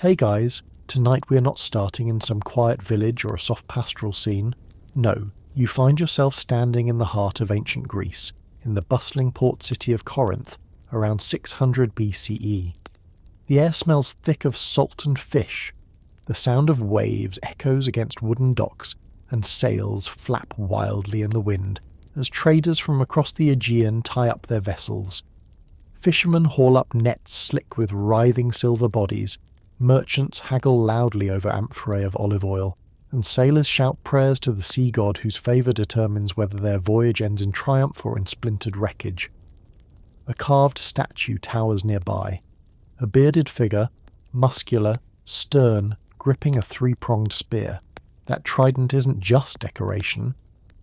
Hey guys, tonight we are not starting in some quiet village or a soft pastoral scene. No, you find yourself standing in the heart of ancient Greece, in the bustling port city of Corinth, around 600 BCE. The air smells thick of salt and fish. The sound of waves echoes against wooden docks, and sails flap wildly in the wind as traders from across the Aegean tie up their vessels. Fishermen haul up nets slick with writhing silver bodies, merchants haggle loudly over amphorae of olive oil, and sailors shout prayers to the sea god whose favour determines whether their voyage ends in triumph or in splintered wreckage. A carved statue towers nearby, a bearded figure, muscular, stern, gripping a three-pronged spear. That trident isn't just decoration.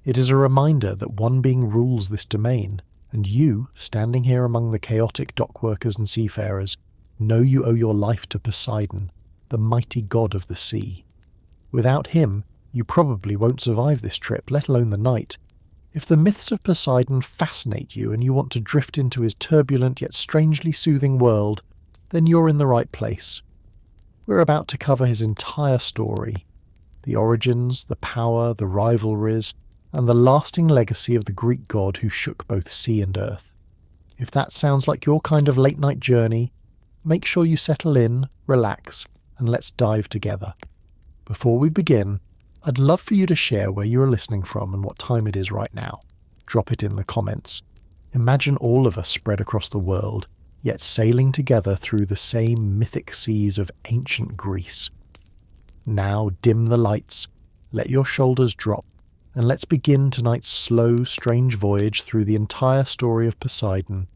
It is a reminder that one being rules this domain, and you, standing here among the chaotic dockworkers and seafarers, know you owe your life to Poseidon, the mighty god of the sea. Without him, you probably won't survive this trip, let alone the night. If the myths of Poseidon fascinate you and you want to drift into his turbulent yet strangely soothing world, then you're in the right place. We're about to cover his entire story, the origins, the power, the rivalries, and the lasting legacy of the Greek god who shook both sea and earth. If that sounds like your kind of late-night journey, make sure you settle in, relax, and let's dive together. Before we begin, I'd love for you to share where you are listening from and what time it is right now. Drop it in the comments. Imagine all of us spread across the world, yet sailing together through the same mythic seas of ancient Greece. Now dim the lights, let your shoulders drop, and let's begin tonight's slow, strange voyage through the entire story of Poseidon,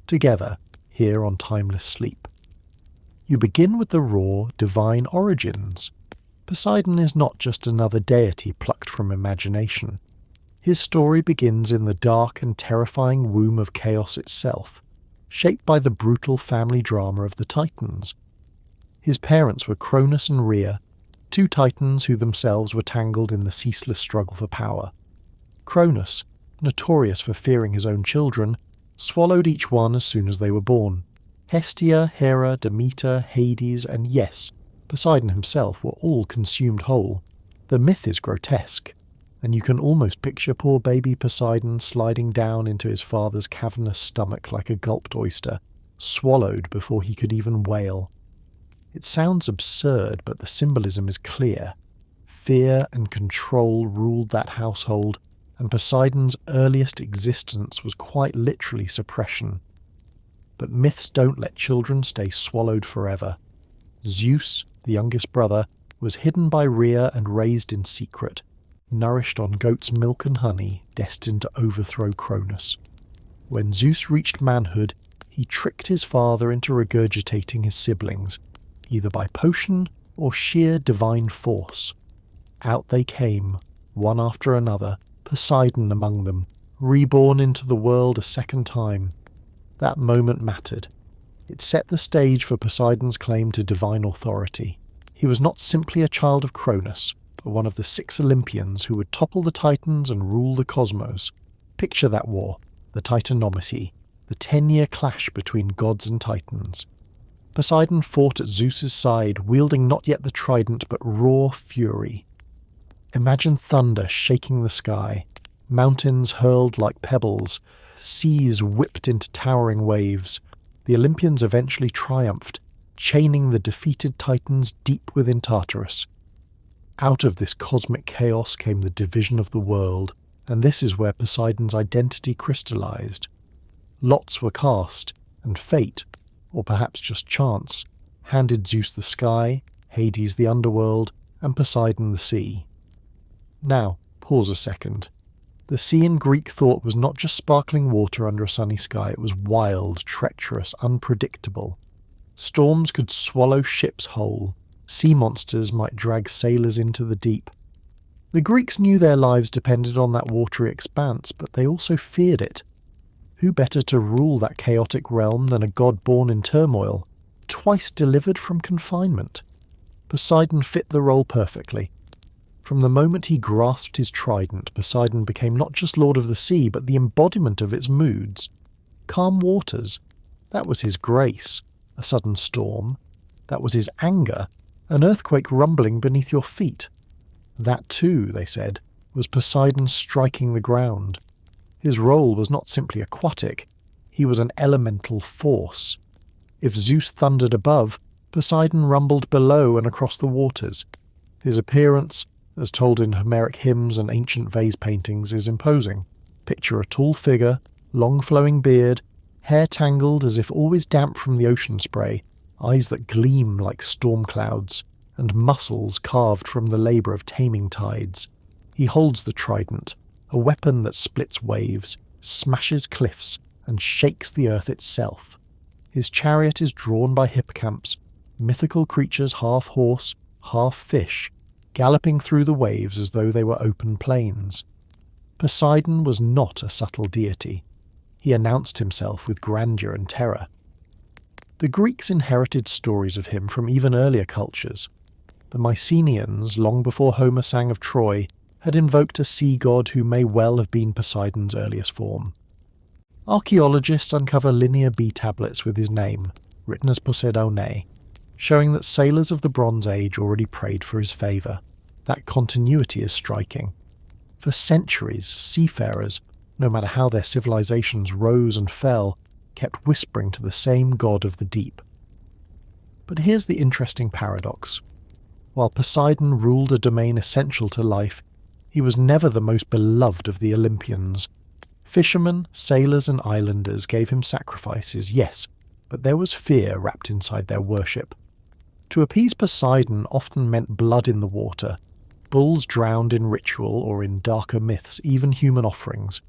together here on Timeless Sleep. You begin with the raw, divine origins. Poseidon is not just another deity plucked from imagination. His story begins in the dark and terrifying womb of chaos itself, shaped by the brutal family drama of the Titans. His parents were Cronus and Rhea, two Titans who themselves were tangled in the ceaseless struggle for power. Cronus, notorious for fearing his own children, swallowed each one as soon as they were born. Hestia, Hera, Demeter, Hades, and yes, Poseidon himself were all consumed whole. The myth is grotesque, and you can almost picture poor baby Poseidon sliding down into his father's cavernous stomach like a gulped oyster, swallowed before he could even wail. It sounds absurd, but the symbolism is clear. Fear and control ruled that household, and Poseidon's earliest existence was quite literally suppression. But myths don't let children stay swallowed forever. Zeus, the youngest brother, was hidden by Rhea and raised in secret, nourished on goat's milk and honey, destined to overthrow Cronus. When Zeus reached manhood, he tricked his father into regurgitating his siblings, either by potion or sheer divine force. Out they came, one after another, Poseidon among them, reborn into the world a second time. That moment mattered. It set the stage for Poseidon's claim to divine authority. He was not simply a child of Cronus, but one of the 6 Olympians who would topple the Titans and rule the cosmos. Picture that war, the Titanomachy, the 10-year clash between gods and Titans. Poseidon fought at Zeus's side, wielding not yet the trident but raw fury. Imagine thunder shaking the sky, mountains hurled like pebbles, seas whipped into towering waves. The Olympians eventually triumphed, chaining the defeated Titans deep within Tartarus. Out of this cosmic chaos came the division of the world, and this is where Poseidon's identity crystallized. Lots were cast, and fate, or perhaps just chance, handed Zeus the sky, Hades the underworld, and Poseidon the sea. Now, pause a second. The sea in Greek thought was not just sparkling water under a sunny sky, it was wild, treacherous, unpredictable. Storms could swallow ships whole, sea monsters might drag sailors into the deep. The Greeks knew their lives depended on that watery expanse, but they also feared it. Who better to rule that chaotic realm than a god born in turmoil, twice delivered from confinement? Poseidon fit the role perfectly. From the moment he grasped his trident, Poseidon became not just lord of the sea, but the embodiment of its moods. Calm waters, that was his grace. A sudden storm, That was his anger, an earthquake rumbling beneath your feet. That too, they said, was Poseidon striking the ground. His role was not simply aquatic, he was an elemental force. If Zeus thundered above, Poseidon rumbled below and across the waters. His appearance, as told in Homeric hymns and ancient vase paintings, is imposing. Picture a tall figure, long flowing beard, hair tangled as if always damp from the ocean spray, eyes that gleam like storm clouds, and muscles carved from the labour of taming tides. He holds the trident, a weapon that splits waves, smashes cliffs, and shakes the earth itself. His chariot is drawn by hippocamps, mythical creatures half horse, half fish, galloping through the waves as though they were open plains. Poseidon was not a subtle deity. He announced himself with grandeur and terror. The Greeks inherited stories of him from even earlier cultures. The Mycenaeans, long before Homer sang of Troy, had invoked a sea god who may well have been Poseidon's earliest form. Archaeologists uncover Linear B tablets with his name, written as Poseidone, showing that sailors of the Bronze Age already prayed for his favour. That continuity is striking. For centuries, seafarers, no matter how their civilizations rose and fell, kept whispering to the same god of the deep. But here's the interesting paradox. While Poseidon ruled a domain essential to life, he was never the most beloved of the Olympians. Fishermen, sailors and islanders gave him sacrifices, yes, but there was fear wrapped inside their worship. To appease Poseidon often meant blood in the water, bulls drowned in ritual or in darker myths, even human offerings.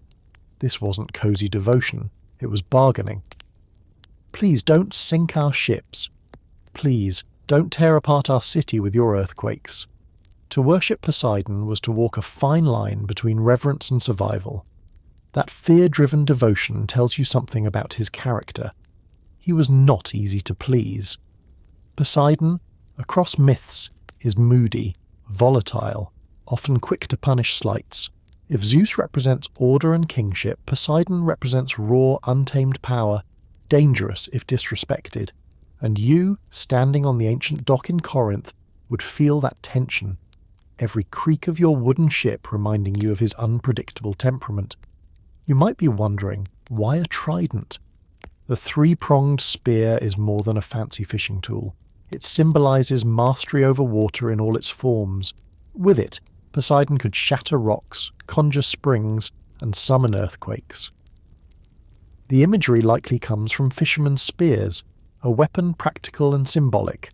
This wasn't cosy devotion, it was bargaining. Please don't sink our ships. Please don't tear apart our city with your earthquakes. To worship Poseidon was to walk a fine line between reverence and survival. That fear-driven devotion tells you something about his character. He was not easy to please. Poseidon, across myths, is moody, volatile, often quick to punish slights. If Zeus represents order and kingship, Poseidon represents raw, untamed power, dangerous if disrespected. And you, standing on the ancient dock in Corinth, would feel that tension. Every creak of your wooden ship reminding you of his unpredictable temperament. You might be wondering, why a trident? The three-pronged spear is more than a fancy fishing tool. It symbolises mastery over water in all its forms. With it, Poseidon could shatter rocks, conjure springs, and summon earthquakes. The imagery likely comes from fishermen's spears, a weapon practical and symbolic,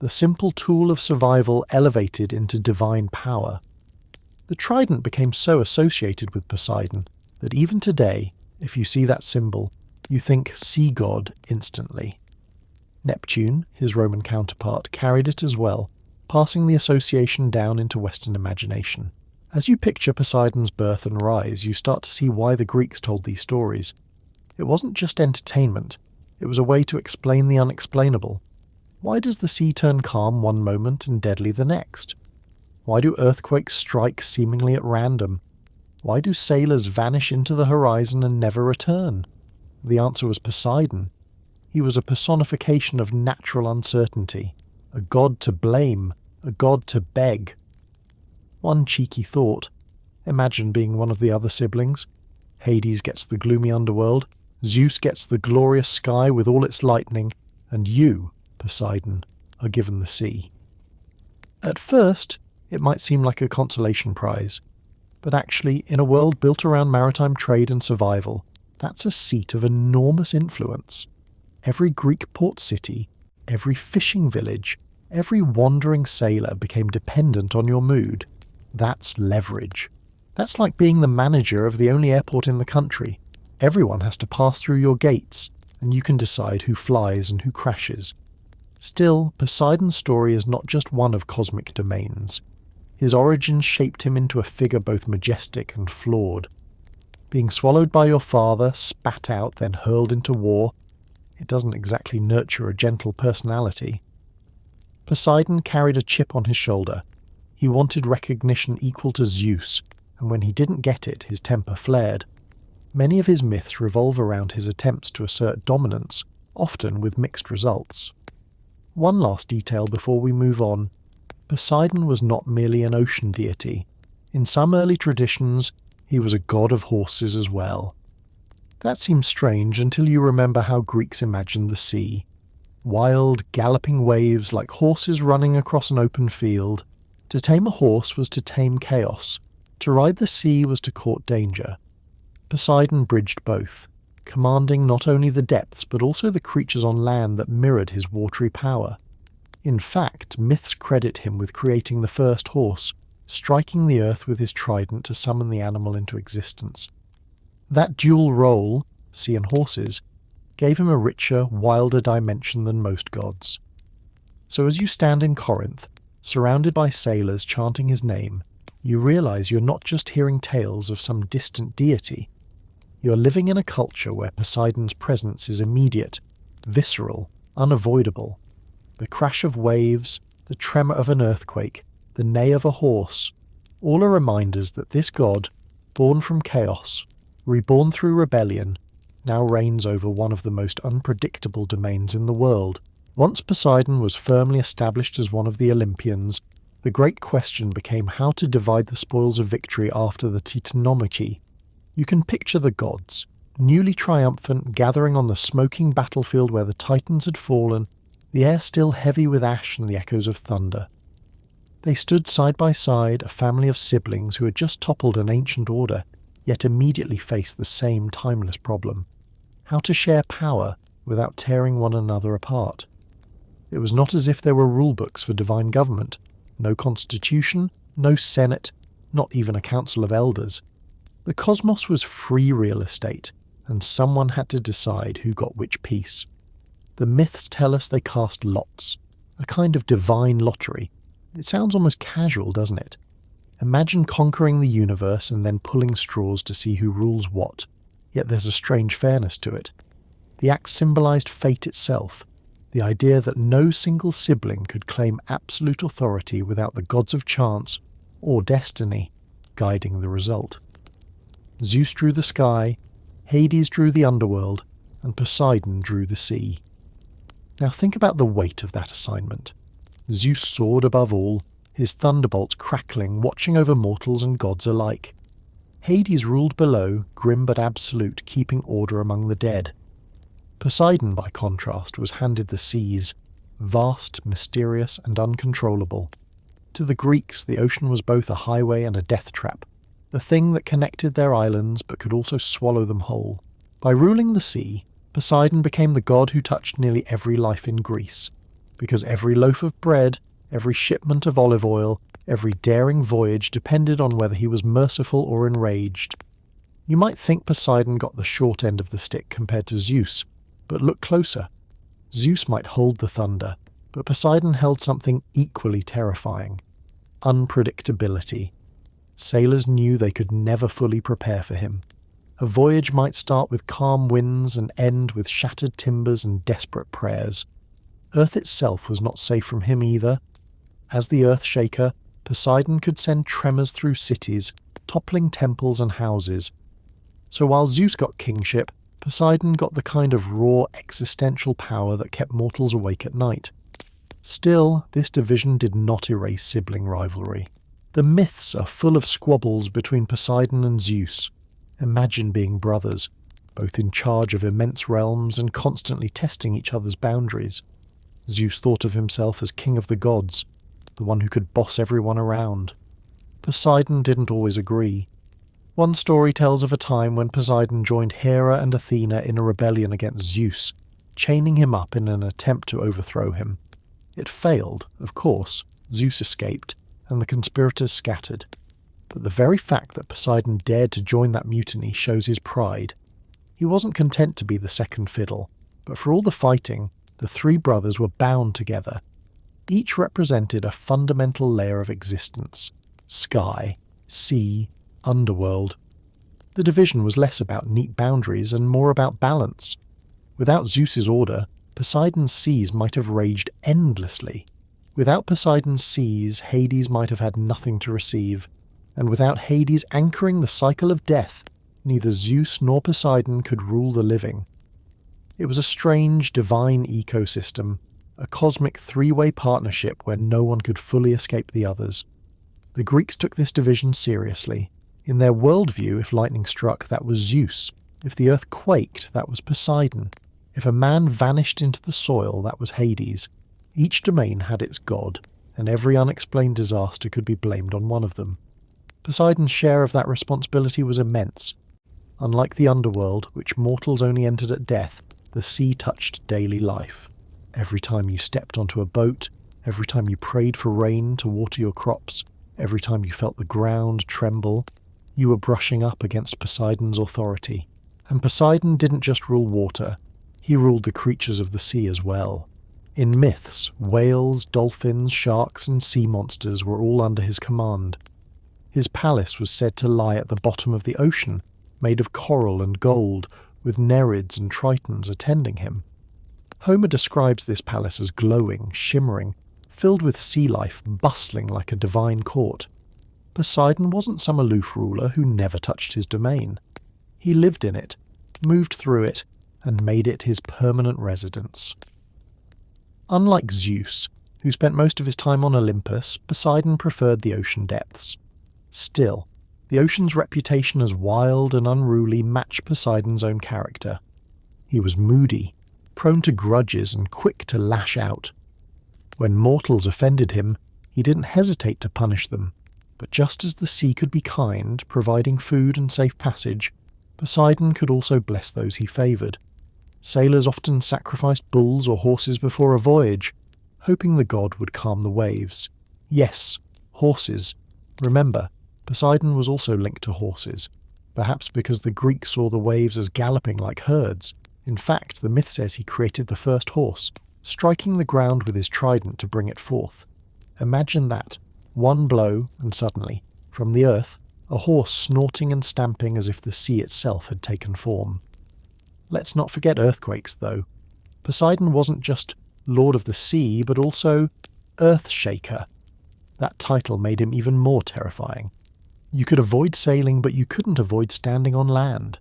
the simple tool of survival elevated into divine power. The trident became so associated with Poseidon that even today, if you see that symbol, you think sea god instantly. Neptune, his Roman counterpart, carried it as well, passing the association down into Western imagination. As you picture Poseidon's birth and rise, you start to see why the Greeks told these stories. It wasn't just entertainment, it was a way to explain the unexplainable. Why does the sea turn calm one moment and deadly the next? Why do earthquakes strike seemingly at random? Why do sailors vanish into the horizon and never return? The answer was Poseidon. He was a personification of natural uncertainty, a god to blame, a god to beg. One cheeky thought. Imagine being one of the other siblings. Hades gets the gloomy underworld, Zeus gets the glorious sky with all its lightning, and you, Poseidon, are given the sea. At first, it might seem like a consolation prize, but actually, in a world built around maritime trade and survival, that's a seat of enormous influence. Every Greek port city, every fishing village, every wandering sailor became dependent on your mood. That's leverage. That's like being the manager of the only airport in the country. Everyone has to pass through your gates, and you can decide who flies and who crashes. Still, Poseidon's story is not just one of cosmic domains. His origins shaped him into a figure both majestic and flawed. Being swallowed by your father, spat out, then hurled into war, it doesn't exactly nurture a gentle personality. Poseidon carried a chip on his shoulder. He wanted recognition equal to Zeus, and when he didn't get it, his temper flared. Many of his myths revolve around his attempts to assert dominance, often with mixed results. One last detail before we move on. Poseidon was not merely an ocean deity. In some early traditions, he was a god of horses as well. That seems strange until you remember how Greeks imagined the sea. Wild, galloping waves like horses running across an open field. To tame a horse was to tame chaos. To ride the sea was to court danger. Poseidon bridged both, commanding not only the depths but also the creatures on land that mirrored his watery power. In fact, myths credit him with creating the first horse, striking the earth with his trident to summon the animal into existence. That dual role, sea and horses, gave him a richer, wilder dimension than most gods. So as you stand in Corinth, surrounded by sailors chanting his name, you realize you're not just hearing tales of some distant deity. You're living in a culture where Poseidon's presence is immediate, visceral, unavoidable. The crash of waves, the tremor of an earthquake, the neigh of a horse, all are reminders that this god, born from chaos, reborn through rebellion, now reigns over one of the most unpredictable domains in the world. Once Poseidon was firmly established as one of the Olympians, the great question became how to divide the spoils of victory after the Titanomachy. You can picture the gods, newly triumphant, gathering on the smoking battlefield where the Titans had fallen, the air still heavy with ash and the echoes of thunder. They stood side by side, a family of siblings who had just toppled an ancient order, yet immediately faced the same timeless problem: how to share power without tearing one another apart. It was not as if there were rulebooks for divine government, no constitution, no senate, not even a council of elders. The cosmos was free real estate, and someone had to decide who got which piece. The myths tell us they cast lots, a kind of divine lottery. It sounds almost casual, doesn't it? Imagine conquering the universe and then pulling straws to see who rules what, yet there's a strange fairness to it. The act symbolized fate itself, the idea that no single sibling could claim absolute authority without the gods of chance, or destiny, guiding the result. Zeus drew the sky, Hades drew the underworld, and Poseidon drew the sea. Now think about the weight of that assignment. Zeus soared above all, his thunderbolts crackling, watching over mortals and gods alike. Hades ruled below, grim but absolute, keeping order among the dead. Poseidon, by contrast, was handed the seas, vast, mysterious, and uncontrollable. To the Greeks, the ocean was both a highway and a death trap, the thing that connected their islands but could also swallow them whole. By ruling the sea, Poseidon became the god who touched nearly every life in Greece, because every loaf of bread, every shipment of olive oil, every daring voyage depended on whether he was merciful or enraged. You might think Poseidon got the short end of the stick compared to Zeus, but look closer. Zeus might hold the thunder, but Poseidon held something equally terrifying: unpredictability. Sailors knew they could never fully prepare for him. A voyage might start with calm winds and end with shattered timbers and desperate prayers. Earth itself was not safe from him either. As the Earthshaker, Poseidon could send tremors through cities, toppling temples and houses. So while Zeus got kingship, Poseidon got the kind of raw existential power that kept mortals awake at night. Still, this division did not erase sibling rivalry. The myths are full of squabbles between Poseidon and Zeus. Imagine being brothers, both in charge of immense realms and constantly testing each other's boundaries. Zeus thought of himself as king of the gods, the one who could boss everyone around. Poseidon didn't always agree. One story tells of a time when Poseidon joined Hera and Athena in a rebellion against Zeus, chaining him up in an attempt to overthrow him. It failed, of course. Zeus escaped, and the conspirators scattered. But the very fact that Poseidon dared to join that mutiny shows his pride. He wasn't content to be the second fiddle, but for all the fighting, the three brothers were bound together. Each represented a fundamental layer of existence: sky, sea, underworld. The division was less about neat boundaries and more about balance. Without Zeus's order, Poseidon's seas might have raged endlessly. Without Poseidon's seas, Hades might have had nothing to receive. And without Hades anchoring the cycle of death, neither Zeus nor Poseidon could rule the living. It was a strange, divine ecosystem, a cosmic three-way partnership where no one could fully escape the others. The Greeks took this division seriously. In their worldview, if lightning struck, that was Zeus. If the earth quaked, that was Poseidon. If a man vanished into the soil, that was Hades. Each domain had its god, and every unexplained disaster could be blamed on one of them. Poseidon's share of that responsibility was immense. Unlike the underworld, which mortals only entered at death, the sea touched daily life. Every time you stepped onto a boat, every time you prayed for rain to water your crops, every time you felt the ground tremble, you were brushing up against Poseidon's authority. And Poseidon didn't just rule water, he ruled the creatures of the sea as well. In myths, whales, dolphins, sharks, and sea monsters were all under his command. His palace was said to lie at the bottom of the ocean, made of coral and gold, with Nereids and Tritons attending him. Homer describes this palace as glowing, shimmering, filled with sea life, bustling like a divine court. Poseidon wasn't some aloof ruler who never touched his domain. He lived in it, moved through it, and made it his permanent residence. Unlike Zeus, who spent most of his time on Olympus, Poseidon preferred the ocean depths. Still, the ocean's reputation as wild and unruly matched Poseidon's own character. He was moody, prone to grudges and quick to lash out. When mortals offended him, he didn't hesitate to punish them, but just as the sea could be kind, providing food and safe passage, Poseidon could also bless those he favoured. Sailors often sacrificed bulls or horses before a voyage, hoping the god would calm the waves. Yes, horses. Remember, Poseidon was also linked to horses, perhaps because the Greeks saw the waves as galloping like herds. In fact, the myth says he created the first horse, striking the ground with his trident to bring it forth. Imagine that, one blow, and suddenly, from the earth, a horse snorting and stamping as if the sea itself had taken form. Let's not forget earthquakes, though. Poseidon wasn't just Lord of the Sea, but also Earthshaker. That title made him even more terrifying. You could avoid sailing, but you couldn't avoid standing on land.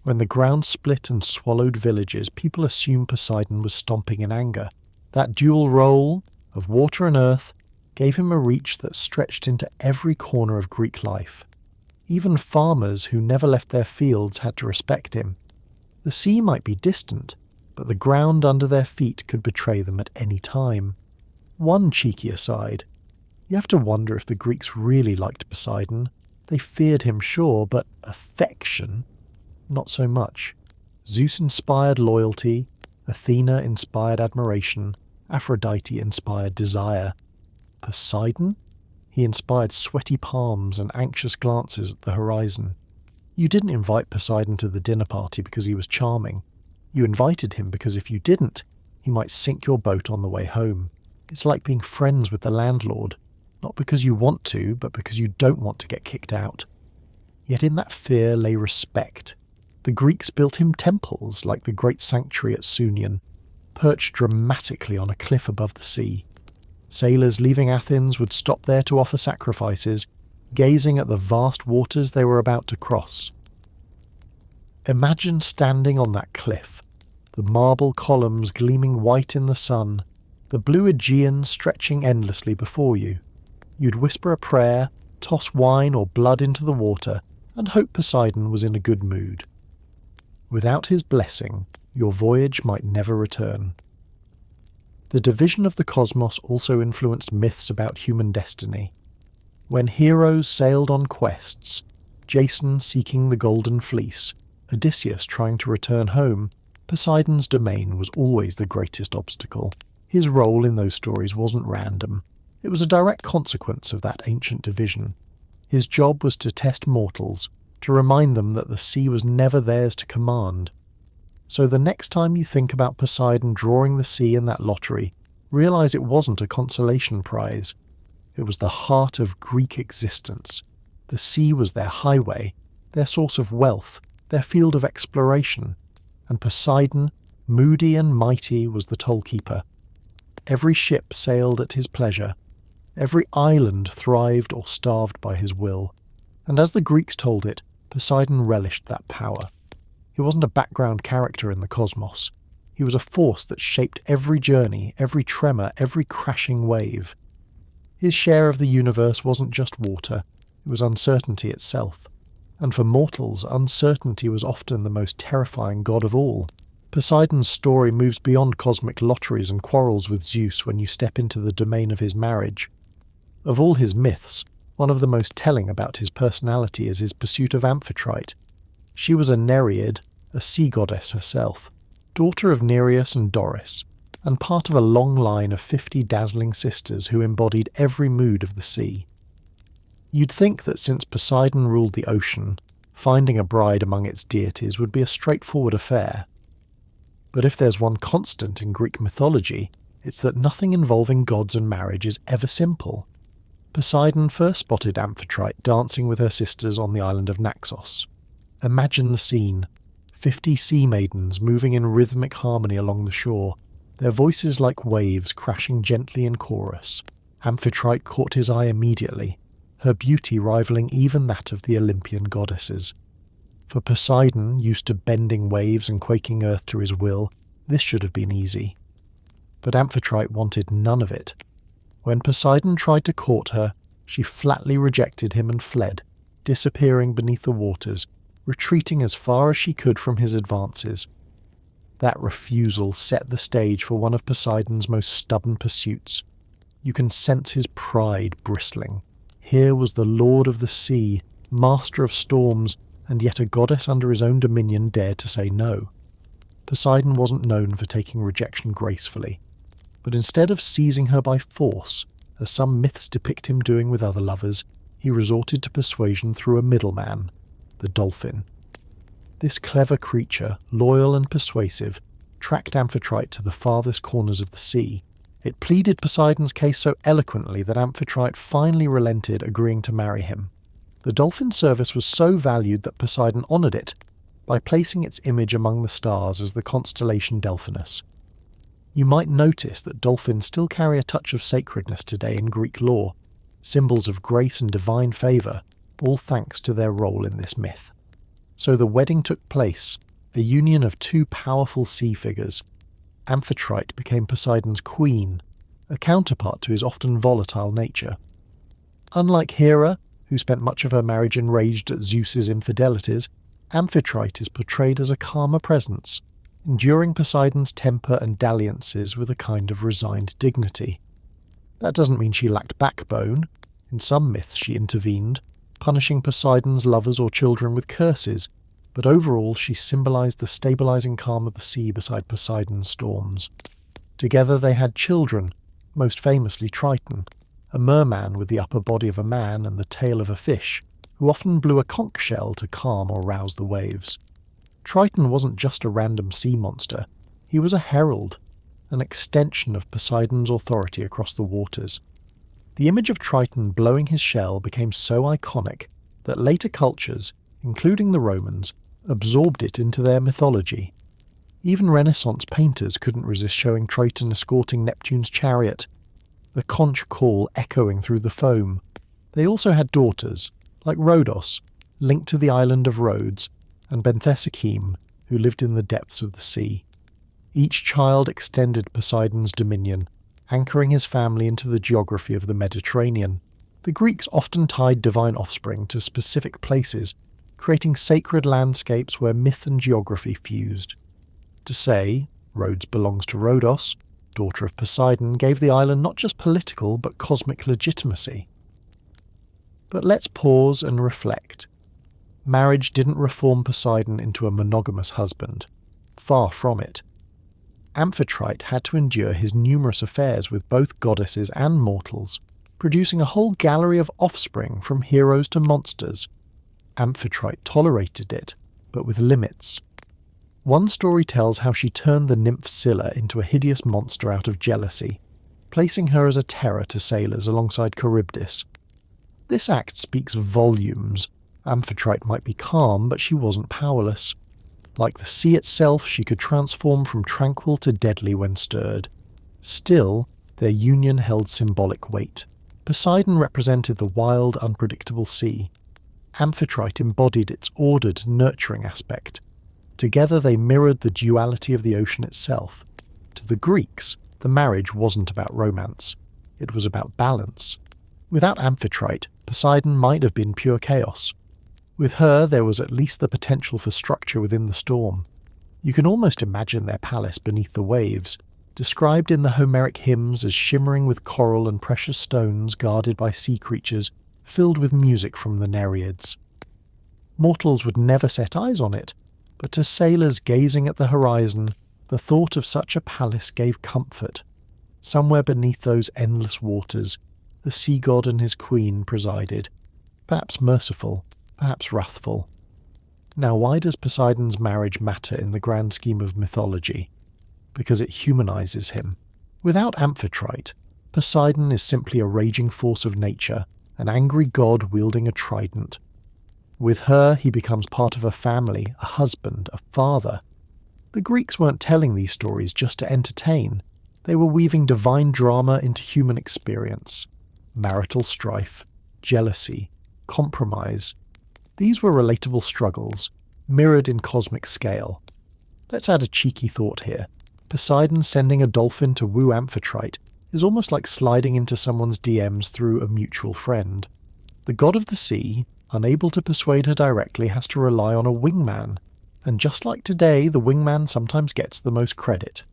When the ground split and swallowed villages, people assumed Poseidon was stomping in anger. That dual role, of water and earth, gave him a reach that stretched into every corner of Greek life. Even farmers who never left their fields had to respect him. The sea might be distant, but the ground under their feet could betray them at any time. One cheeky aside. You have to wonder if the Greeks really liked Poseidon. They feared him, sure, but affection? Not so much. Zeus inspired loyalty, Athena inspired admiration, Aphrodite inspired desire. Poseidon? He inspired sweaty palms and anxious glances at the horizon. You didn't invite Poseidon to the dinner party because he was charming. You invited him because if you didn't, he might sink your boat on the way home. It's like being friends with the landlord, not because you want to, but because you don't want to get kicked out. Yet in that fear lay respect. The Greeks built him temples like the great sanctuary at Sunion, perched dramatically on a cliff above the sea. Sailors leaving Athens would stop there to offer sacrifices, gazing at the vast waters they were about to cross. Imagine standing on that cliff, the marble columns gleaming white in the sun, the blue Aegean stretching endlessly before you. You'd whisper a prayer, toss wine or blood into the water, and hope Poseidon was in a good mood. Without his blessing, your voyage might never return. The division of the cosmos also influenced myths about human destiny. When heroes sailed on quests, Jason seeking the Golden Fleece, Odysseus trying to return home, Poseidon's domain was always the greatest obstacle. His role in those stories wasn't random. It was a direct consequence of that ancient division. His job was to test mortals, to remind them that the sea was never theirs to command. So the next time you think about Poseidon drawing the sea in that lottery, realize it wasn't a consolation prize. It was the heart of Greek existence. The sea was their highway, their source of wealth, their field of exploration, and Poseidon, moody and mighty, was the tollkeeper. Every ship sailed at his pleasure. Every island thrived or starved by his will. And as the Greeks told it, Poseidon relished that power. He wasn't a background character in the cosmos. He was a force that shaped every journey, every tremor, every crashing wave. His share of the universe wasn't just water, it was uncertainty itself. And for mortals, uncertainty was often the most terrifying god of all. Poseidon's story moves beyond cosmic lotteries and quarrels with Zeus when you step into the domain of his marriage. Of all his myths, one of the most telling about his personality is his pursuit of Amphitrite. She was a Nereid, a sea goddess herself, daughter of Nereus and Doris, and part of a long line of 50 dazzling sisters who embodied every mood of the sea. You'd think that since Poseidon ruled the ocean, finding a bride among its deities would be a straightforward affair. But if there's one constant in Greek mythology, it's that nothing involving gods and marriage is ever simple. Poseidon first spotted Amphitrite dancing with her sisters on the island of Naxos. Imagine the scene. 50 sea maidens moving in rhythmic harmony along the shore, their voices like waves crashing gently in chorus. Amphitrite caught his eye immediately, her beauty rivaling even that of the Olympian goddesses. For Poseidon, used to bending waves and quaking earth to his will, this should have been easy. But Amphitrite wanted none of it. When Poseidon tried to court her, she flatly rejected him and fled, disappearing beneath the waters, retreating as far as she could from his advances. That refusal set the stage for one of Poseidon's most stubborn pursuits. You can sense his pride bristling. Here was the lord of the sea, master of storms, and yet a goddess under his own dominion dared to say no. Poseidon wasn't known for taking rejection gracefully, but instead of seizing her by force, as some myths depict him doing with other lovers, he resorted to persuasion through a middleman, the dolphin. This clever creature, loyal and persuasive, tracked Amphitrite to the farthest corners of the sea. It pleaded Poseidon's case so eloquently that Amphitrite finally relented, agreeing to marry him. The dolphin's service was so valued that Poseidon honoured it by placing its image among the stars as the constellation Delphinus. You might notice that dolphins still carry a touch of sacredness today in Greek lore, symbols of grace and divine favour, all thanks to their role in this myth. So the wedding took place, a union of two powerful sea figures. Amphitrite became Poseidon's queen, a counterpart to his often volatile nature. Unlike Hera, who spent much of her marriage enraged at Zeus's infidelities, Amphitrite is portrayed as a calmer presence, enduring Poseidon's temper and dalliances with a kind of resigned dignity. That doesn't mean she lacked backbone. In some myths she intervened, punishing Poseidon's lovers or children with curses, but overall she symbolized the stabilizing calm of the sea beside Poseidon's storms. Together they had children, most famously Triton, a merman with the upper body of a man and the tail of a fish, who often blew a conch shell to calm or rouse the waves. Triton wasn't just a random sea monster, he was a herald, an extension of Poseidon's authority across the waters. The image of Triton blowing his shell became so iconic that later cultures, including the Romans, absorbed it into their mythology. Even Renaissance painters couldn't resist showing Triton escorting Neptune's chariot, the conch call echoing through the foam. They also had daughters, like Rhodos, linked to the island of Rhodes, and Benthesacheme, who lived in the depths of the sea. Each child extended Poseidon's dominion, anchoring his family into the geography of the Mediterranean. The Greeks often tied divine offspring to specific places, creating sacred landscapes where myth and geography fused. To say, Rhodes belongs to Rhodos, daughter of Poseidon, gave the island not just political but cosmic legitimacy. But let's pause and reflect. Marriage didn't reform Poseidon into a monogamous husband. Far from it. Amphitrite had to endure his numerous affairs with both goddesses and mortals, producing a whole gallery of offspring from heroes to monsters. Amphitrite tolerated it, but with limits. One story tells how she turned the nymph Scylla into a hideous monster out of jealousy, placing her as a terror to sailors alongside Charybdis. This act speaks volumes. Amphitrite might be calm, but she wasn't powerless. Like the sea itself, she could transform from tranquil to deadly when stirred. Still, their union held symbolic weight. Poseidon represented the wild, unpredictable sea. Amphitrite embodied its ordered, nurturing aspect. Together they mirrored the duality of the ocean itself. To the Greeks, the marriage wasn't about romance. It was about balance. Without Amphitrite, Poseidon might have been pure chaos. With her, there was at least the potential for structure within the storm. You can almost imagine their palace beneath the waves, described in the Homeric hymns as shimmering with coral and precious stones guarded by sea creatures, filled with music from the Nereids. Mortals would never set eyes on it, but to sailors gazing at the horizon, the thought of such a palace gave comfort. Somewhere beneath those endless waters, the sea god and his queen presided, perhaps merciful, perhaps wrathful. Now, why does Poseidon's marriage matter in the grand scheme of mythology? Because it humanizes him. Without Amphitrite, Poseidon is simply a raging force of nature, an angry god wielding a trident. With her, he becomes part of a family, a husband, a father. The Greeks weren't telling these stories just to entertain. They were weaving divine drama into human experience. Marital strife, jealousy, compromise. These were relatable struggles, mirrored in cosmic scale. Let's add a cheeky thought here. Poseidon sending a dolphin to woo Amphitrite is almost like sliding into someone's DMs through a mutual friend. The god of the sea, unable to persuade her directly, has to rely on a wingman, and just like today, the wingman sometimes gets the most credit.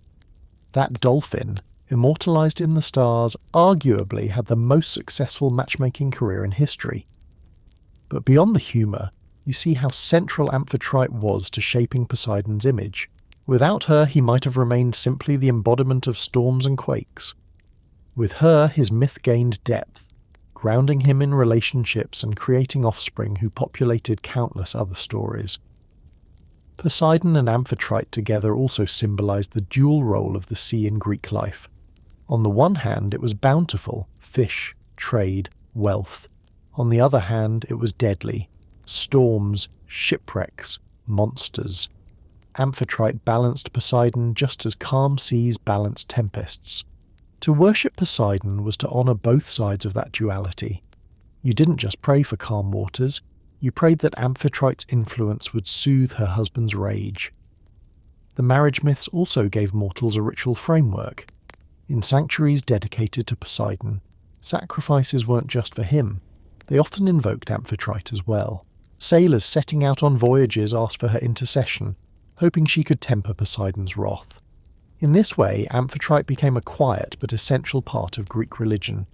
That dolphin, immortalized in the stars, arguably had the most successful matchmaking career in history. But beyond the humour, you see how central Amphitrite was to shaping Poseidon's image. Without her, he might have remained simply the embodiment of storms and quakes. With her, his myth gained depth, grounding him in relationships and creating offspring who populated countless other stories. Poseidon and Amphitrite together also symbolised the dual role of the sea in Greek life. On the one hand, it was bountiful, fish, trade, wealth. On the other hand, it was deadly, storms, shipwrecks, monsters. Amphitrite balanced Poseidon just as calm seas balance tempests. To worship Poseidon was to honour both sides of that duality. You didn't just pray for calm waters, you prayed that Amphitrite's influence would soothe her husband's rage. The marriage myths also gave mortals a ritual framework. In sanctuaries dedicated to Poseidon, sacrifices weren't just for him, they often invoked Amphitrite as well. Sailors setting out on voyages asked for her intercession, hoping she could temper Poseidon's wrath. In this way, Amphitrite became a quiet but essential part of Greek religion.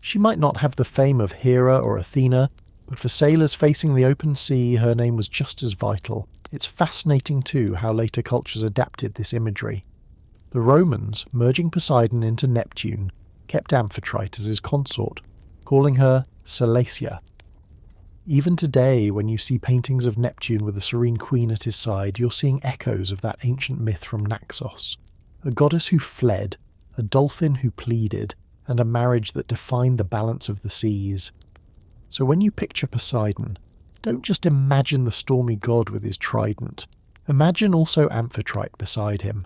She might not have the fame of Hera or Athena, but for sailors facing the open sea, her name was just as vital. It's fascinating too how later cultures adapted this imagery. The Romans, merging Poseidon into Neptune, kept Amphitrite as his consort, calling her Salacia. Even today, when you see paintings of Neptune with the serene queen at his side, you're seeing echoes of that ancient myth from Naxos. A goddess who fled, a dolphin who pleaded, and a marriage that defined the balance of the seas. So when you picture Poseidon, don't just imagine the stormy god with his trident. Imagine also Amphitrite beside him.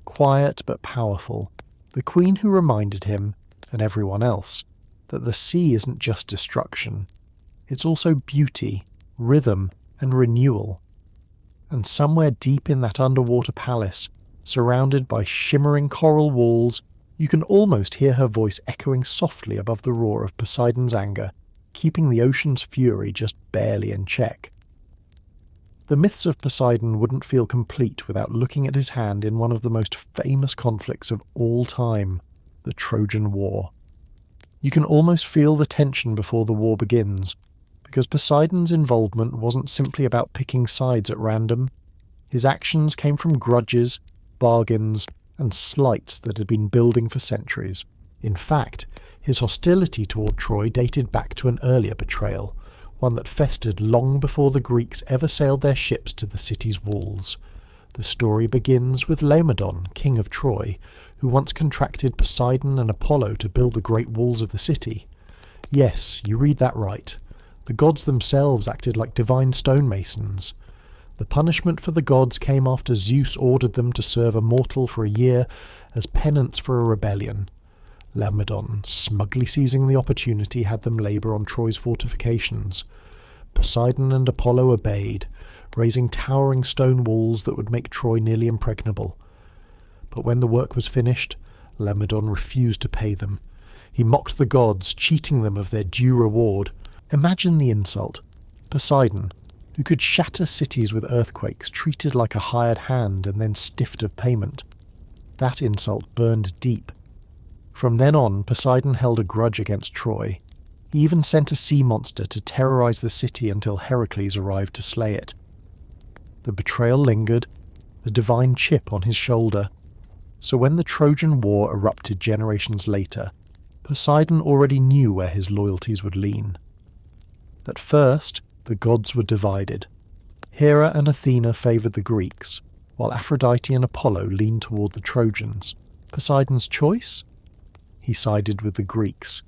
Quiet but powerful, the queen who reminded him, and everyone else, that the sea isn't just destruction. It's also beauty, rhythm, and renewal. And somewhere deep in that underwater palace, surrounded by shimmering coral walls, you can almost hear her voice echoing softly above the roar of Poseidon's anger, keeping the ocean's fury just barely in check. The myths of Poseidon wouldn't feel complete without looking at his hand in one of the most famous conflicts of all time, the Trojan War. You can almost feel the tension before the war begins, because Poseidon's involvement wasn't simply about picking sides at random. His actions came from grudges, bargains, and slights that had been building for centuries. In fact, his hostility toward Troy dated back to an earlier betrayal, one that festered long before the Greeks ever sailed their ships to the city's walls. The story begins with Laomedon, king of Troy, who once contracted Poseidon and Apollo to build the great walls of the city. Yes, you read that right. The gods themselves acted like divine stonemasons. The punishment for the gods came after Zeus ordered them to serve a mortal for a year as penance for a rebellion. Laomedon, smugly seizing the opportunity, had them labour on Troy's fortifications. Poseidon and Apollo obeyed, raising towering stone walls that would make Troy nearly impregnable. But when the work was finished, Laomedon refused to pay them. He mocked the gods, cheating them of their due reward. Imagine the insult. Poseidon, who could shatter cities with earthquakes, treated like a hired hand and then stiffed of payment. That insult burned deep. From then on, Poseidon held a grudge against Troy. He even sent a sea monster to terrorize the city until Heracles arrived to slay it. The betrayal lingered, the divine chip on his shoulder. So when the Trojan War erupted generations later, Poseidon already knew where his loyalties would lean. At first, the gods were divided. Hera and Athena favoured the Greeks, while Aphrodite and Apollo leaned toward the Trojans. Poseidon's choice? He sided with the Greeks,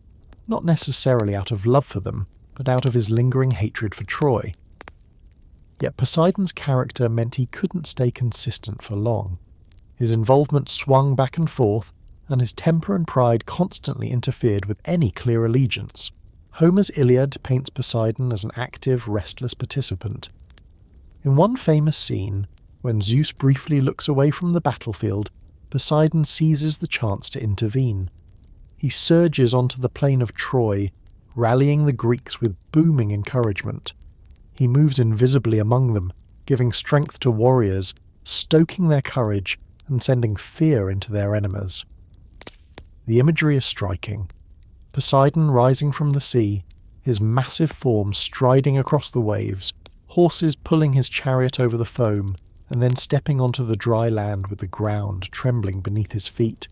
not necessarily out of love for them, but out of his lingering hatred for Troy. Yet Poseidon's character meant he couldn't stay consistent for long. His involvement swung back and forth, and his temper and pride constantly interfered with any clear allegiance. Homer's Iliad paints Poseidon as an active, restless participant. In one famous scene, when Zeus briefly looks away from the battlefield, Poseidon seizes the chance to intervene. He surges onto the plain of Troy, rallying the Greeks with booming encouragement. He moves invisibly among them, giving strength to warriors, stoking their courage, and sending fear into their enemies. The imagery is striking. Poseidon rising from the sea, his massive form striding across the waves, horses pulling his chariot over the foam, and then stepping onto the dry land with the ground trembling beneath his feet.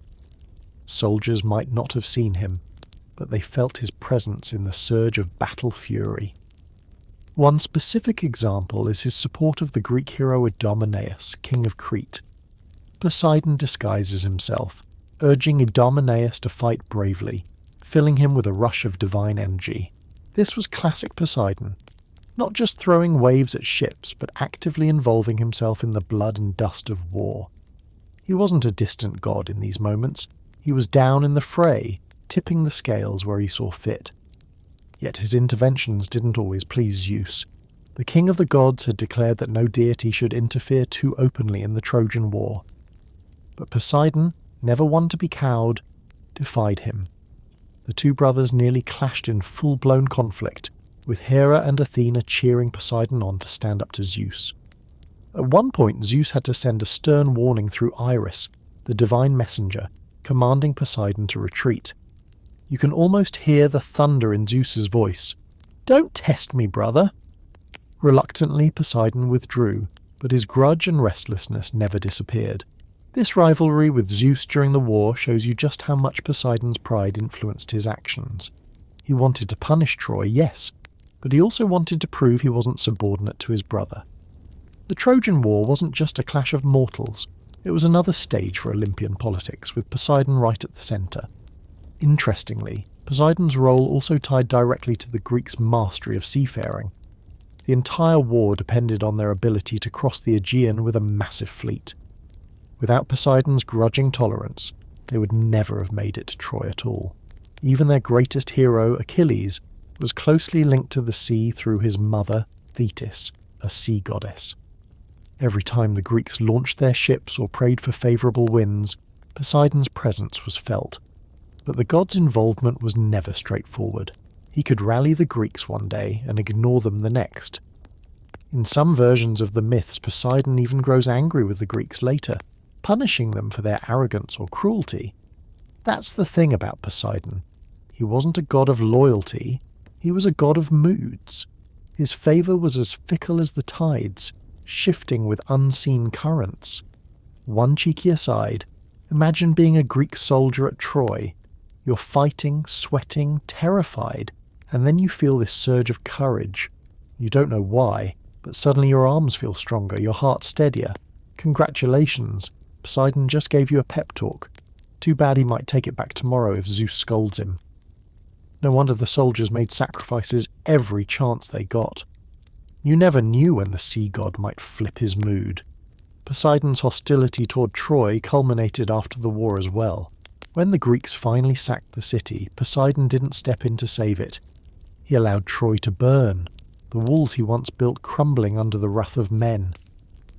Soldiers might not have seen him, but they felt his presence in the surge of battle fury. One specific example is his support of the Greek hero Idomeneus, king of Crete. Poseidon disguises himself, urging Idomeneus to fight bravely, filling him with a rush of divine energy. This was classic Poseidon, not just throwing waves at ships, but actively involving himself in the blood and dust of war. He wasn't a distant god in these moments. He was down in the fray, tipping the scales where he saw fit. Yet his interventions didn't always please Zeus. The king of the gods had declared that no deity should interfere too openly in the Trojan War. But Poseidon, never one to be cowed, defied him. The two brothers nearly clashed in full-blown conflict, with Hera and Athena cheering Poseidon on to stand up to Zeus. At one point, Zeus had to send a stern warning through Iris, the divine messenger, commanding Poseidon to retreat. You can almost hear the thunder in Zeus's voice. "Don't test me, brother!" Reluctantly, Poseidon withdrew, but his grudge and restlessness never disappeared. This rivalry with Zeus during the war shows you just how much Poseidon's pride influenced his actions. He wanted to punish Troy, yes, but he also wanted to prove he wasn't subordinate to his brother. The Trojan War wasn't just a clash of mortals, it was another stage for Olympian politics, with Poseidon right at the centre. Interestingly, Poseidon's role also tied directly to the Greeks' mastery of seafaring. The entire war depended on their ability to cross the Aegean with a massive fleet. Without Poseidon's grudging tolerance, they would never have made it to Troy at all. Even their greatest hero, Achilles, was closely linked to the sea through his mother, Thetis, a sea goddess. Every time the Greeks launched their ships or prayed for favourable winds, Poseidon's presence was felt. But the god's involvement was never straightforward. He could rally the Greeks one day and ignore them the next. In some versions of the myths, Poseidon even grows angry with the Greeks later, punishing them for their arrogance or cruelty. That's the thing about Poseidon. He wasn't a god of loyalty, he was a god of moods. His favour was as fickle as the tides, shifting with unseen currents. One cheeky aside, imagine being a Greek soldier at Troy. You're fighting, sweating, terrified, and then you feel this surge of courage. You don't know why, but suddenly your arms feel stronger, your heart steadier. Congratulations, Poseidon just gave you a pep talk. Too bad he might take it back tomorrow if Zeus scolds him. No wonder the soldiers made sacrifices every chance they got. You never knew when the sea god might flip his mood. Poseidon's hostility toward Troy culminated after the war as well. When the Greeks finally sacked the city, Poseidon didn't step in to save it. He allowed Troy to burn. the walls he once built crumbling under the wrath of men.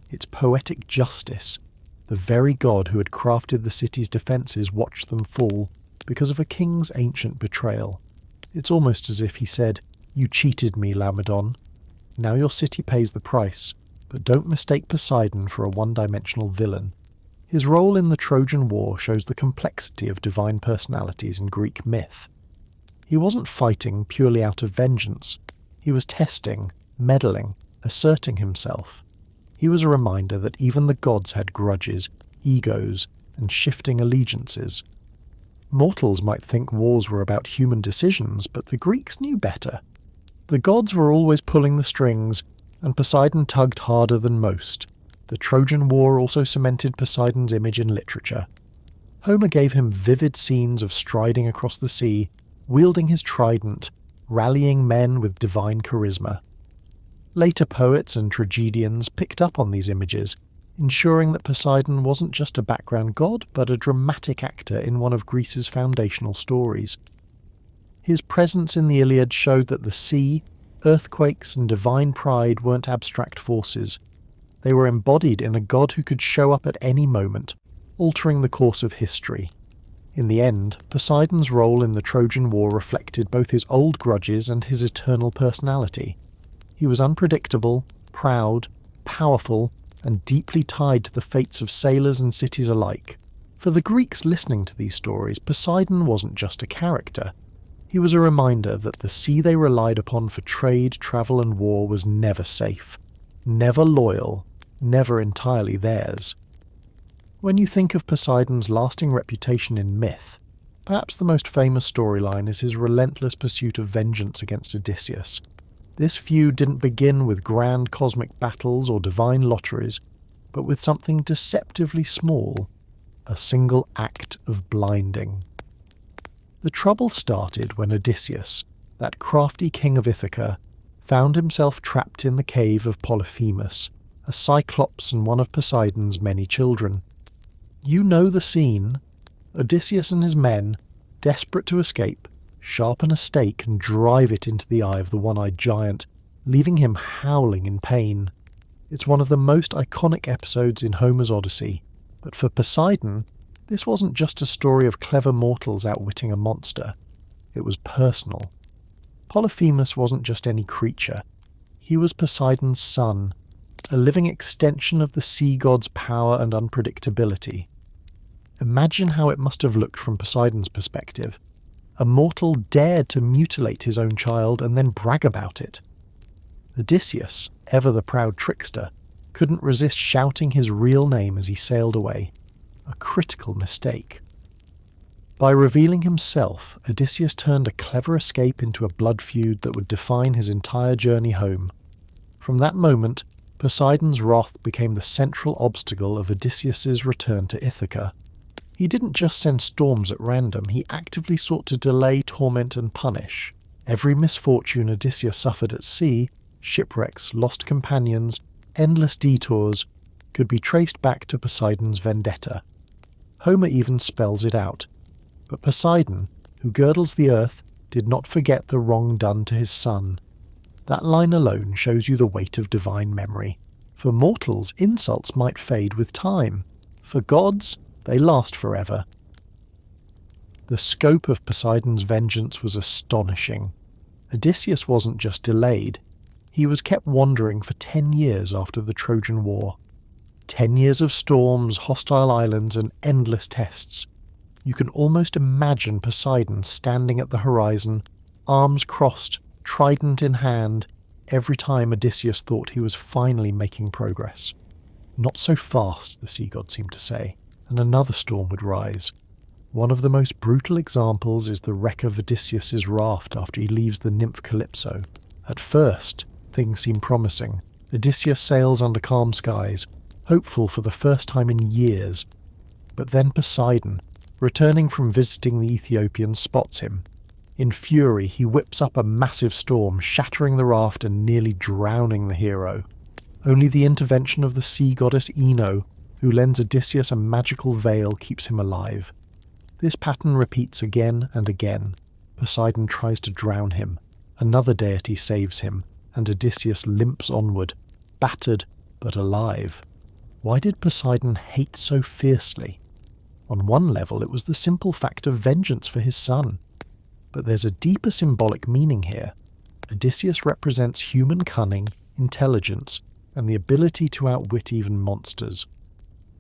It's poetic justice. The very god who had crafted the city's defences watched them fall because of a king's ancient betrayal. It's almost as if he said, "You cheated me, Laomedon. Now your city pays the price, but don't mistake Poseidon for a one-dimensional villain." His role in the Trojan War shows the complexity of divine personalities in Greek myth. He wasn't fighting purely out of vengeance. He was testing, meddling, asserting himself. He was a reminder that even the gods had grudges, egos, and shifting allegiances. Mortals might think wars were about human decisions, but the Greeks knew better. The gods were always pulling the strings, and Poseidon tugged harder than most. The Trojan War also cemented Poseidon's image in literature. Homer gave him vivid scenes of striding across the sea, wielding his trident, rallying men with divine charisma. Later poets and tragedians picked up on these images, ensuring that Poseidon wasn't just a background god, but a dramatic actor in one of Greece's foundational stories. His presence in the Iliad showed that the sea, earthquakes, and divine pride weren't abstract forces. They were embodied in a god who could show up at any moment, altering the course of history. In the end, Poseidon's role in the Trojan War reflected both his old grudges and his eternal personality. He was unpredictable, proud, powerful, and deeply tied to the fates of sailors and cities alike. For the Greeks listening to these stories, Poseidon wasn't just a character. He was a reminder that the sea they relied upon for trade, travel, and war was never safe, never loyal, never entirely theirs. When you think of Poseidon's lasting reputation in myth, perhaps the most famous storyline is his relentless pursuit of vengeance against Odysseus. This feud didn't begin with grand cosmic battles or divine lotteries, but with something deceptively small, a single act of blinding. The trouble started when Odysseus, that crafty king of Ithaca, found himself trapped in the cave of Polyphemus, a cyclops and one of Poseidon's many children. You know the scene. Odysseus and his men, desperate to escape, sharpen a stake and drive it into the eye of the one-eyed giant, leaving him howling in pain. It's one of the most iconic episodes in Homer's Odyssey, but for Poseidon, this wasn't just a story of clever mortals outwitting a monster. It was personal. Polyphemus wasn't just any creature. He was Poseidon's son, a living extension of the sea god's power and unpredictability. Imagine how it must have looked from Poseidon's perspective. A mortal dared to mutilate his own child and then brag about it. Odysseus, ever the proud trickster, couldn't resist shouting his real name as he sailed away. A critical mistake. By revealing himself, Odysseus turned a clever escape into a blood feud that would define his entire journey home. From that moment, Poseidon's wrath became the central obstacle of Odysseus's return to Ithaca. He didn't just send storms at random, he actively sought to delay, torment, and punish. Every misfortune Odysseus suffered at sea, shipwrecks, lost companions, endless detours, could be traced back to Poseidon's vendetta. Homer even spells it out. But Poseidon, who girdles the earth, did not forget the wrong done to his son. That line alone shows you the weight of divine memory. For mortals, insults might fade with time. For gods, they last forever. The scope of Poseidon's vengeance was astonishing. Odysseus wasn't just delayed. He was kept wandering for 10 years after the Trojan War. 10 years of storms, hostile islands, and endless tests. You can almost imagine Poseidon standing at the horizon, arms crossed, trident in hand, every time Odysseus thought he was finally making progress. Not so fast, the sea god seemed to say, and another storm would rise. One of the most brutal examples is the wreck of Odysseus's raft after he leaves the nymph Calypso. At first, things seem promising. Odysseus sails under calm skies, hopeful for the first time in years. But then Poseidon, returning from visiting the Ethiopians, spots him. In fury, he whips up a massive storm, shattering the raft and nearly drowning the hero. Only the intervention of the sea goddess Ino, who lends Odysseus a magical veil, keeps him alive. This pattern repeats again and again. Poseidon tries to drown him. Another deity saves him, and Odysseus limps onward, battered but alive. Why did Poseidon hate so fiercely? On one level, it was the simple fact of vengeance for his son. But there's a deeper symbolic meaning here. Odysseus represents human cunning, intelligence, and the ability to outwit even monsters.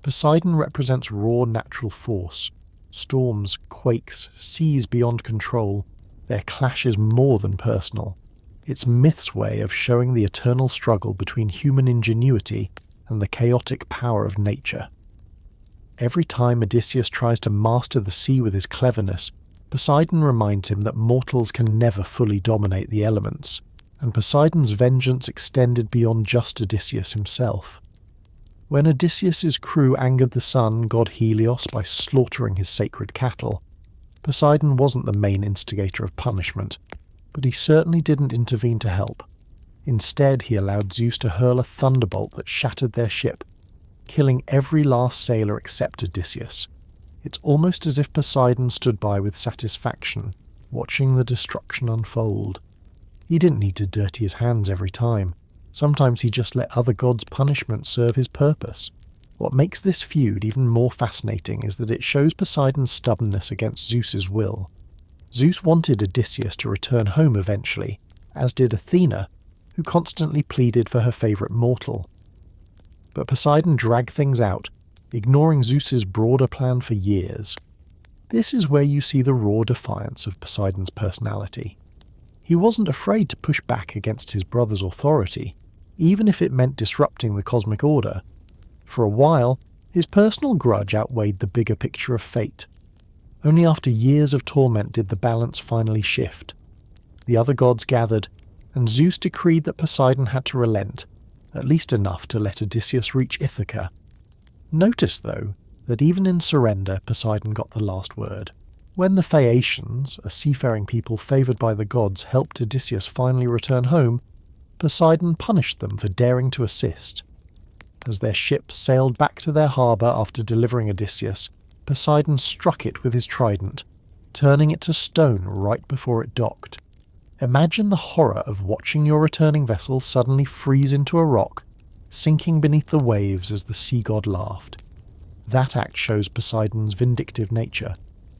Poseidon represents raw natural force. Storms, quakes, seas beyond control. Their clash is more than personal. It's myth's way of showing the eternal struggle between human ingenuity and the chaotic power of nature. Every time Odysseus tries to master the sea with his cleverness, Poseidon reminds him that mortals can never fully dominate the elements, and Poseidon's vengeance extended beyond just Odysseus himself. When Odysseus's crew angered the sun god Helios by slaughtering his sacred cattle, Poseidon wasn't the main instigator of punishment, but he certainly didn't intervene to help. Instead, he allowed Zeus to hurl a thunderbolt that shattered their ship, killing every last sailor except Odysseus. It's almost as if Poseidon stood by with satisfaction, watching the destruction unfold. He didn't need to dirty his hands every time. Sometimes he just let other gods' punishment serve his purpose. What makes this feud even more fascinating is that it shows Poseidon's stubbornness against Zeus's will. Zeus wanted Odysseus to return home eventually, as did Athena, who constantly pleaded for her favourite mortal. But Poseidon dragged things out, ignoring Zeus's broader plan for years. This is where you see the raw defiance of Poseidon's personality. He wasn't afraid to push back against his brother's authority, even if it meant disrupting the cosmic order. For a while, his personal grudge outweighed the bigger picture of fate. Only after years of torment did the balance finally shift. The other gods gathered, and Zeus decreed that Poseidon had to relent, at least enough to let Odysseus reach Ithaca. Notice, though, that even in surrender, Poseidon got the last word. When the Phaeacians, a seafaring people favoured by the gods, helped Odysseus finally return home, Poseidon punished them for daring to assist. As their ship sailed back to their harbour after delivering Odysseus, Poseidon struck it with his trident, turning it to stone right before it docked. Imagine the horror of watching your returning vessel suddenly freeze into a rock, sinking beneath the waves as the sea god laughed. That act shows Poseidon's vindictive nature.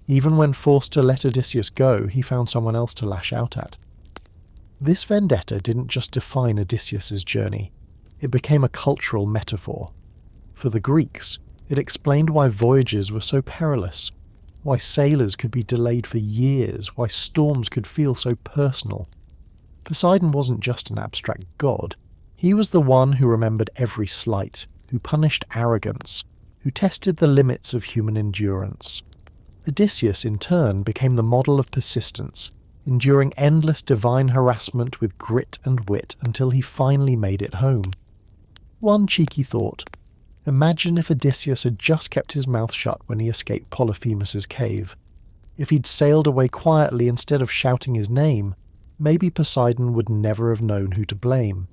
Even when forced to let Odysseus go, he found someone else to lash out at. This vendetta didn't just define Odysseus's journey, it became a cultural metaphor. For the Greeks, it explained why voyages were so perilous, why sailors could be delayed for years, why storms could feel so personal. Poseidon wasn't just an abstract god, he was the one who remembered every slight, who punished arrogance, who tested the limits of human endurance. Odysseus, in turn, became the model of persistence, enduring endless divine harassment with grit and wit until he finally made it home. One cheeky thought. Imagine if Odysseus had just kept his mouth shut when he escaped Polyphemus's cave. If he'd sailed away quietly instead of shouting his name, maybe Poseidon would never have known who to blame.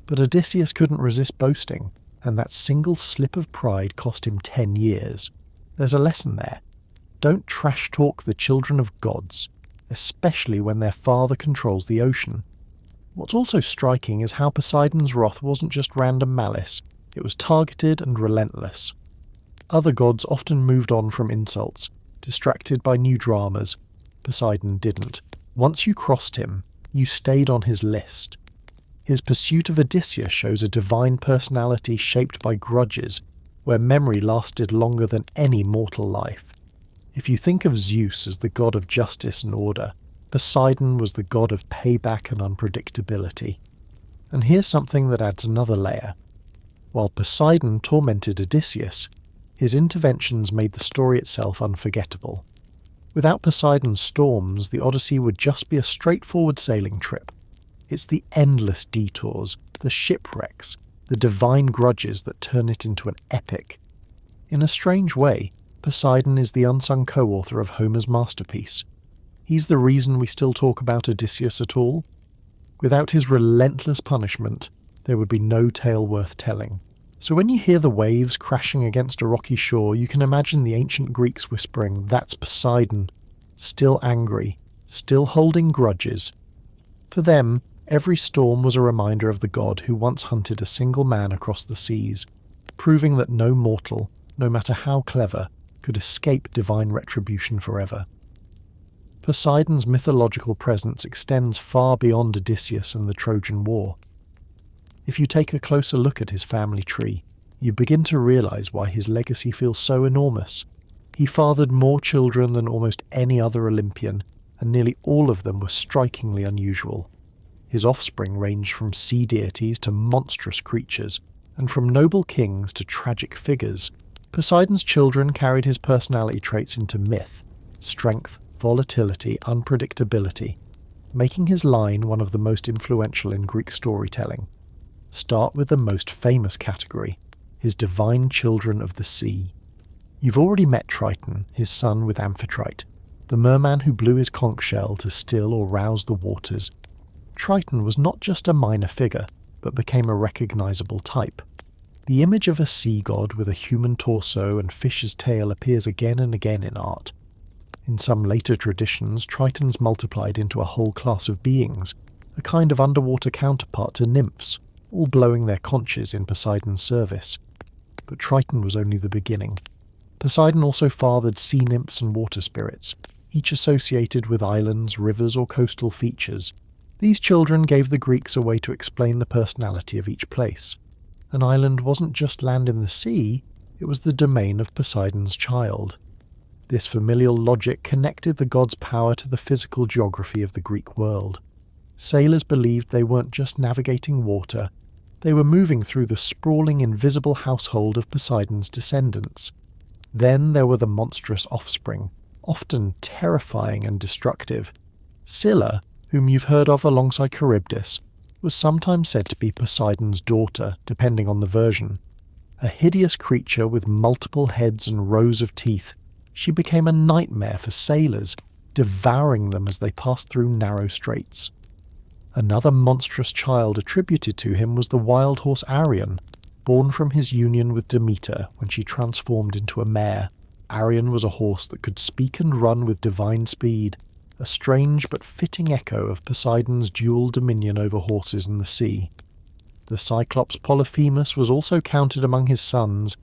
But Odysseus couldn't resist boasting, and that single slip of pride cost him 10 years. There's a lesson there. Don't trash-talk the children of gods, especially when their father controls the ocean. What's also striking is how Poseidon's wrath wasn't just random malice, it was targeted and relentless. Other gods often moved on from insults, distracted by new dramas. Poseidon didn't. Once you crossed him, you stayed on his list. His pursuit of Odysseus shows a divine personality shaped by grudges, where memory lasted longer than any mortal life. If you think of Zeus as the god of justice and order, Poseidon was the god of payback and unpredictability. And here's something that adds another layer. While Poseidon tormented Odysseus, his interventions made the story itself unforgettable. Without Poseidon's storms, the Odyssey would just be a straightforward sailing trip. It's the endless detours, the shipwrecks, the divine grudges that turn it into an epic. In a strange way, Poseidon is the unsung co-author of Homer's masterpiece. He's the reason we still talk about Odysseus at all. Without his relentless punishment, there would be no tale worth telling. So when you hear the waves crashing against a rocky shore, you can imagine the ancient Greeks whispering, "That's Poseidon," still angry, still holding grudges. For them, Every storm was a reminder of the god who once hunted a single man across the seas, proving that no mortal, no matter how clever, could escape divine retribution forever. Poseidon's mythological presence extends far beyond Odysseus and the Trojan War. If you take a closer look at his family tree, you begin to realize why his legacy feels so enormous. He fathered more children than almost any other Olympian, and nearly all of them were strikingly unusual. His offspring ranged from sea deities to monstrous creatures, and from noble kings to tragic figures. Poseidon's children carried his personality traits into myth: strength, volatility, unpredictability, making his line one of the most influential in Greek storytelling. Start with the most famous category, his divine children of the sea. You've already met Triton, his son with Amphitrite, the merman who blew his conch shell to still or rouse the waters. Triton was not just a minor figure, but became a recognizable type. The image of a sea god with a human torso and fish's tail appears again and again in art. In some later traditions, Tritons multiplied into a whole class of beings, a kind of underwater counterpart to nymphs, all blowing their conches in Poseidon's service. But Triton was only the beginning. Poseidon also fathered sea nymphs and water spirits, each associated with islands, rivers, or coastal features. These children gave the Greeks a way to explain the personality of each place. An island wasn't just land in the sea, it was the domain of Poseidon's child. This familial logic connected the god's power to the physical geography of the Greek world. Sailors believed they weren't just navigating water, they were moving through the sprawling invisible household of Poseidon's descendants. Then there were the monstrous offspring, often terrifying and destructive. Scylla, whom you've heard of alongside Charybdis, was sometimes said to be Poseidon's daughter, depending on the version. A hideous creature with multiple heads and rows of teeth, she became a nightmare for sailors, devouring them as they passed through narrow straits. Another monstrous child attributed to him was the wild horse Arion, born from his union with Demeter when she transformed into a mare. Arion was a horse that could speak and run with divine speed, a strange but fitting echo of Poseidon's dual dominion over horses and the sea. The Cyclops Polyphemus was also counted among his sons,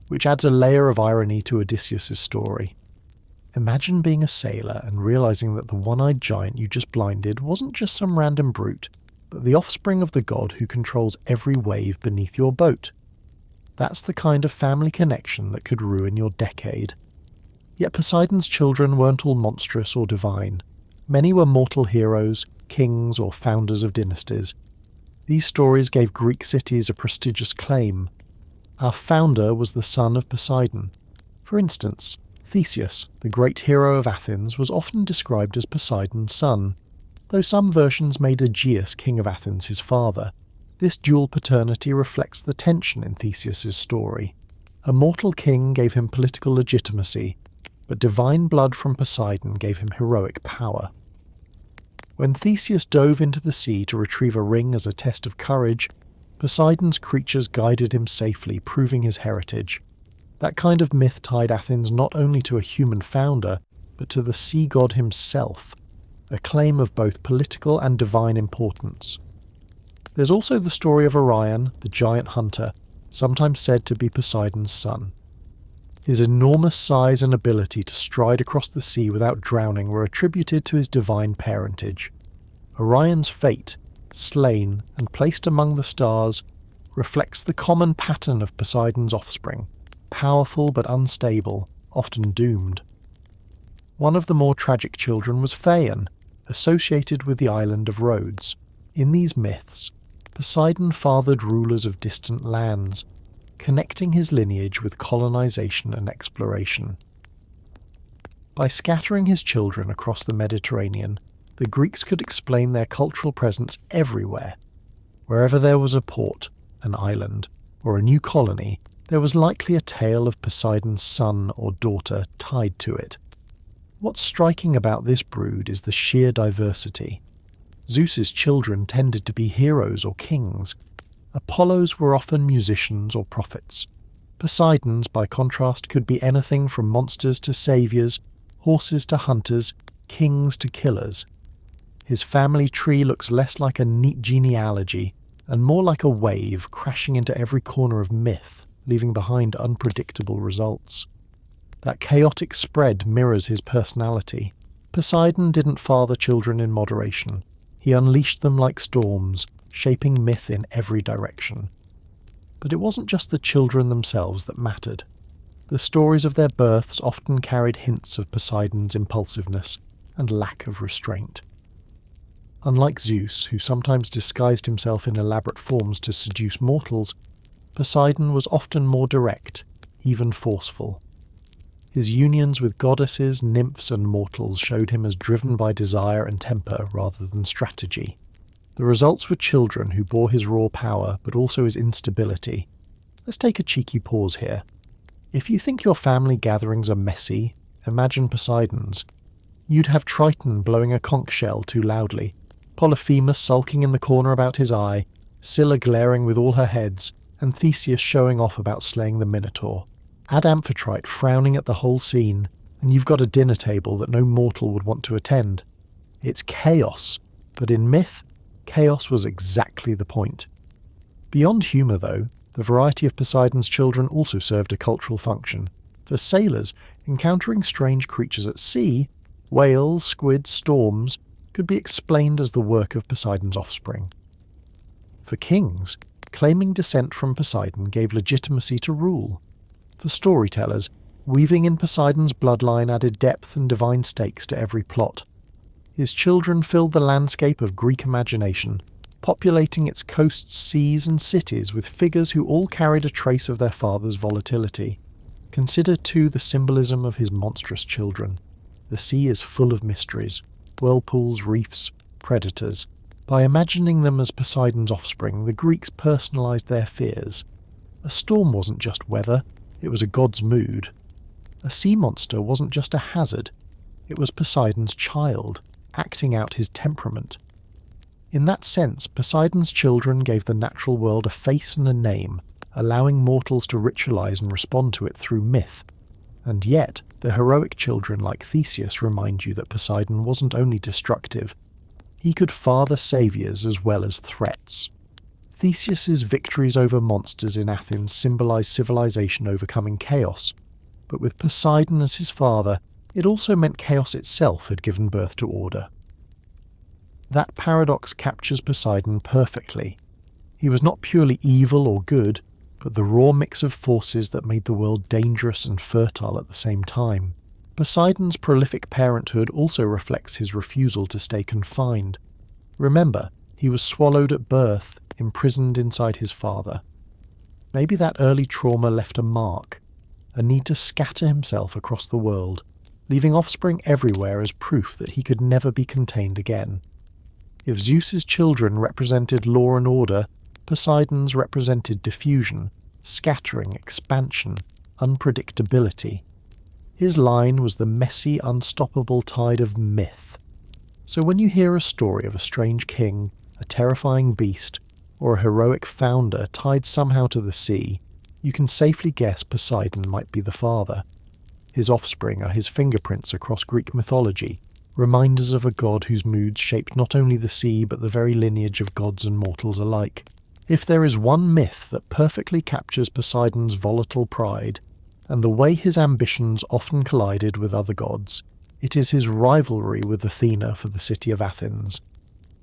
which adds a layer of irony to Odysseus' story. Imagine being a sailor and realizing that the one-eyed giant you just blinded wasn't just some random brute, but the offspring of the god who controls every wave beneath your boat. That's the kind of family connection that could ruin your decade. Yet Poseidon's children weren't all monstrous or divine. Many were mortal heroes, kings, or founders of dynasties. These stories gave Greek cities a prestigious claim. Our founder was the son of Poseidon. For instance, Theseus, the great hero of Athens, was often described as Poseidon's son, though some versions made Aegeus, king of Athens, his father. This dual paternity reflects the tension in Theseus' story. A mortal king gave him political legitimacy, but divine blood from Poseidon gave him heroic power. When Theseus dove into the sea to retrieve a ring as a test of courage, Poseidon's creatures guided him safely, proving his heritage. That kind of myth tied Athens not only to a human founder, but to the sea god himself, a claim of both political and divine importance. There's also the story of Orion, the giant hunter, sometimes said to be Poseidon's son. His enormous size and ability to stride across the sea without drowning were attributed to his divine parentage. Orion's fate, slain and placed among the stars, reflects the common pattern of Poseidon's offspring, powerful but unstable, often doomed. One of the more tragic children was Phaon, associated with the island of Rhodes. In these myths, Poseidon fathered rulers of distant lands, connecting his lineage with colonization and exploration. By scattering his children across the Mediterranean, the Greeks could explain their cultural presence everywhere. Wherever there was a port, an island, or a new colony, there was likely a tale of Poseidon's son or daughter tied to it. What's striking about this brood is the sheer diversity. Zeus's children tended to be heroes or kings. Apollo's were often musicians or prophets. Poseidon's, by contrast, could be anything from monsters to saviours, horses to hunters, kings to killers. His family tree looks less like a neat genealogy and more like a wave crashing into every corner of myth, leaving behind unpredictable results. That chaotic spread mirrors his personality. Poseidon didn't father children in moderation. He unleashed them like storms, shaping myth in every direction. But it wasn't just the children themselves that mattered. The stories of their births often carried hints of Poseidon's impulsiveness and lack of restraint. Unlike Zeus, who sometimes disguised himself in elaborate forms to seduce mortals, Poseidon was often more direct, even forceful. His unions with goddesses, nymphs, and mortals showed him as driven by desire and temper rather than strategy. The results were children who bore his raw power, but also his instability. Let's take a cheeky pause here. If you think your family gatherings are messy, imagine Poseidon's. You'd have Triton blowing a conch shell too loudly, Polyphemus sulking in the corner about his eye, Scylla glaring with all her heads, and Theseus showing off about slaying the Minotaur. Add Amphitrite frowning at the whole scene, and you've got a dinner table that no mortal would want to attend. It's chaos, but in myth, chaos was exactly the point. Beyond humour, though, the variety of Poseidon's children also served a cultural function. For sailors, encountering strange creatures at sea, whales, squids, storms, could be explained as the work of Poseidon's offspring. For kings, claiming descent from Poseidon gave legitimacy to rule. For storytellers, weaving in Poseidon's bloodline added depth and divine stakes to every plot. His children filled the landscape of Greek imagination, populating its coasts, seas, and cities with figures who all carried a trace of their father's volatility. Consider, too, the symbolism of his monstrous children. The sea is full of mysteries, whirlpools, reefs, predators. By imagining them as Poseidon's offspring, the Greeks personalized their fears. A storm wasn't just weather, it was a god's mood. A sea monster wasn't just a hazard, it was Poseidon's child, acting out his temperament. In that sense, Poseidon's children gave the natural world a face and a name, allowing mortals to ritualize and respond to it through myth. And yet, the heroic children like Theseus remind you that Poseidon wasn't only destructive, he could father saviours as well as threats. Theseus's victories over monsters in Athens symbolise civilization overcoming chaos, but with Poseidon as his father, it also meant chaos itself had given birth to order. That paradox captures Poseidon perfectly. He was not purely evil or good, but the raw mix of forces that made the world dangerous and fertile at the same time. Poseidon's prolific parenthood also reflects his refusal to stay confined. Remember, he was swallowed at birth, imprisoned inside his father. Maybe that early trauma left a mark, a need to scatter himself across the world, leaving offspring everywhere as proof that he could never be contained again. If Zeus's children represented law and order, Poseidon's represented diffusion, scattering, expansion, unpredictability. His line was the messy, unstoppable tide of myth. So when you hear a story of a strange king, a terrifying beast, or a heroic founder tied somehow to the sea, you can safely guess Poseidon might be the father. His offspring are his fingerprints across Greek mythology, reminders of a god whose moods shaped not only the sea but the very lineage of gods and mortals alike. If there is one myth that perfectly captures Poseidon's volatile pride, and the way his ambitions often collided with other gods, it is his rivalry with Athena for the city of Athens.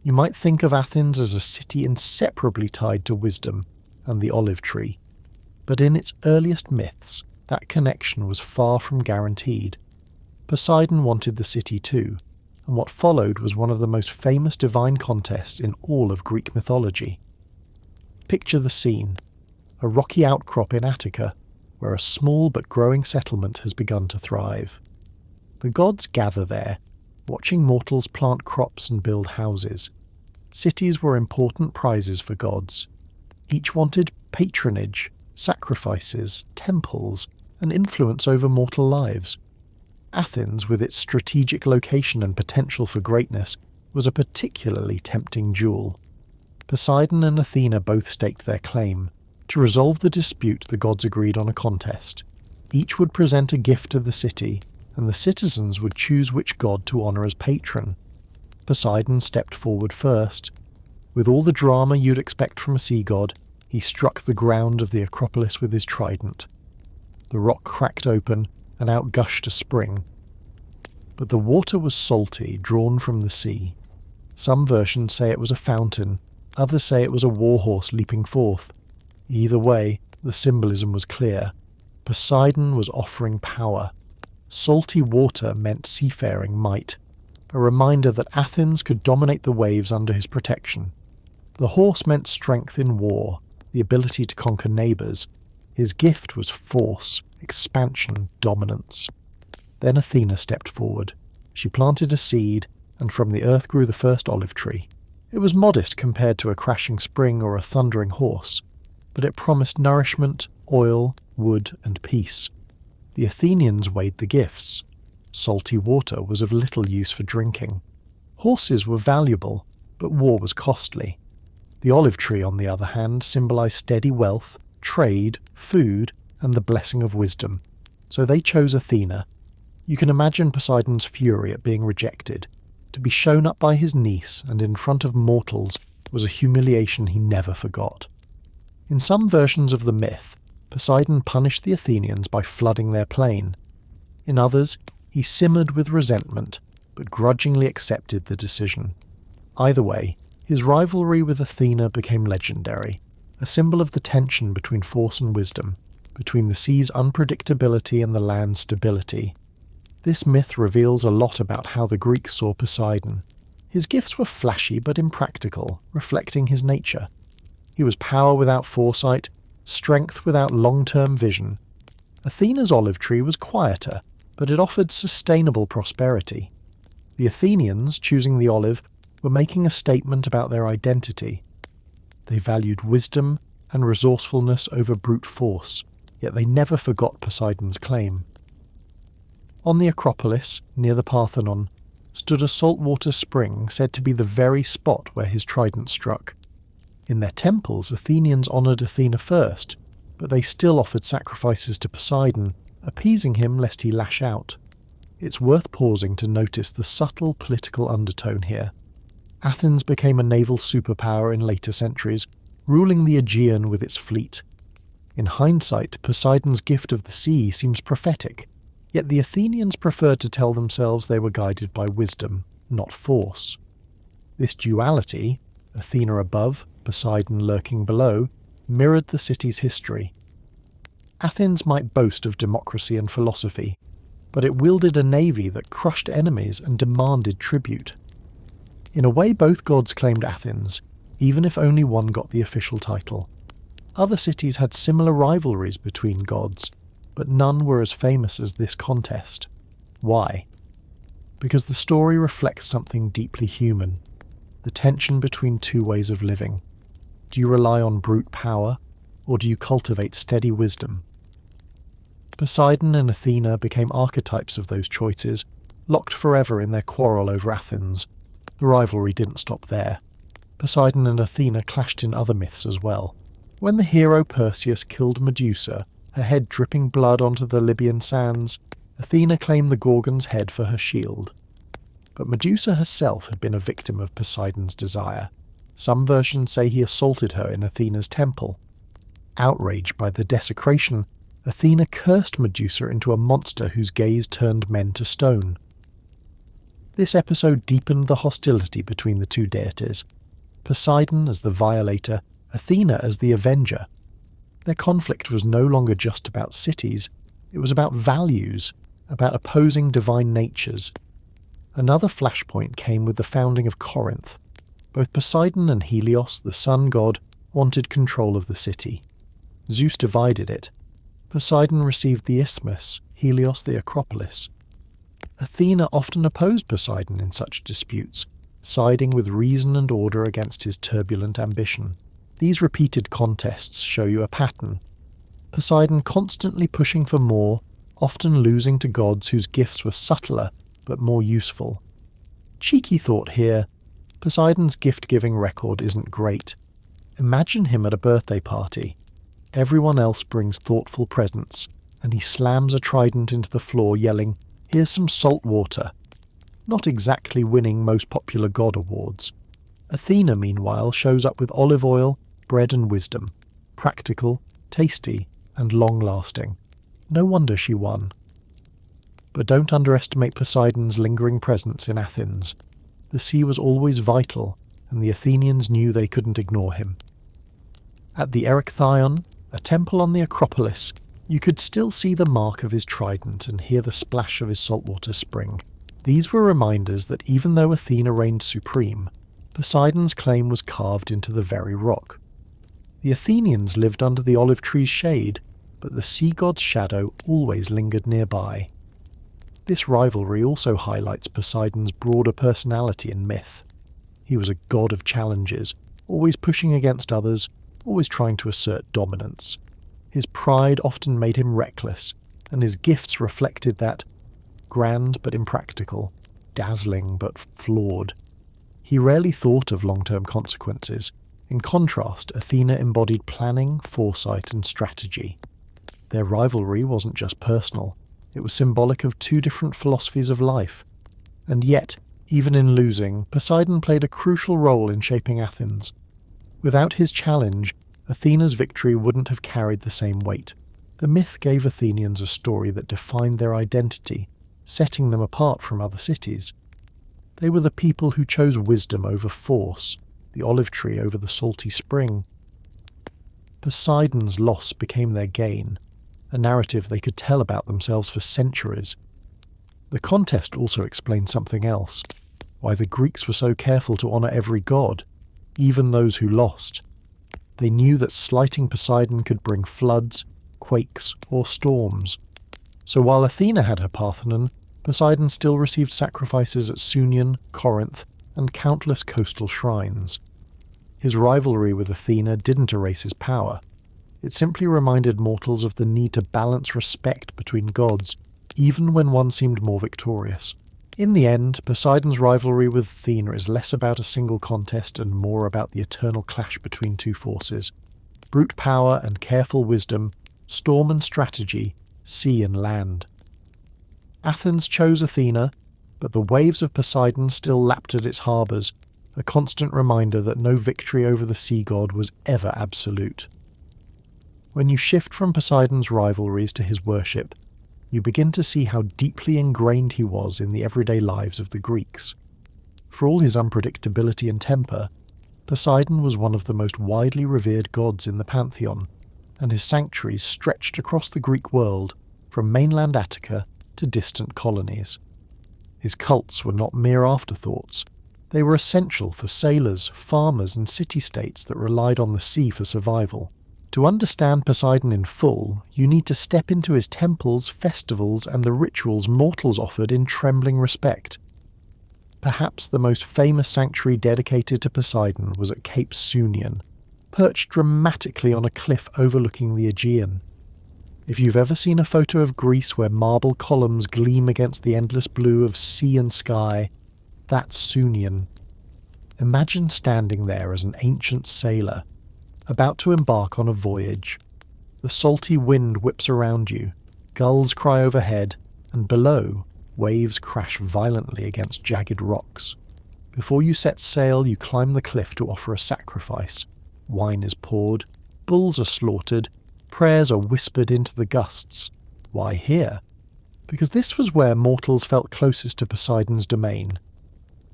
You might think of Athens as a city inseparably tied to wisdom and the olive tree, but in its earliest myths, that connection was far from guaranteed. Poseidon wanted the city too, and what followed was one of the most famous divine contests in all of Greek mythology. Picture the scene: a rocky outcrop in Attica, where a small but growing settlement has begun to thrive. The gods gather there, watching mortals plant crops and build houses. Cities were important prizes for gods. Each wanted patronage, sacrifices, temples, and influence over mortal lives. Athens, with its strategic location and potential for greatness, was a particularly tempting jewel. Poseidon and Athena both staked their claim. To resolve the dispute, the gods agreed on a contest. Each would present a gift to the city, and the citizens would choose which god to honour as patron. Poseidon stepped forward first. With all the drama you'd expect from a sea god, he struck the ground of the Acropolis with his trident. The rock cracked open, and out gushed a spring. But the water was salty, drawn from the sea. Some versions say it was a fountain, others say it was a warhorse leaping forth. Either way, the symbolism was clear. Poseidon was offering power. Salty water meant seafaring might, a reminder that Athens could dominate the waves under his protection. The horse meant strength in war, the ability to conquer neighbours. His gift was force, expansion, dominance. Then Athena stepped forward. She planted a seed, and from the earth grew the first olive tree. It was modest compared to a crashing spring or a thundering horse, but it promised nourishment, oil, wood, and peace. The Athenians weighed the gifts. Salty water was of little use for drinking. Horses were valuable, but war was costly. The olive tree, on the other hand, symbolized steady wealth, trade, food, and the blessing of wisdom. So they chose Athena. You can imagine Poseidon's fury at being rejected. To be shown up by his niece and in front of mortals was a humiliation he never forgot. In some versions of the myth, Poseidon punished the Athenians by flooding their plain. In others, he simmered with resentment, but grudgingly accepted the decision. Either way, his rivalry with Athena became legendary, a symbol of the tension between force and wisdom, between the sea's unpredictability and the land's stability. This myth reveals a lot about how the Greeks saw Poseidon. His gifts were flashy but impractical, reflecting his nature. He was power without foresight, strength without long-term vision. Athena's olive tree was quieter, but it offered sustainable prosperity. The Athenians, choosing the olive, were making a statement about their identity. They valued wisdom and resourcefulness over brute force, yet they never forgot Poseidon's claim. On the Acropolis, near the Parthenon, stood a saltwater spring said to be the very spot where his trident struck. In their temples, Athenians honoured Athena first, but they still offered sacrifices to Poseidon, appeasing him lest he lash out. It's worth pausing to notice the subtle political undertone here. Athens became a naval superpower in later centuries, ruling the Aegean with its fleet. In hindsight, Poseidon's gift of the sea seems prophetic, yet the Athenians preferred to tell themselves they were guided by wisdom, not force. This duality, Athena above, Poseidon lurking below, mirrored the city's history. Athens might boast of democracy and philosophy, but it wielded a navy that crushed enemies and demanded tribute. In a way, both gods claimed Athens, even if only one got the official title. Other cities had similar rivalries between gods, but none were as famous as this contest. Why? Because the story reflects something deeply human, the tension between two ways of living. Do you rely on brute power, or do you cultivate steady wisdom? Poseidon and Athena became archetypes of those choices, locked forever in their quarrel over Athens. The rivalry didn't stop there. Poseidon and Athena clashed in other myths as well. When the hero Perseus killed Medusa, her head dripping blood onto the Libyan sands, Athena claimed the Gorgon's head for her shield. But Medusa herself had been a victim of Poseidon's desire. Some versions say he assaulted her in Athena's temple. Outraged by the desecration, Athena cursed Medusa into a monster whose gaze turned men to stone. This episode deepened the hostility between the two deities. Poseidon as the violator, Athena as the avenger. Their conflict was no longer just about cities, it was about values, about opposing divine natures. Another flashpoint came with the founding of Corinth. Both Poseidon and Helios, the sun god, wanted control of the city. Zeus divided it. Poseidon received the isthmus, Helios the Acropolis. Athena often opposed Poseidon in such disputes, siding with reason and order against his turbulent ambition. These repeated contests show you a pattern. Poseidon constantly pushing for more, often losing to gods whose gifts were subtler but more useful. Cheeky thought here, Poseidon's gift-giving record isn't great. Imagine him at a birthday party. Everyone else brings thoughtful presents, and he slams a trident into the floor yelling, "Here's some salt water." not exactly winning most popular god awards. Athena, meanwhile, shows up with olive oil, bread and wisdom. Practical, tasty, and long-lasting. No wonder she won. But don't underestimate Poseidon's lingering presence in Athens. The sea was always vital, and the Athenians knew they couldn't ignore him. At the Erechtheion, a temple on the Acropolis, you could still see the mark of his trident and hear the splash of his saltwater spring. These were reminders that even though Athena reigned supreme, Poseidon's claim was carved into the very rock. The Athenians lived under the olive tree's shade, but the sea god's shadow always lingered nearby. This rivalry also highlights Poseidon's broader personality and myth. He was a god of challenges, always pushing against others, always trying to assert dominance. His pride often made him reckless, and his gifts reflected that: grand but impractical, dazzling but flawed. He rarely thought of long-term consequences. In contrast, Athena embodied planning, foresight, and strategy. Their rivalry wasn't just personal, it was symbolic of two different philosophies of life. And yet, even in losing, Poseidon played a crucial role in shaping Athens. Without his challenge, Athena's victory wouldn't have carried the same weight. The myth gave Athenians a story that defined their identity, setting them apart from other cities. They were the people who chose wisdom over force, the olive tree over the salty spring. Poseidon's loss became their gain, a narrative they could tell about themselves for centuries. The contest also explained something else: why the Greeks were so careful to honour every god, even those who lost. They knew that slighting Poseidon could bring floods, quakes, or storms. So while Athena had her Parthenon, Poseidon still received sacrifices at Sunion, Corinth, and countless coastal shrines. His rivalry with Athena didn't erase his power. It simply reminded mortals of the need to balance respect between gods, even when one seemed more victorious. In the end, Poseidon's rivalry with Athena is less about a single contest and more about the eternal clash between two forces: brute power and careful wisdom, storm and strategy, sea and land. Athens chose Athena, but the waves of Poseidon still lapped at its harbours, a constant reminder that no victory over the sea god was ever absolute. When you shift from Poseidon's rivalries to his worship, you begin to see how deeply ingrained he was in the everyday lives of the Greeks. For all his unpredictability and temper, Poseidon was one of the most widely revered gods in the pantheon, and his sanctuaries stretched across the Greek world, from mainland Attica to distant colonies. His cults were not mere afterthoughts. They were essential for sailors, farmers, and city-states that relied on the sea for survival. To understand Poseidon in full, you need to step into his temples, festivals, and the rituals mortals offered in trembling respect. Perhaps the most famous sanctuary dedicated to Poseidon was at Cape Sunion, perched dramatically on a cliff overlooking the Aegean. If you've ever seen a photo of Greece where marble columns gleam against the endless blue of sea and sky, that's Sunion. Imagine standing there as an ancient sailor, about to embark on a voyage. The salty wind whips around you, gulls cry overhead, and below, waves crash violently against jagged rocks. Before you set sail, you climb the cliff to offer a sacrifice. Wine is poured, bulls are slaughtered, prayers are whispered into the gusts. Why here? Because this was where mortals felt closest to Poseidon's domain.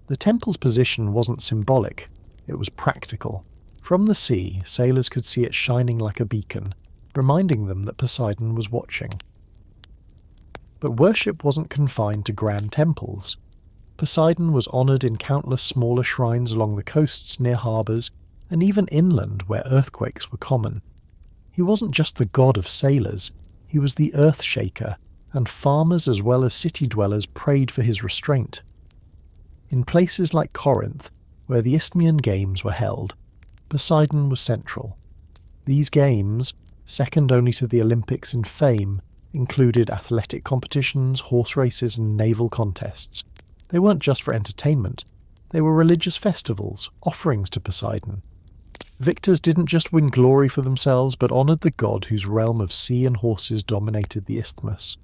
The temple's position wasn't symbolic, it was practical. From the sea, sailors could see it shining like a beacon, reminding them that Poseidon was watching. But worship wasn't confined to grand temples. Poseidon was honoured in countless smaller shrines along the coasts near harbours, and even inland where earthquakes were common. He wasn't just the god of sailors, he was the earth shaker, and farmers as well as city dwellers prayed for his restraint. In places like Corinth, where the Isthmian Games were held, Poseidon was central. These games, second only to the Olympics in fame, included athletic competitions, horse races, and naval contests. They weren't just for entertainment, they were religious festivals, offerings to Poseidon. Victors didn't just win glory for themselves, but honoured the god whose realm of sea and horses dominated the isthmus.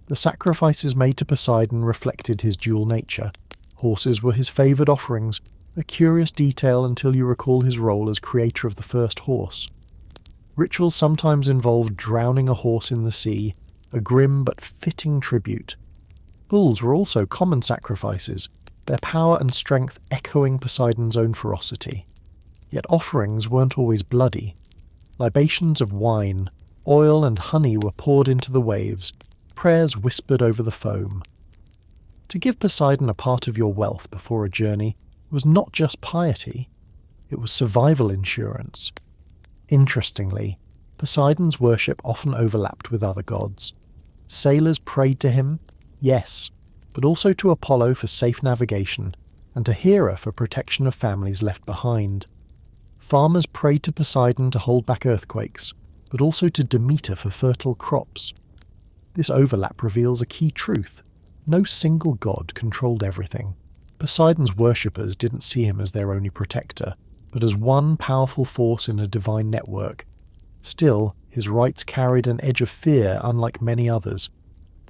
The sacrifices made to Poseidon reflected his dual nature. Horses were his favoured offerings, a curious detail until you recall his role as creator of the first horse. Rituals sometimes involved drowning a horse in the sea, a grim but fitting tribute. Bulls were also common sacrifices, their power and strength echoing Poseidon's own ferocity. Yet offerings weren't always bloody. Libations of wine, oil and honey were poured into the waves, prayers whispered over the foam. To give Poseidon a part of your wealth before a journey was not just piety, it was survival insurance. Interestingly, Poseidon's worship often overlapped with other gods. Sailors prayed to him, yes, but also to Apollo for safe navigation, and to Hera for protection of families left behind. Farmers prayed to Poseidon to hold back earthquakes, but also to Demeter for fertile crops. This overlap reveals a key truth. No single god controlled everything. Poseidon's worshippers didn't see him as their only protector, but as one powerful force in a divine network. Still, his rites carried an edge of fear unlike many others.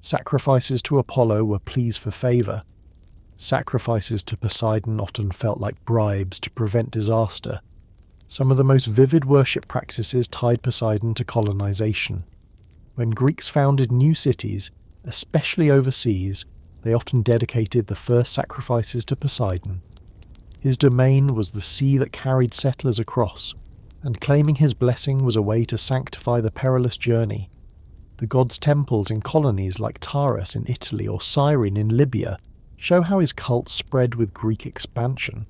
Sacrifices to Apollo were pleas for favour. Sacrifices to Poseidon often felt like bribes to prevent disaster. Some of the most vivid worship practices tied Poseidon to colonization. When Greeks founded new cities, especially overseas, they often dedicated the first sacrifices to Poseidon. His domain was the sea that carried settlers across, and claiming his blessing was a way to sanctify the perilous journey. The god's temples in colonies like Taurus in Italy or Cyrene in Libya show how his cult spread with Greek expansion.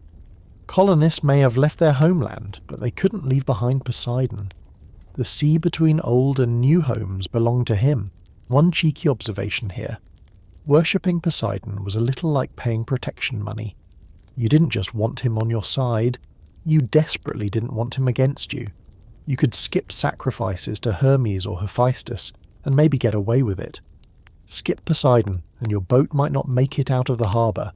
Colonists may have left their homeland, but they couldn't leave behind Poseidon. The sea between old and new homes belonged to him. One cheeky observation here. Worshipping Poseidon was a little like paying protection money. You didn't just want him on your side, you desperately didn't want him against you. You could skip sacrifices to Hermes or Hephaestus, and maybe get away with it. Skip Poseidon, and your boat might not make it out of the harbour.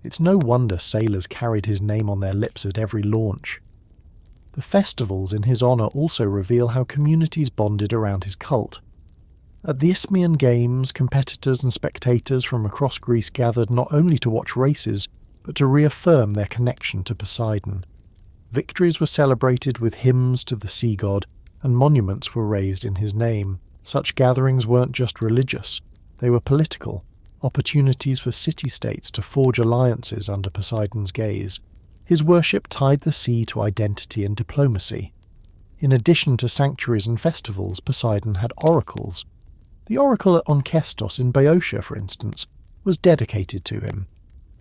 It's no wonder sailors carried his name on their lips at every launch. The festivals in his honour also reveal how communities bonded around his cult. At the Isthmian Games, competitors and spectators from across Greece gathered not only to watch races, but to reaffirm their connection to Poseidon. Victories were celebrated with hymns to the sea god, and monuments were raised in his name. Such gatherings weren't just religious, they were political, opportunities for city-states to forge alliances under Poseidon's gaze. His worship tied the sea to identity and diplomacy. In addition to sanctuaries and festivals, Poseidon had oracles. The oracle at Onchestos in Boeotia, for instance, was dedicated to him.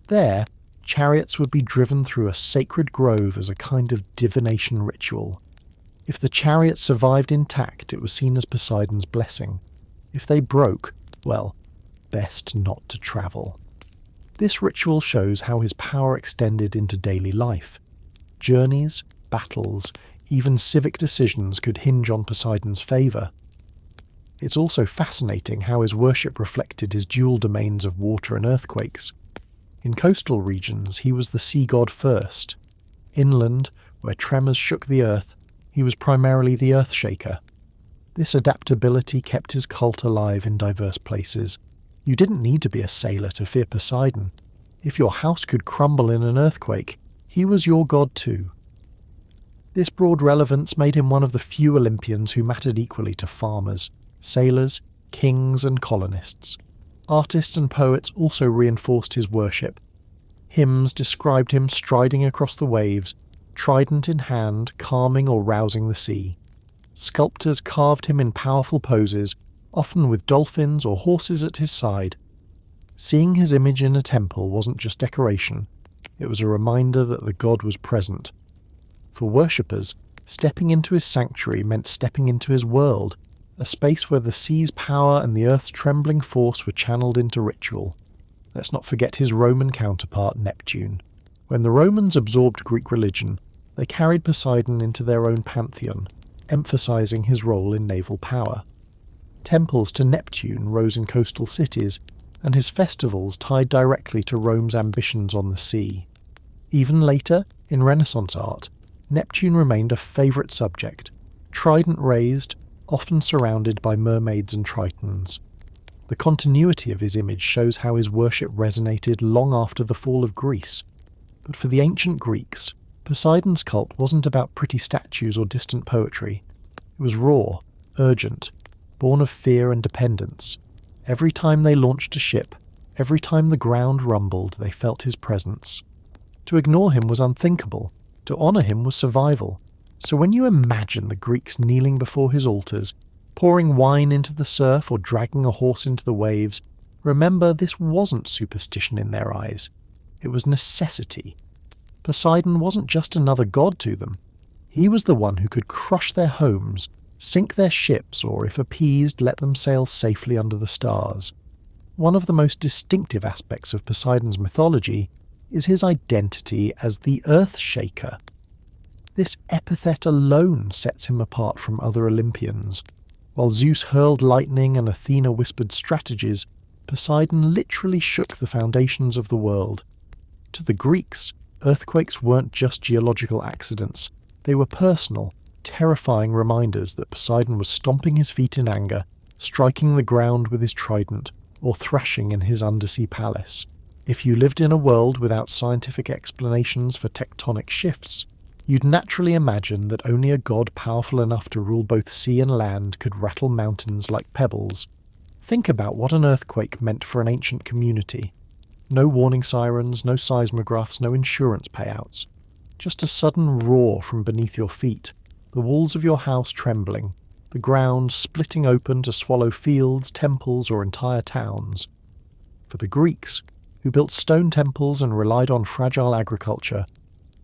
There, chariots would be driven through a sacred grove as a kind of divination ritual. If the chariot survived intact, it was seen as Poseidon's blessing. If they broke, well, best not to travel. This ritual shows how his power extended into daily life. Journeys, battles, even civic decisions could hinge on Poseidon's favour. It's also fascinating how his worship reflected his dual domains of water and earthquakes. In coastal regions, he was the sea god first. Inland, where tremors shook the earth, he was primarily the earth shaker. This adaptability kept his cult alive in diverse places. You didn't need to be a sailor to fear Poseidon. If your house could crumble in an earthquake, he was your god too. This broad relevance made him one of the few Olympians who mattered equally to farmers, sailors, kings and colonists. Artists and poets also reinforced his worship. Hymns described him striding across the waves, trident in hand, calming or rousing the sea. Sculptors carved him in powerful poses, often with dolphins or horses at his side. Seeing his image in a temple wasn't just decoration, it was a reminder that the god was present. For worshippers, stepping into his sanctuary meant stepping into his world, a space where the sea's power and the earth's trembling force were channeled into ritual. Let's not forget his Roman counterpart, Neptune. When the Romans absorbed Greek religion, they carried Poseidon into their own pantheon, emphasizing his role in naval power. Temples to Neptune rose in coastal cities, and his festivals tied directly to Rome's ambitions on the sea. Even later, in Renaissance art, Neptune remained a favourite subject, trident raised, often surrounded by mermaids and tritons. The continuity of his image shows how his worship resonated long after the fall of Greece. But for the ancient Greeks, Poseidon's cult wasn't about pretty statues or distant poetry. It was raw, urgent, born of fear and dependence. Every time they launched a ship, every time the ground rumbled, they felt his presence. To ignore him was unthinkable. To honour him was survival. So when you imagine the Greeks kneeling before his altars, pouring wine into the surf or dragging a horse into the waves, remember this wasn't superstition in their eyes. It was necessity. Poseidon wasn't just another god to them. He was the one who could crush their homes, sink their ships, or if appeased, let them sail safely under the stars. One of the most distinctive aspects of Poseidon's mythology is his identity as the Earth Shaker. This epithet alone sets him apart from other Olympians. While Zeus hurled lightning and Athena whispered strategies, Poseidon literally shook the foundations of the world. To the Greeks, earthquakes weren't just geological accidents. They were personal, terrifying reminders that Poseidon was stomping his feet in anger, striking the ground with his trident, or thrashing in his undersea palace. If you lived in a world without scientific explanations for tectonic shifts, you'd naturally imagine that only a god powerful enough to rule both sea and land could rattle mountains like pebbles. Think about what an earthquake meant for an ancient community. No warning sirens, no seismographs, no insurance payouts. Just a sudden roar from beneath your feet, the walls of your house trembling, the ground splitting open to swallow fields, temples, or entire towns. For the Greeks, who built stone temples and relied on fragile agriculture,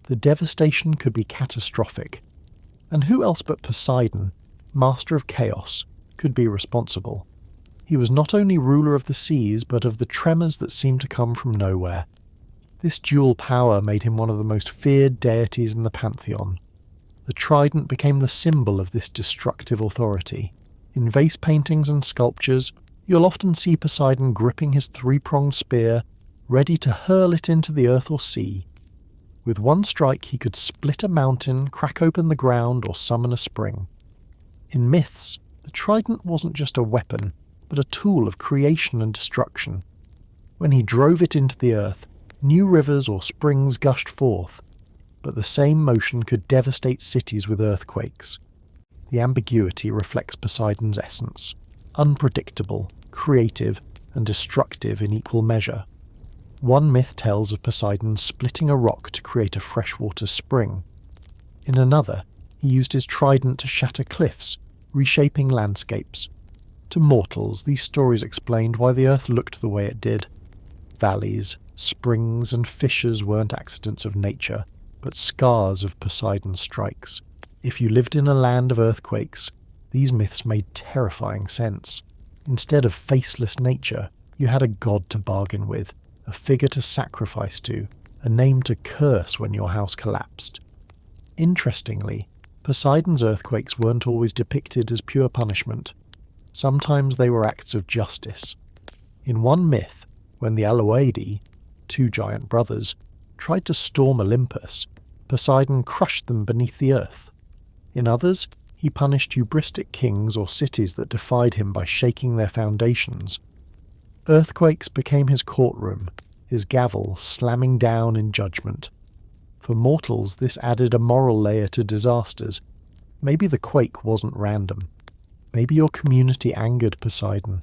the devastation could be catastrophic. And who else but Poseidon, master of chaos, could be responsible? He was not only ruler of the seas, but of the tremors that seemed to come from nowhere. This dual power made him one of the most feared deities in the pantheon. The trident became the symbol of this destructive authority. In vase paintings and sculptures, you'll often see Poseidon gripping his three-pronged spear, ready to hurl it into the earth or sea. With one strike he could split a mountain, crack open the ground, or summon a spring. In myths, the trident wasn't just a weapon, but a tool of creation and destruction. When he drove it into the earth, new rivers or springs gushed forth, but the same motion could devastate cities with earthquakes. The ambiguity reflects Poseidon's essence: unpredictable, creative, and destructive in equal measure. One myth tells of Poseidon splitting a rock to create a freshwater spring. In another, he used his trident to shatter cliffs, reshaping landscapes. To mortals, these stories explained why the earth looked the way it did. Valleys, springs, and fissures weren't accidents of nature, but scars of Poseidon's strikes. If you lived in a land of earthquakes, these myths made terrifying sense. Instead of faceless nature, you had a god to bargain with, a figure to sacrifice to, a name to curse when your house collapsed. Interestingly, Poseidon's earthquakes weren't always depicted as pure punishment. Sometimes they were acts of justice. In one myth, when the Aloedae, two giant brothers, tried to storm Olympus, Poseidon crushed them beneath the earth. In others, he punished hubristic kings or cities that defied him by shaking their foundations. Earthquakes became his courtroom, his gavel slamming down in judgment. For mortals, this added a moral layer to disasters. Maybe the quake wasn't random. Maybe your community angered Poseidon.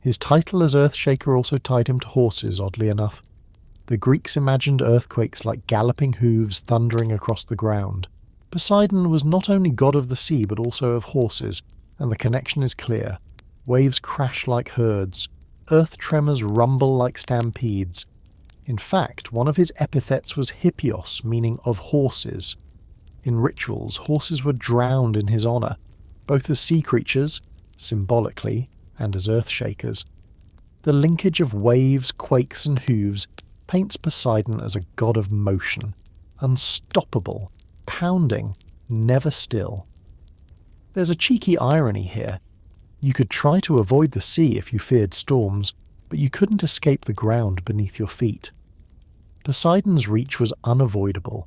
His title as Earthshaker also tied him to horses, oddly enough. The Greeks imagined earthquakes like galloping hooves thundering across the ground. Poseidon was not only god of the sea but also of horses, and the connection is clear. Waves crash like herds. Earth tremors rumble like stampedes. In fact, one of his epithets was hippios, meaning of horses. In rituals, horses were drowned in his honour, both as sea creatures, symbolically, and as earth shakers. The linkage of waves, quakes, and hooves paints Poseidon as a god of motion, unstoppable, pounding, never still. There's a cheeky irony here. You could try to avoid the sea if you feared storms, but you couldn't escape the ground beneath your feet. Poseidon's reach was unavoidable.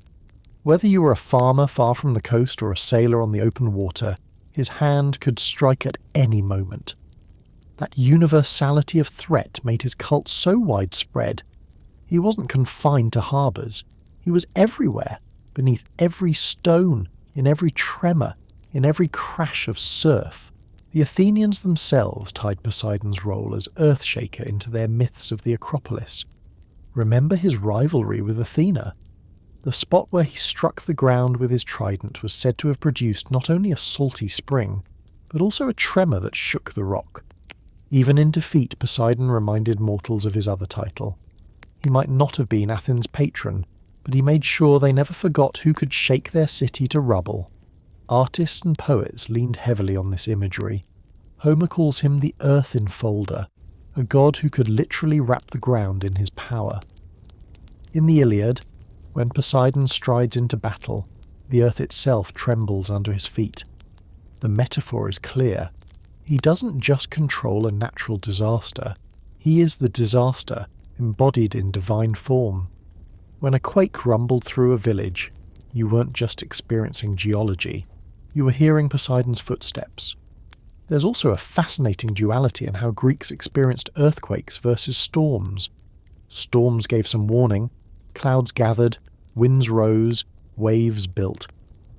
Whether you were a farmer far from the coast or a sailor on the open water, his hand could strike at any moment. That universality of threat made his cult so widespread. He wasn't confined to harbours. He was everywhere, beneath every stone, in every tremor, in every crash of surf. The Athenians themselves tied Poseidon's role as Earthshaker into their myths of the Acropolis. Remember his rivalry with Athena? The spot where he struck the ground with his trident was said to have produced not only a salty spring, but also a tremor that shook the rock. Even in defeat, Poseidon reminded mortals of his other title. He might not have been Athens' patron, but he made sure they never forgot who could shake their city to rubble. Artists and poets leaned heavily on this imagery. Homer calls him the Earth Enfolder, a god who could literally wrap the ground in his power. In the Iliad, when Poseidon strides into battle, the earth itself trembles under his feet. The metaphor is clear. He doesn't just control a natural disaster. He is the disaster, embodied in divine form. When a quake rumbled through a village, you weren't just experiencing geology. You were hearing Poseidon's footsteps. There's also a fascinating duality in how Greeks experienced earthquakes versus storms. Storms gave some warning, clouds gathered, winds rose, waves built.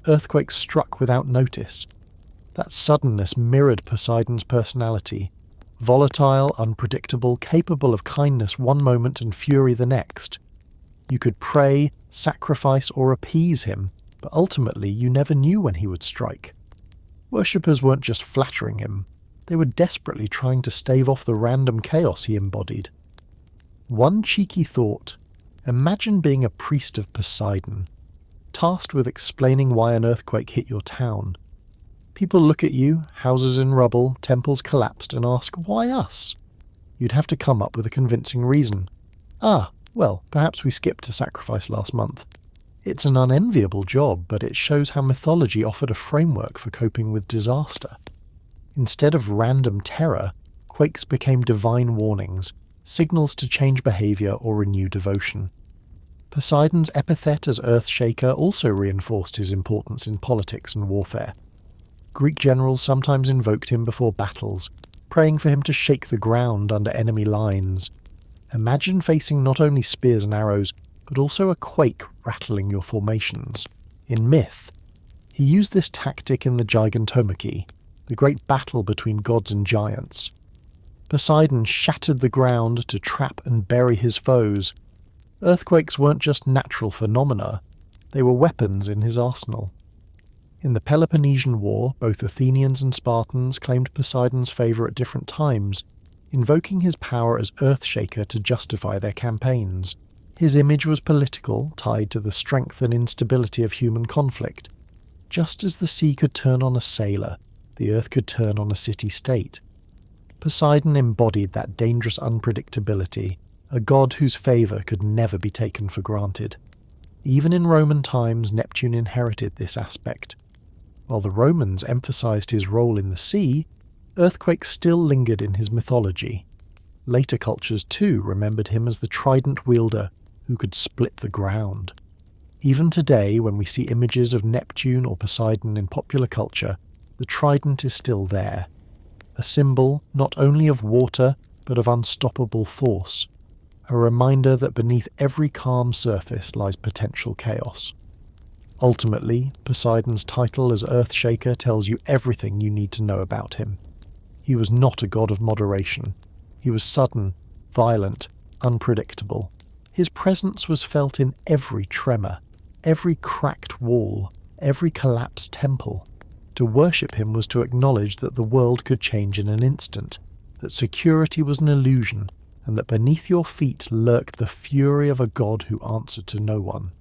Earthquakes struck without notice. That suddenness mirrored Poseidon's personality. Volatile, unpredictable, capable of kindness one moment and fury the next. You could pray, sacrifice, or appease him, but ultimately you never knew when he would strike. Worshippers weren't just flattering him, they were desperately trying to stave off the random chaos he embodied. One cheeky thought: imagine being a priest of Poseidon, tasked with explaining why an earthquake hit your town. People look at you, houses in rubble, temples collapsed, and ask, why us? You'd have to come up with a convincing reason. Well, perhaps we skipped a sacrifice last month. It's an unenviable job, but it shows how mythology offered a framework for coping with disaster. Instead of random terror, quakes became divine warnings, signals to change behaviour or renew devotion. Poseidon's epithet as Earthshaker also reinforced his importance in politics and warfare. Greek generals sometimes invoked him before battles, praying for him to shake the ground under enemy lines. Imagine facing not only spears and arrows, but also a quake rattling your formations. In myth, he used this tactic in the Gigantomachy, the great battle between gods and giants. Poseidon shattered the ground to trap and bury his foes. Earthquakes weren't just natural phenomena, they were weapons in his arsenal. In the Peloponnesian War, both Athenians and Spartans claimed Poseidon's favour at different times, invoking his power as Earthshaker to justify their campaigns. His image was political, tied to the strength and instability of human conflict. Just as the sea could turn on a sailor, the earth could turn on a city-state. Poseidon embodied that dangerous unpredictability, a god whose favour could never be taken for granted. Even in Roman times, Neptune inherited this aspect. While the Romans emphasised his role in the sea, earthquakes still lingered in his mythology. Later cultures too remembered him as the trident wielder who could split the ground. Even today, when we see images of Neptune or Poseidon in popular culture, the trident is still there, a symbol not only of water but of unstoppable force, a reminder that beneath every calm surface lies potential chaos. Ultimately, Poseidon's title as Earthshaker tells you everything you need to know about him. He was not a god of moderation. He was sudden, violent, unpredictable. His presence was felt in every tremor, every cracked wall, every collapsed temple. To worship him was to acknowledge that the world could change in an instant, that security was an illusion, and that beneath your feet lurked the fury of a god who answered to no one.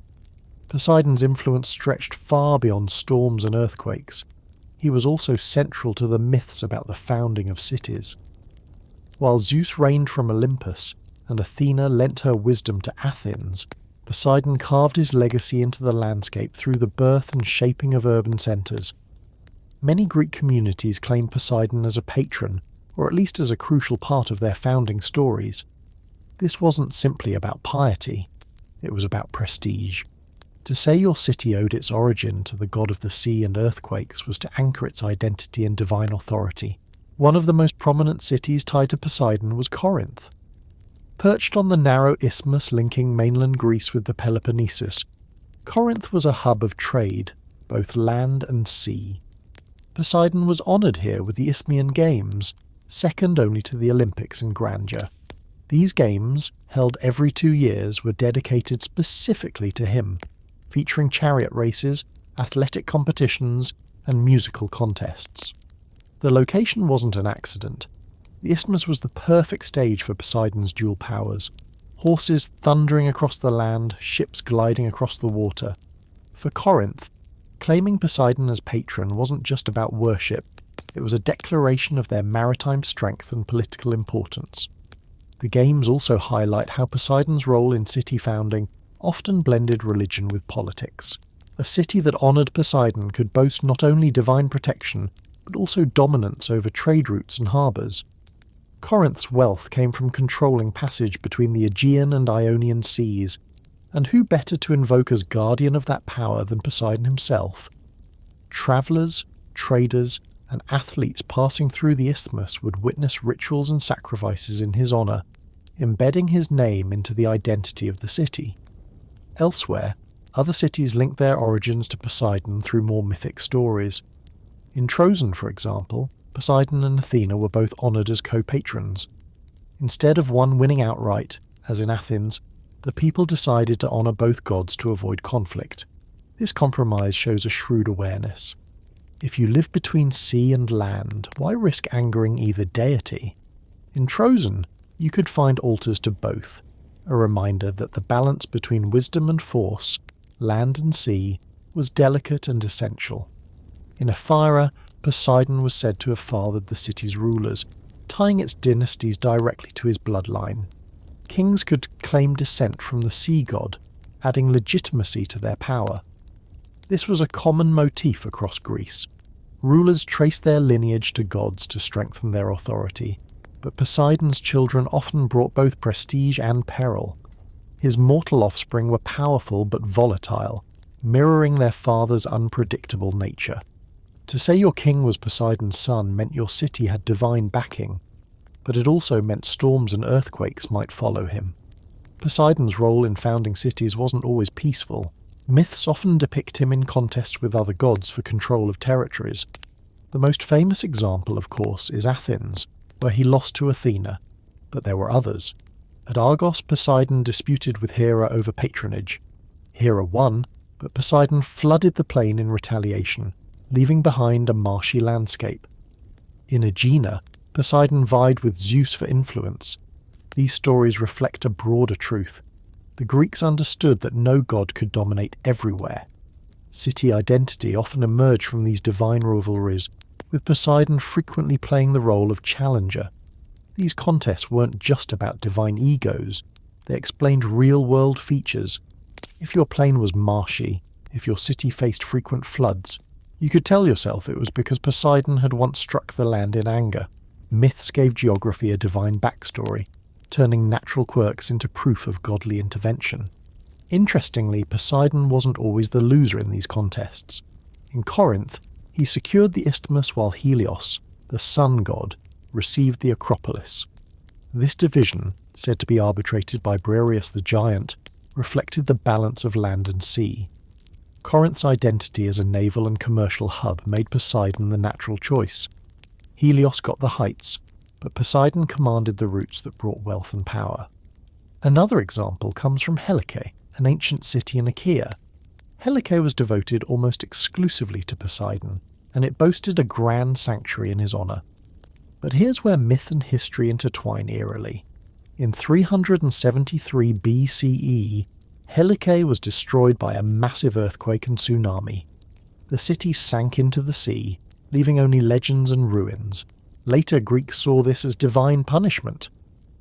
Poseidon's influence stretched far beyond storms and earthquakes. He was also central to the myths about the founding of cities. While Zeus reigned from Olympus, and Athena lent her wisdom to Athens, Poseidon carved his legacy into the landscape through the birth and shaping of urban centres. Many Greek communities claim Poseidon as a patron, or at least as a crucial part of their founding stories. This wasn't simply about piety, it was about prestige. To say your city owed its origin to the god of the sea and earthquakes was to anchor its identity in divine authority. One of the most prominent cities tied to Poseidon was Corinth. Perched on the narrow isthmus linking mainland Greece with the Peloponnesus, Corinth was a hub of trade, both land and sea. Poseidon was honoured here with the Isthmian Games, second only to the Olympics in grandeur. These games, held every 2 years, were dedicated specifically to him, featuring chariot races, athletic competitions, and musical contests. The location wasn't an accident. The isthmus was the perfect stage for Poseidon's dual powers. Horses thundering across the land, ships gliding across the water. For Corinth, claiming Poseidon as patron wasn't just about worship, it was a declaration of their maritime strength and political importance. The games also highlight how Poseidon's role in city founding often blended religion with politics. A city that honoured Poseidon could boast not only divine protection, but also dominance over trade routes and harbours. Corinth's wealth came from controlling passage between the Aegean and Ionian seas, and who better to invoke as guardian of that power than Poseidon himself? Travellers, traders, and athletes passing through the isthmus would witness rituals and sacrifices in his honour, embedding his name into the identity of the city. Elsewhere, other cities link their origins to Poseidon through more mythic stories. In Trozen, for example, Poseidon and Athena were both honoured as co-patrons. Instead of one winning outright, as in Athens, the people decided to honour both gods to avoid conflict. This compromise shows a shrewd awareness. If you live between sea and land, why risk angering either deity? In Trozen, you could find altars to both, a reminder that the balance between wisdom and force, land and sea, was delicate and essential. In Ephyra, Poseidon was said to have fathered the city's rulers, tying its dynasties directly to his bloodline. Kings could claim descent from the sea god, adding legitimacy to their power. This was a common motif across Greece. Rulers traced their lineage to gods to strengthen their authority, but Poseidon's children often brought both prestige and peril. His mortal offspring were powerful but volatile, mirroring their father's unpredictable nature. To say your king was Poseidon's son meant your city had divine backing, but it also meant storms and earthquakes might follow him. Poseidon's role in founding cities wasn't always peaceful. Myths often depict him in contests with other gods for control of territories. The most famous example, of course, is Athens, where he lost to Athena, but there were others. At Argos, Poseidon disputed with Hera over patronage. Hera won, but Poseidon flooded the plain in retaliation, leaving behind a marshy landscape. In Aegina, Poseidon vied with Zeus for influence. These stories reflect a broader truth. The Greeks understood that no god could dominate everywhere. City identity often emerged from these divine rivalries, with Poseidon frequently playing the role of challenger. These contests weren't just about divine egos, they explained real-world features. If your plain was marshy, if your city faced frequent floods, you could tell yourself it was because Poseidon had once struck the land in anger. Myths gave geography a divine backstory, turning natural quirks into proof of godly intervention. Interestingly, Poseidon wasn't always the loser in these contests. In Corinth, he secured the isthmus while Helios, the sun god, received the Acropolis. This division, said to be arbitrated by Briareus the Giant, reflected the balance of land and sea. Corinth's identity as a naval and commercial hub made Poseidon the natural choice. Helios got the heights, but Poseidon commanded the routes that brought wealth and power. Another example comes from Helike, an ancient city in Achaea. Helike was devoted almost exclusively to Poseidon, and it boasted a grand sanctuary in his honour. But here's where myth and history intertwine eerily. In 373 BCE, Helike was destroyed by a massive earthquake and tsunami. The city sank into the sea, leaving only legends and ruins. Later Greeks saw this as divine punishment.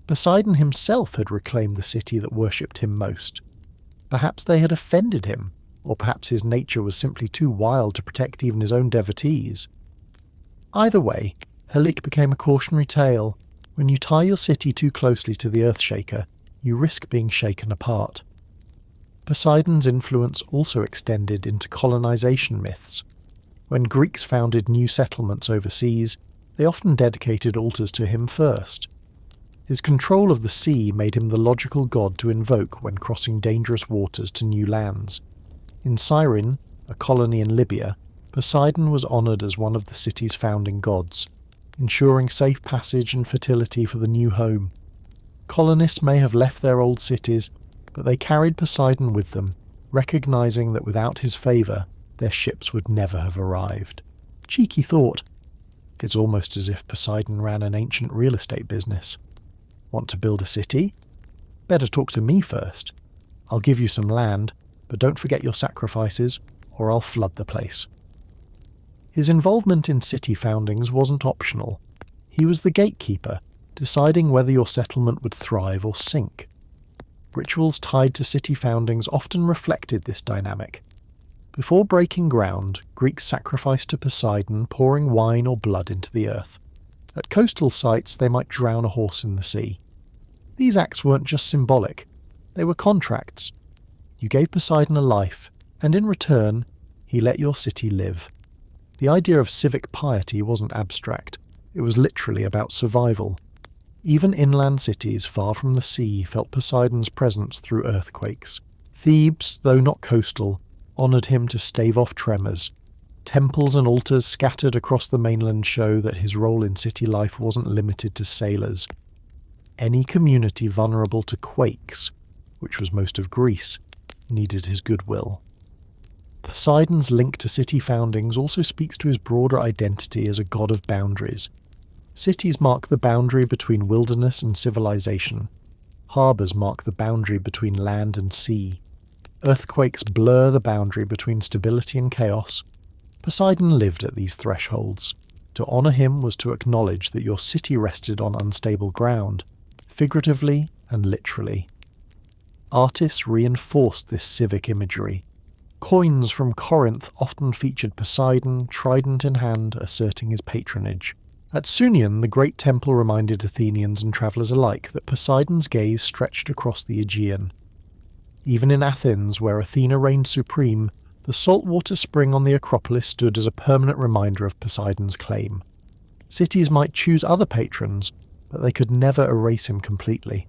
Poseidon himself had reclaimed the city that worshipped him most. Perhaps they had offended him, or perhaps his nature was simply too wild to protect even his own devotees. Either way, Helike became a cautionary tale. When you tie your city too closely to the Earthshaker, you risk being shaken apart. Poseidon's influence also extended into colonization myths. When Greeks founded new settlements overseas, They often dedicated altars to him first. His control of the sea made him the logical god to invoke when crossing dangerous waters to new lands. In Cyrene, a colony in Libya, Poseidon was honoured as one of the city's founding gods, ensuring safe passage and fertility for the new home. Colonists may have left their old cities, but they carried Poseidon with them, recognising that without his favour, their ships would never have arrived. Cheeky thought. It's almost as if Poseidon ran an ancient real estate business. Want to build a city? Better talk to me first. I'll give you some land, but don't forget your sacrifices, or I'll flood the place. His involvement in city foundings wasn't optional. He was the gatekeeper, deciding whether your settlement would thrive or sink. Rituals tied to city foundings often reflected this dynamic. Before breaking ground, Greeks sacrificed to Poseidon, pouring wine or blood into the earth. At coastal sites, they might drown a horse in the sea. These acts weren't just symbolic, they were contracts. You gave Poseidon a life, and in return, he let your city live. The idea of civic piety wasn't abstract, it was literally about survival. Even inland cities far from the sea felt Poseidon's presence through earthquakes. Thebes, though not coastal, honoured him to stave off tremors. Temples and altars scattered across the mainland show that his role in city life wasn't limited to sailors. Any community vulnerable to quakes, which was most of Greece, needed his goodwill. Poseidon's link to city foundings also speaks to his broader identity as a god of boundaries. Cities mark the boundary between wilderness and civilization. Harbours mark the boundary between land and sea. Earthquakes blur the boundary between stability and chaos. Poseidon lived at these thresholds. To honour him was to acknowledge that your city rested on unstable ground, figuratively and literally. Artists reinforced this civic imagery. Coins from Corinth often featured Poseidon, trident in hand, asserting his patronage. At Sunion, the great temple reminded Athenians and travellers alike that Poseidon's gaze stretched across the Aegean. Even in Athens, where Athena reigned supreme, the saltwater spring on the Acropolis stood as a permanent reminder of Poseidon's claim. Cities might choose other patrons, but they could never erase him completely.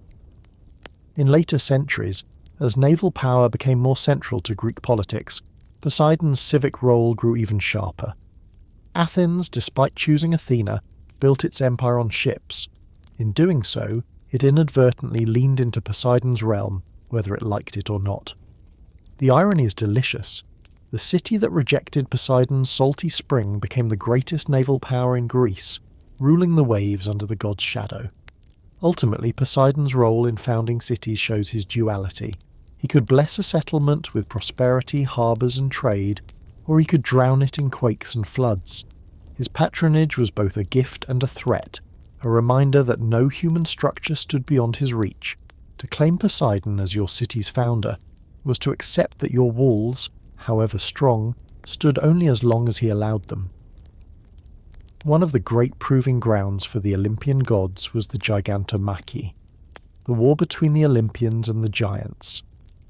In later centuries, as naval power became more central to Greek politics, Poseidon's civic role grew even sharper. Athens, despite choosing Athena, built its empire on ships. In doing so, it inadvertently leaned into Poseidon's realm, whether it liked it or not. The irony is delicious. The city that rejected Poseidon's salty spring became the greatest naval power in Greece, ruling the waves under the god's shadow. Ultimately, Poseidon's role in founding cities shows his duality. He could bless a settlement with prosperity, harbours and trade, or he could drown it in quakes and floods. His patronage was both a gift and a threat, a reminder that no human structure stood beyond his reach. To claim Poseidon as your city's founder was to accept that your walls, however strong, stood only as long as he allowed them. One of the great proving grounds for the Olympian gods was the Gigantomachy, the war between the Olympians and the giants,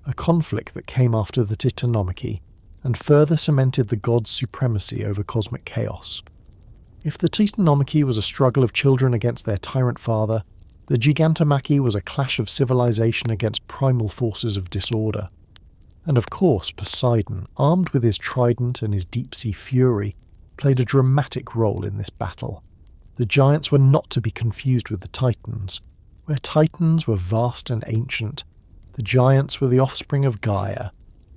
a conflict that came after the Titanomachy and further cemented the gods' supremacy over cosmic chaos. If the Titanomachy was a struggle of children against their tyrant father, the Gigantomachy was a clash of civilization against primal forces of disorder. And of course Poseidon, armed with his trident and his deep-sea fury, played a dramatic role in this battle. The giants were not to be confused with the Titans. Where Titans were vast and ancient, the giants were the offspring of Gaia,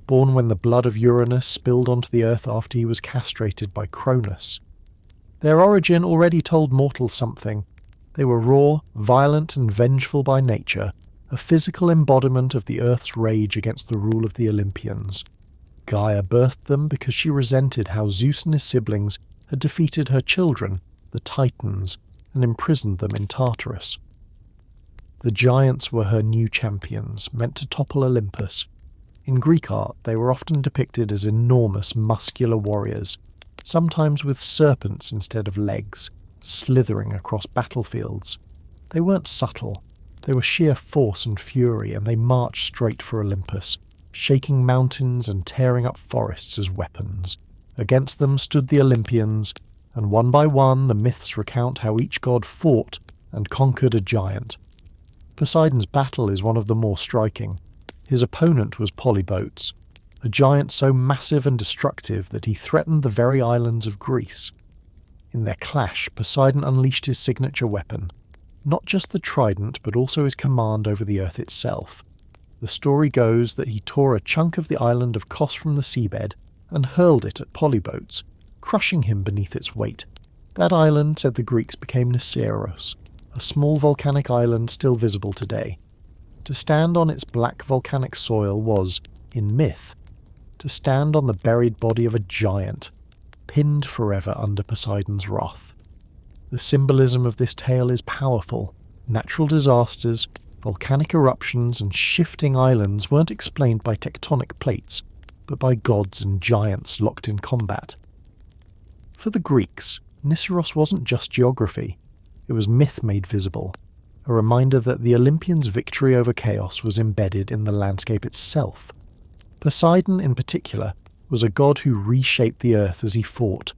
born when the blood of Uranus spilled onto the earth after he was castrated by Cronus. Their origin already told mortals something. They were raw, violent and vengeful by nature, a physical embodiment of the earth's rage against the rule of the Olympians. Gaia birthed them because she resented how Zeus and his siblings had defeated her children, the Titans, and imprisoned them in Tartarus. The giants were her new champions, meant to topple Olympus. In Greek art, they were often depicted as enormous, muscular warriors, sometimes with serpents instead of legs, slithering across battlefields. They weren't subtle. They were sheer force and fury, and they marched straight for Olympus, shaking mountains and tearing up forests as weapons. Against them stood the Olympians, and one by one the myths recount how each god fought and conquered a giant. Poseidon's battle is one of the more striking. His opponent was Polybotes, a giant so massive and destructive that he threatened the very islands of Greece. In their clash, Poseidon unleashed his signature weapon, not just the trident but also his command over the earth itself. The story goes that he tore a chunk of the island of Kos from the seabed and hurled it at Polybotes, crushing him beneath its weight. That island, said the Greeks, became Niceros, a small volcanic island still visible today. To stand on its black volcanic soil was, in myth, to stand on the buried body of a giant, pinned forever under Poseidon's wrath. The symbolism of this tale is powerful. Natural disasters, volcanic eruptions and shifting islands weren't explained by tectonic plates, but by gods and giants locked in combat. For the Greeks, Niceros wasn't just geography, it was myth made visible, a reminder that the Olympians' victory over chaos was embedded in the landscape itself. Poseidon, in particular, was a god who reshaped the earth as he fought.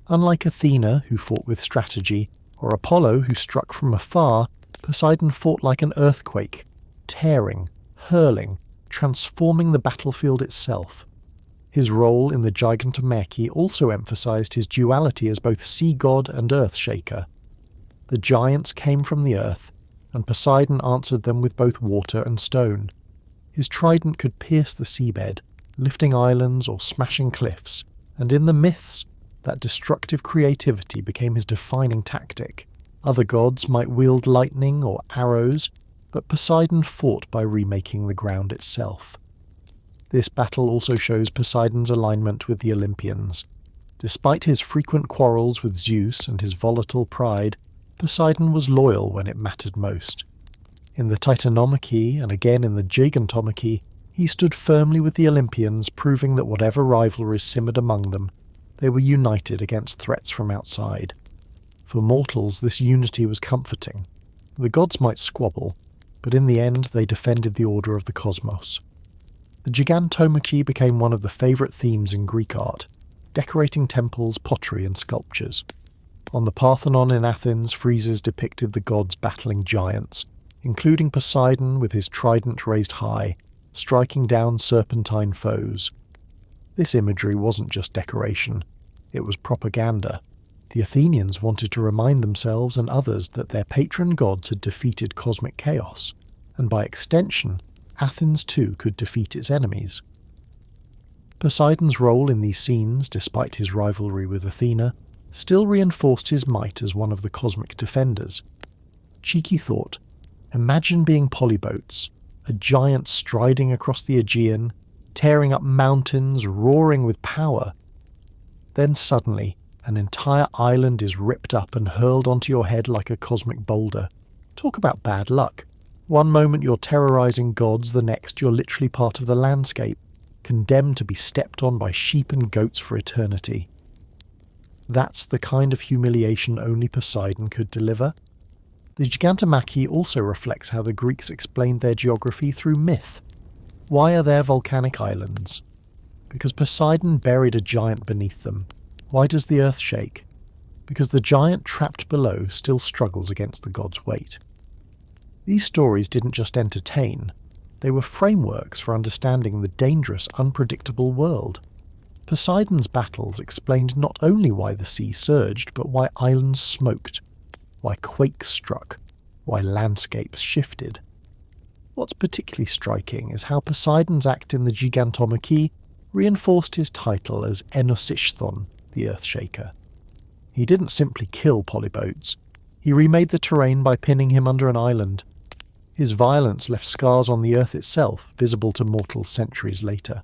Unlike Athena, who fought with strategy, or Apollo, who struck from afar, Poseidon fought like an earthquake, tearing, hurling, transforming the battlefield itself. His role in the Gigantomachy also emphasized his duality as both sea god and earth shaker. The giants came from the earth, and Poseidon answered them with both water and stone. His trident could pierce the seabed, lifting islands or smashing cliffs, and in the myths, that destructive creativity became his defining tactic. Other gods might wield lightning or arrows, but Poseidon fought by remaking the ground itself. This battle also shows Poseidon's alignment with the Olympians. Despite his frequent quarrels with Zeus and his volatile pride, Poseidon was loyal when it mattered most. In the Titanomachy and again in the Gigantomachy, he stood firmly with the Olympians, proving that whatever rivalries simmered among them, they were united against threats from outside. For mortals, this unity was comforting. The gods might squabble, but in the end they defended the order of the cosmos. The Gigantomachy became one of the favourite themes in Greek art, decorating temples, pottery and sculptures. On the Parthenon in Athens, friezes depicted the gods battling giants, including Poseidon with his trident raised high, striking down serpentine foes. This imagery wasn't just decoration, it was propaganda. The Athenians wanted to remind themselves and others that their patron gods had defeated cosmic chaos, and by extension, Athens too could defeat its enemies. Poseidon's role in these scenes, despite his rivalry with Athena, still reinforced his might as one of the cosmic defenders. Cheeky thought, imagine being Polybotes, a giant striding across the Aegean, tearing up mountains, roaring with power. Then suddenly, an entire island is ripped up and hurled onto your head like a cosmic boulder. Talk about bad luck. One moment you're terrorizing gods, the next you're literally part of the landscape, condemned to be stepped on by sheep and goats for eternity. That's the kind of humiliation only Poseidon could deliver. The Gigantomachy also reflects how the Greeks explained their geography through myth. Why are there volcanic islands? Because Poseidon buried a giant beneath them. Why does the earth shake? Because the giant trapped below still struggles against the god's weight. These stories didn't just entertain, they were frameworks for understanding the dangerous, unpredictable world. Poseidon's battles explained not only why the sea surged, but why islands smoked, why quakes struck, why landscapes shifted. What's particularly striking is how Poseidon's act in the Gigantomachy reinforced his title as Enosishthon, the Earthshaker. He didn't simply kill Polybotes, he remade the terrain by pinning him under an island. His violence left scars on the earth itself, visible to mortals centuries later.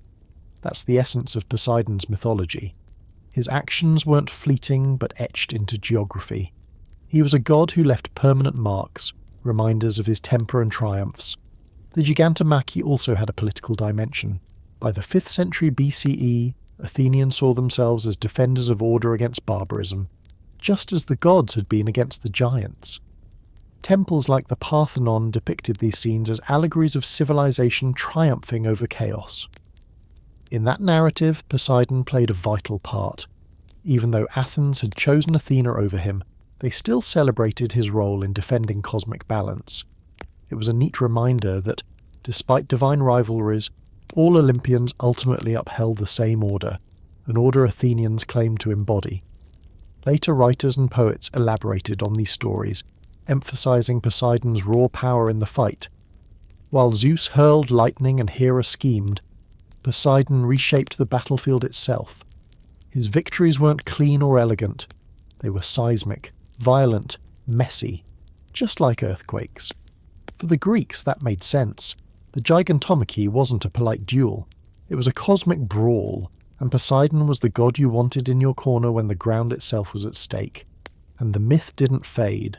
That's the essence of Poseidon's mythology. His actions weren't fleeting, but etched into geography. He was a god who left permanent marks, reminders of his temper and triumphs. The Gigantomachy also had a political dimension. By the 5th century BCE, Athenians saw themselves as defenders of order against barbarism, just as the gods had been against the giants. Temples like the Parthenon depicted these scenes as allegories of civilization triumphing over chaos. In that narrative, Poseidon played a vital part. Even though Athens had chosen Athena over him, they still celebrated his role in defending cosmic balance. It was a neat reminder that, despite divine rivalries, all Olympians ultimately upheld the same order, an order Athenians claimed to embody. Later writers and poets elaborated on these stories, emphasizing Poseidon's raw power in the fight. While Zeus hurled lightning and Hera schemed, Poseidon reshaped the battlefield itself. His victories weren't clean or elegant. They were seismic, violent, messy, just like earthquakes. For the Greeks, that made sense. The Gigantomachy wasn't a polite duel. It was a cosmic brawl, and Poseidon was the god you wanted in your corner when the ground itself was at stake. And the myth didn't fade.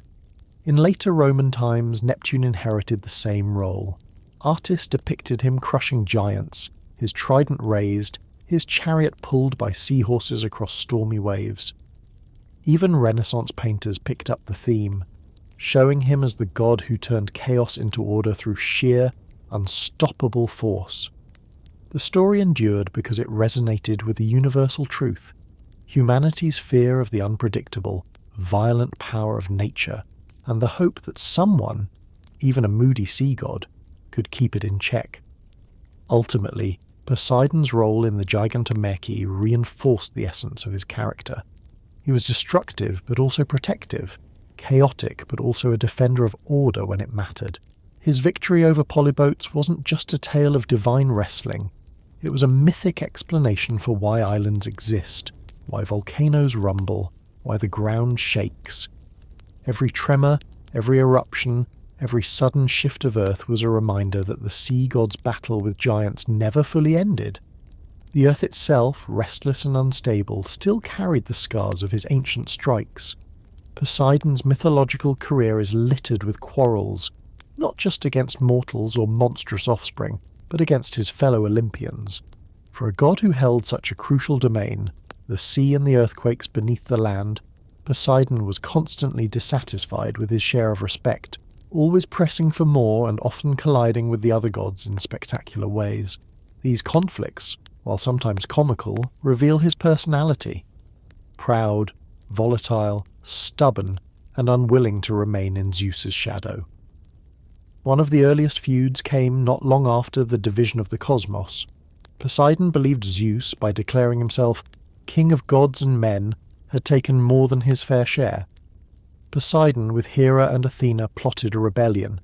In later Roman times, Neptune inherited the same role. Artists depicted him crushing giants, his trident raised, his chariot pulled by seahorses across stormy waves. Even Renaissance painters picked up the theme, showing him as the god who turned chaos into order through sheer, unstoppable force. The story endured because it resonated with the universal truth, humanity's fear of the unpredictable, violent power of nature, and the hope that someone, even a moody sea god, could keep it in check. Ultimately, Poseidon's role in the Gigantomachy reinforced the essence of his character. He was destructive but also protective, chaotic but also a defender of order when it mattered. His victory over polybotes wasn't just a tale of divine wrestling. It was a mythic explanation for why islands exist, why volcanoes rumble, why the ground shakes. Every tremor, every eruption, every sudden shift of earth was a reminder that the sea god's battle with giants never fully ended. The earth itself, restless and unstable, still carried the scars of his ancient strikes. Poseidon's mythological career is littered with quarrels, not just against mortals or monstrous offspring, but against his fellow Olympians. For a god who held such a crucial domain, the sea and the earthquakes beneath the land, Poseidon was constantly dissatisfied with his share of respect, always pressing for more and often colliding with the other gods in spectacular ways. These conflicts, while sometimes comical, reveal his personality. Proud, volatile, stubborn, and unwilling to remain in Zeus's shadow. One of the earliest feuds came not long after the division of the cosmos. Poseidon believed Zeus, by declaring himself king of gods and men, had taken more than his fair share. Poseidon, with Hera and Athena, plotted a rebellion.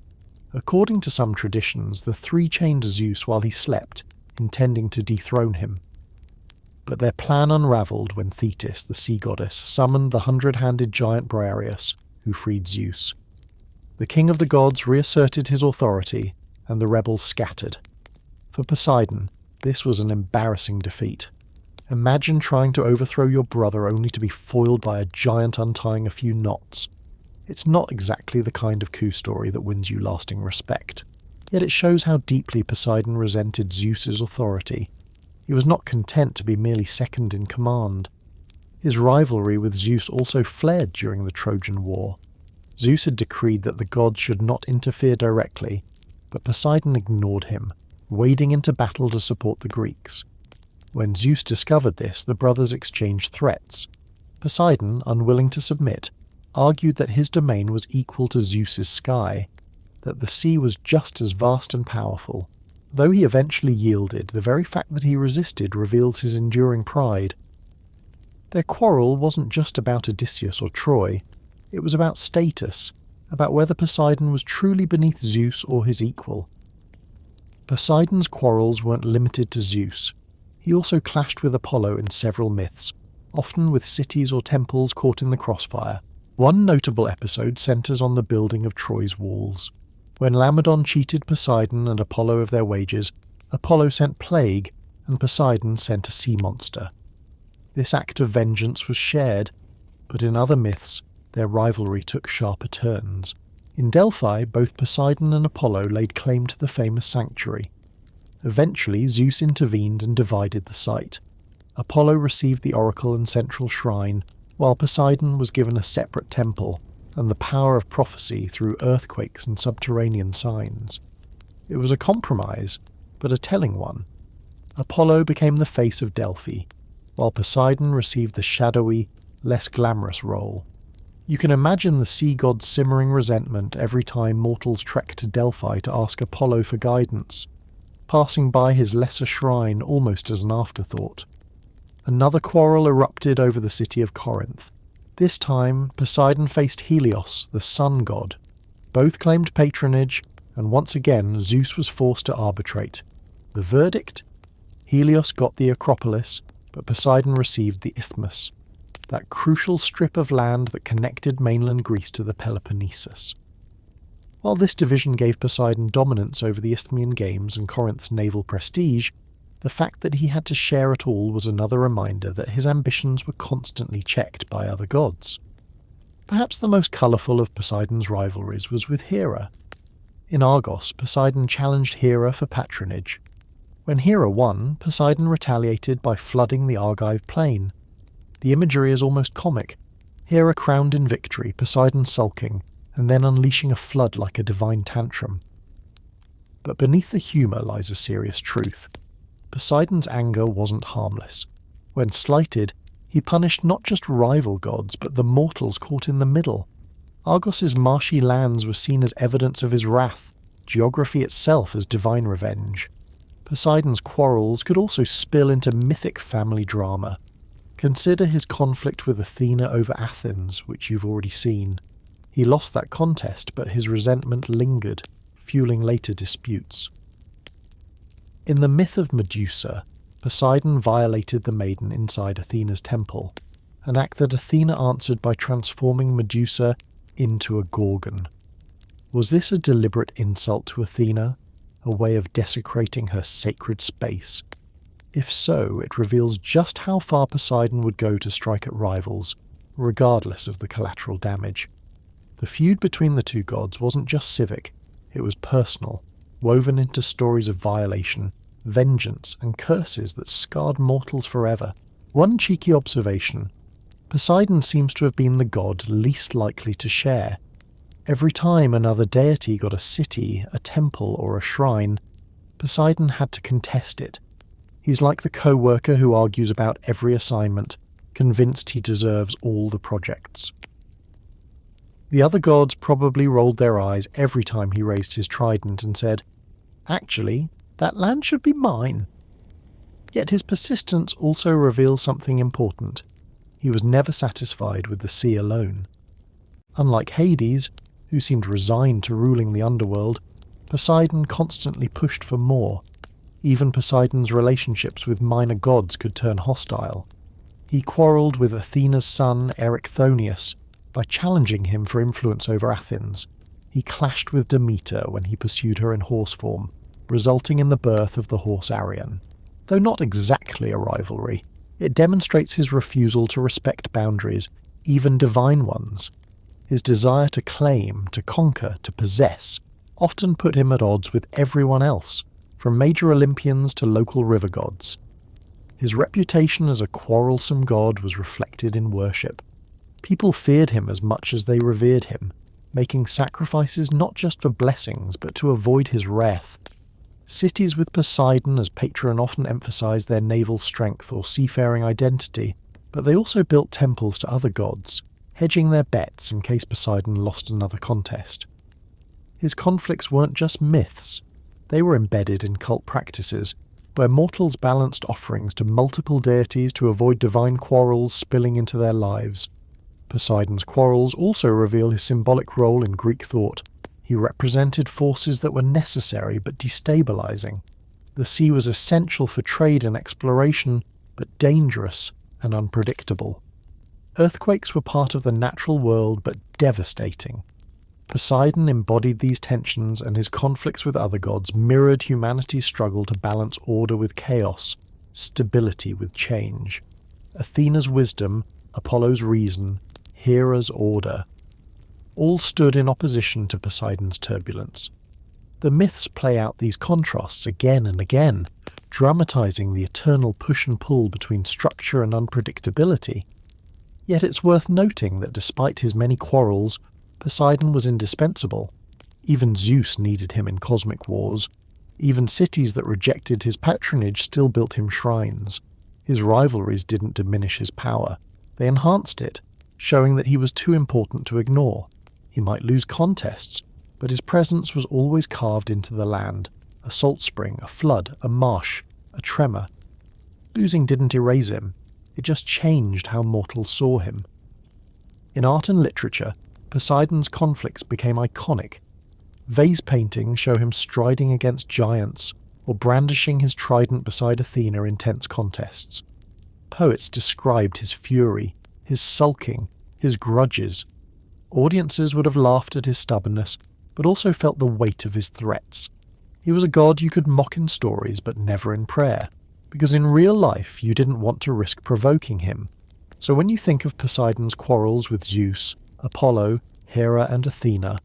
According to some traditions, the three chained Zeus while he slept, intending to dethrone him. But their plan unravelled when Thetis, the sea goddess, summoned the 100-handed giant Briareus, who freed Zeus. The king of the gods reasserted his authority, and the rebels scattered. For Poseidon, this was an embarrassing defeat. Imagine trying to overthrow your brother only to be foiled by a giant untying a few knots. It's not exactly the kind of coup story that wins you lasting respect. Yet it shows how deeply Poseidon resented Zeus's authority. He was not content to be merely second in command. His rivalry with Zeus also flared during the Trojan War. Zeus had decreed that the gods should not interfere directly, but Poseidon ignored him, wading into battle to support the Greeks. When Zeus discovered this, the brothers exchanged threats. Poseidon, unwilling to submit, argued that his domain was equal to Zeus's sky, that the sea was just as vast and powerful. Though he eventually yielded, the very fact that he resisted reveals his enduring pride. Their quarrel wasn't just about Odysseus or Troy. It was about status, about whether Poseidon was truly beneath Zeus or his equal. Poseidon's quarrels weren't limited to Zeus. He also clashed with Apollo in several myths, often with cities or temples caught in the crossfire. One notable episode centres on the building of Troy's walls. When Laomedon cheated Poseidon and Apollo of their wages, Apollo sent plague, and Poseidon sent a sea monster. This act of vengeance was shared, but in other myths, their rivalry took sharper turns. In Delphi, both Poseidon and Apollo laid claim to the famous sanctuary. Eventually, Zeus intervened and divided the site. Apollo received the oracle and central shrine, while Poseidon was given a separate temple and the power of prophecy through earthquakes and subterranean signs. It was a compromise, but a telling one. Apollo became the face of Delphi. while Poseidon received the shadowy, less glamorous role. You can imagine the sea god's simmering resentment every time mortals trek to Delphi to ask Apollo for guidance, passing by his lesser shrine almost as an afterthought. Another quarrel erupted over the city of Corinth. This time, Poseidon faced Helios, the sun god. Both claimed patronage, and once again Zeus was forced to arbitrate. The verdict? Helios got the Acropolis, but Poseidon received the Isthmus, that crucial strip of land that connected mainland Greece to the Peloponnesus. While this division gave Poseidon dominance over the Isthmian Games and Corinth's naval prestige, the fact that he had to share it all was another reminder that his ambitions were constantly checked by other gods. Perhaps the most colourful of Poseidon's rivalries was with Hera. In Argos, Poseidon challenged Hera for patronage. When Hera won, Poseidon retaliated by flooding the Argive plain. The imagery is almost comic. Hera crowned in victory, Poseidon sulking, and then unleashing a flood like a divine tantrum. But beneath the humour lies a serious truth. Poseidon's anger wasn't harmless. When slighted, he punished not just rival gods, but the mortals caught in the middle. Argos's marshy lands were seen as evidence of his wrath, geography itself as divine revenge. Poseidon's quarrels could also spill into mythic family drama. Consider his conflict with Athena over Athens, which you've already seen. He lost that contest, but his resentment lingered, fueling later disputes. In the myth of Medusa, Poseidon violated the maiden inside Athena's temple, an act that Athena answered by transforming Medusa into a gorgon. Was this a deliberate insult to Athena, a way of desecrating her sacred space? If so, it reveals just how far Poseidon would go to strike at rivals, regardless of the collateral damage. The feud between the two gods wasn't just civic, it was personal, woven into stories of violation, vengeance, and curses that scarred mortals forever. One cheeky observation: Poseidon seems to have been the god least likely to share. Every time another deity got a city, a temple, or a shrine, Poseidon had to contest it. He's like the co-worker who argues about every assignment, convinced he deserves all the projects. The other gods probably rolled their eyes every time he raised his trident and said, "Actually, that land should be mine." Yet his persistence also reveals something important. He was never satisfied with the sea alone. Unlike Hades, who seemed resigned to ruling the underworld, Poseidon constantly pushed for more. Even Poseidon's relationships with minor gods could turn hostile. He quarrelled with Athena's son Erichthonius by challenging him for influence over Athens. He clashed with Demeter when he pursued her in horse form, resulting in the birth of the horse Arion. Though not exactly a rivalry, it demonstrates his refusal to respect boundaries, even divine ones. His desire to claim, to conquer, to possess, often put him at odds with everyone else, from major Olympians to local river gods. His reputation as a quarrelsome god was reflected in worship. People feared him as much as they revered him, making sacrifices not just for blessings but to avoid his wrath. Cities with Poseidon as patron often emphasized their naval strength or seafaring identity, but they also built temples to other gods, hedging their bets in case Poseidon lost another contest. His conflicts weren't just myths, they were embedded in cult practices, where mortals balanced offerings to multiple deities to avoid divine quarrels spilling into their lives. Poseidon's quarrels also reveal his symbolic role in Greek thought. He represented forces that were necessary but destabilizing. The sea was essential for trade and exploration, but dangerous and unpredictable. Earthquakes were part of the natural world, but devastating. Poseidon embodied these tensions, and his conflicts with other gods mirrored humanity's struggle to balance order with chaos, stability with change. Athena's wisdom, Apollo's reason, Hera's order, all stood in opposition to Poseidon's turbulence. The myths play out these contrasts again and again, dramatizing the eternal push and pull between structure and unpredictability. Yet it's worth noting that despite his many quarrels, Poseidon was indispensable. Even Zeus needed him in cosmic wars. Even cities that rejected his patronage still built him shrines. His rivalries didn't diminish his power. They enhanced it, showing that he was too important to ignore. He might lose contests, but his presence was always carved into the land. A salt spring, a flood, a marsh, a tremor. Losing didn't erase him. It just changed how mortals saw him. In art and literature, Poseidon's conflicts became iconic. Vase paintings show him striding against giants or brandishing his trident beside Athena in tense contests. Poets described his fury, his sulking, his grudges. Audiences would have laughed at his stubbornness, but also felt the weight of his threats. He was a god you could mock in stories but never in prayer, because in real life you didn't want to risk provoking him. So when you think of Poseidon's quarrels with Zeus, Apollo, Hera and Athena,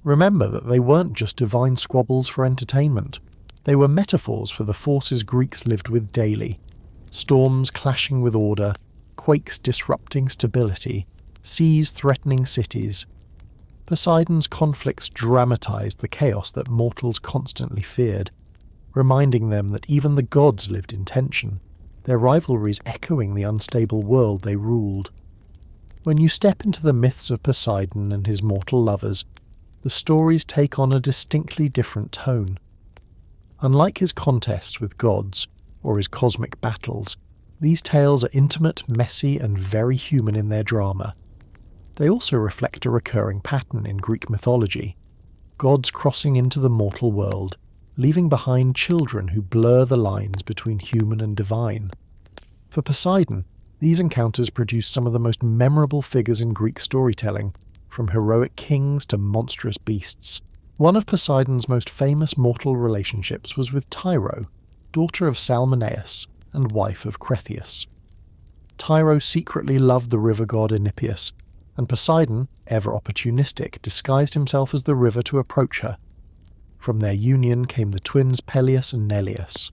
remember that they weren't just divine squabbles for entertainment. They were metaphors for the forces Greeks lived with daily. Storms clashing with order, quakes disrupting stability, seas threatening cities. Poseidon's conflicts dramatized the chaos that mortals constantly feared, reminding them that even the gods lived in tension, their rivalries echoing the unstable world they ruled. When you step into the myths of Poseidon and his mortal lovers, the stories take on a distinctly different tone. Unlike his contests with gods, or his cosmic battles, these tales are intimate, messy, and very human in their drama. They also reflect a recurring pattern in Greek mythology: gods crossing into the mortal world, leaving behind children who blur the lines between human and divine. For Poseidon, these encounters produce some of the most memorable figures in Greek storytelling, from heroic kings to monstrous beasts. One of Poseidon's most famous mortal relationships was with Tyro, daughter of Salmoneus and wife of Cretheus. Tyro secretly loved the river god Enipeus, and Poseidon, ever opportunistic, disguised himself as the river to approach her. From their union came the twins Peleus and Neleus.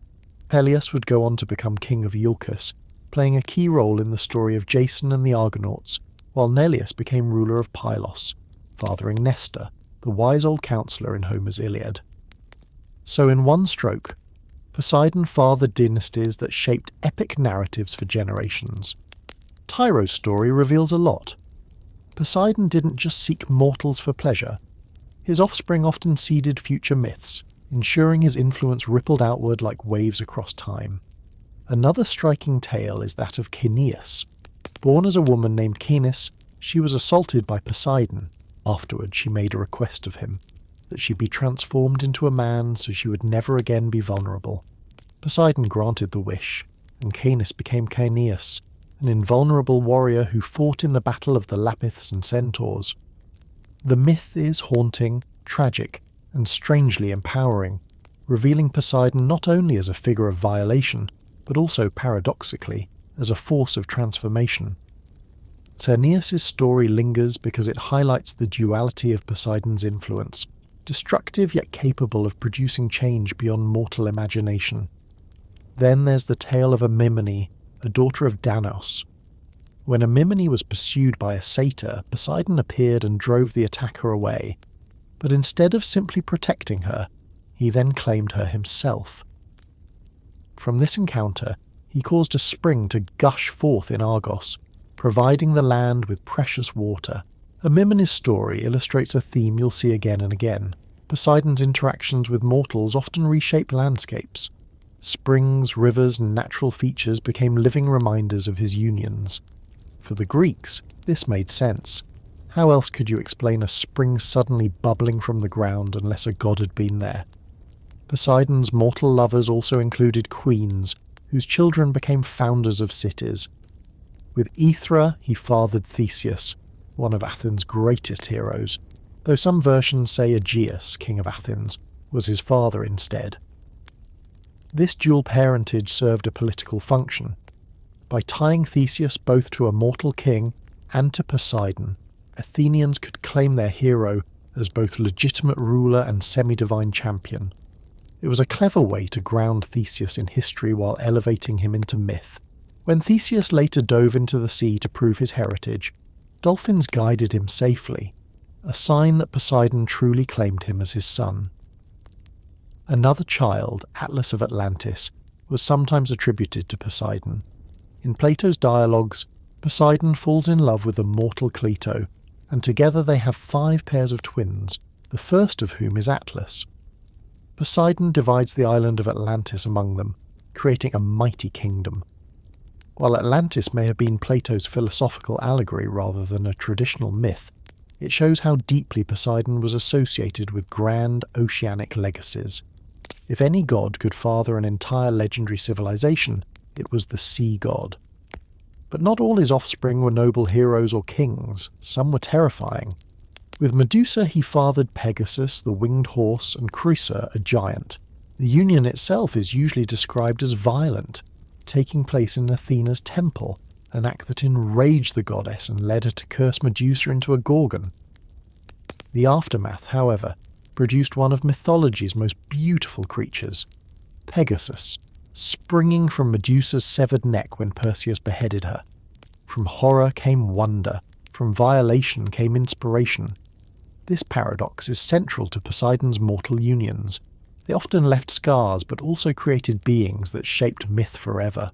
Peleus would go on to become king of Iolcus, playing a key role in the story of Jason and the Argonauts, while Neleus became ruler of Pylos, fathering Nestor, the wise old counsellor in Homer's Iliad. So in one stroke, Poseidon fathered dynasties that shaped epic narratives for generations. Tyro's story reveals a lot. Poseidon didn't just seek mortals for pleasure. His offspring often seeded future myths, ensuring his influence rippled outward like waves across time. Another striking tale is that of Caeneus. Born as a woman named Caenis, she was assaulted by Poseidon. Afterward, she made a request of him, that she be transformed into a man so she would never again be vulnerable. Poseidon granted the wish, and Caenis became Caeneus, an invulnerable warrior who fought in the battle of the Lapiths and Centaurs. The myth is haunting, tragic, and strangely empowering, revealing Poseidon not only as a figure of violation, but also, paradoxically, as a force of transformation. Caeneus' story lingers because it highlights the duality of Poseidon's influence, destructive yet capable of producing change beyond mortal imagination. Then there's the tale of Amymone, a daughter of Danos. When Amymone was pursued by a satyr, Poseidon appeared and drove the attacker away, but instead of simply protecting her, he then claimed her himself. From this encounter, he caused a spring to gush forth in Argos, providing the land with precious water. Amymone's story illustrates a theme you'll see again and again. Poseidon's interactions with mortals often reshape landscapes. Springs, rivers, and natural features became living reminders of his unions. For the Greeks, this made sense. How else could you explain a spring suddenly bubbling from the ground unless a god had been there? Poseidon's mortal lovers also included queens, whose children became founders of cities. With Aethra, he fathered Theseus, one of Athens' greatest heroes, though some versions say Aegeus, king of Athens, was his father instead. This dual parentage served a political function. By tying Theseus both to a mortal king and to Poseidon, Athenians could claim their hero as both legitimate ruler and semi-divine champion. It was a clever way to ground Theseus in history while elevating him into myth. When Theseus later dove into the sea to prove his heritage, dolphins guided him safely, a sign that Poseidon truly claimed him as his son. Another child, Atlas of Atlantis, was sometimes attributed to Poseidon. In Plato's dialogues, Poseidon falls in love with the mortal Clito, and together they have 5 pairs of twins, the first of whom is Atlas. Poseidon divides the island of Atlantis among them, creating a mighty kingdom. While Atlantis may have been Plato's philosophical allegory rather than a traditional myth, it shows how deeply Poseidon was associated with grand oceanic legacies. If any god could father an entire legendary civilization, it was the sea god. But not all his offspring were noble heroes or kings, some were terrifying. With Medusa he fathered Pegasus, the winged horse, and Creusa, a giant. The union itself is usually described as violent, taking place in Athena's temple, an act that enraged the goddess and led her to curse Medusa into a gorgon. The aftermath, however, produced one of mythology's most beautiful creatures, Pegasus, springing from Medusa's severed neck when Perseus beheaded her. From horror came wonder, from violation came inspiration. This paradox is central to Poseidon's mortal unions. They often left scars but also created beings that shaped myth forever.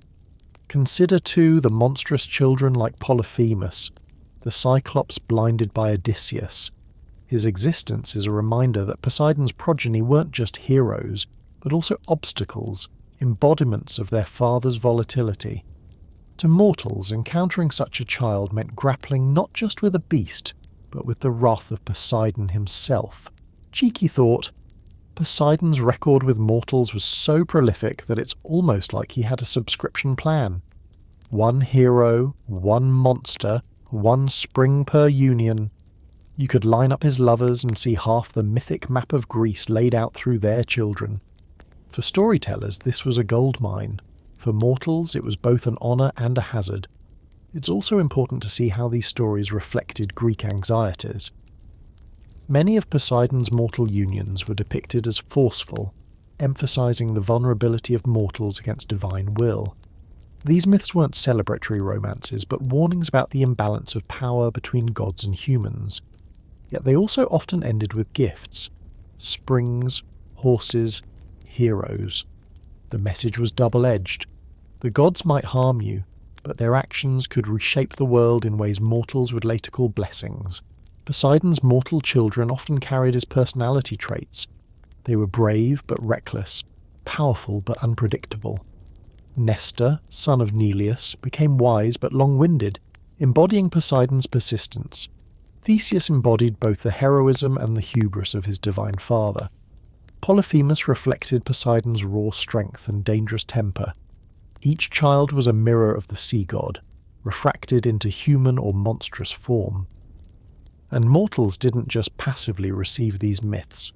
Consider too the monstrous children like Polyphemus, the Cyclops blinded by Odysseus. His existence is a reminder that Poseidon's progeny weren't just heroes, but also obstacles, embodiments of their father's volatility. To mortals, encountering such a child meant grappling not just with a beast, but with the wrath of Poseidon himself. Cheeky thought. Poseidon's record with mortals was so prolific that it's almost like he had a subscription plan. 1 hero, 1 monster, 1 spring per union. You could line up his lovers and see half the mythic map of Greece laid out through their children. For storytellers, this was a goldmine. For mortals, it was both an honour and a hazard. It's also important to see how these stories reflected Greek anxieties. Many of Poseidon's mortal unions were depicted as forceful, emphasising the vulnerability of mortals against divine will. These myths weren't celebratory romances, but warnings about the imbalance of power between gods and humans. Yet they also often ended with gifts: springs, horses, heroes. The message was double-edged. The gods might harm you, but their actions could reshape the world in ways mortals would later call blessings. Poseidon's mortal children often carried his personality traits. They were brave but reckless, powerful but unpredictable. Nestor, son of Neleus, became wise but long-winded, embodying Poseidon's persistence. Theseus embodied both the heroism and the hubris of his divine father. Polyphemus reflected Poseidon's raw strength and dangerous temper. Each child was a mirror of the sea god, refracted into human or monstrous form. And mortals didn't just passively receive these myths.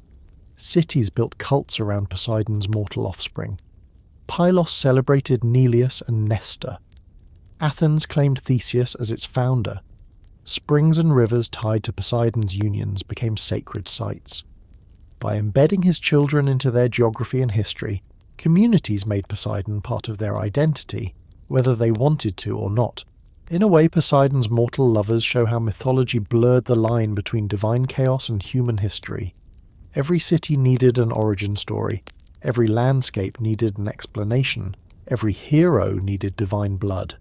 Cities built cults around Poseidon's mortal offspring. Pylos celebrated Neleus and Nestor. Athens claimed Theseus as its founder. Springs and rivers tied to Poseidon's unions became sacred sites. By embedding his children into their geography and history, communities made Poseidon part of their identity, whether they wanted to or not. In a way, Poseidon's mortal lovers show how mythology blurred the line between divine chaos and human history. Every city needed an origin story, every landscape needed an explanation, every hero needed divine blood.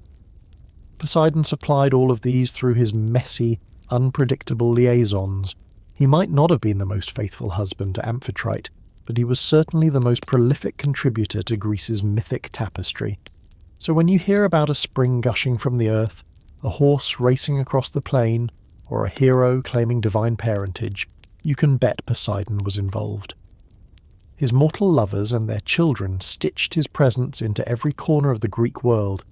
Poseidon supplied all of these through his messy, unpredictable liaisons. He might not have been the most faithful husband to Amphitrite, but he was certainly the most prolific contributor to Greece's mythic tapestry. So when you hear about a spring gushing from the earth, a horse racing across the plain, or a hero claiming divine parentage, you can bet Poseidon was involved. His mortal lovers and their children stitched his presence into every corner of the Greek world,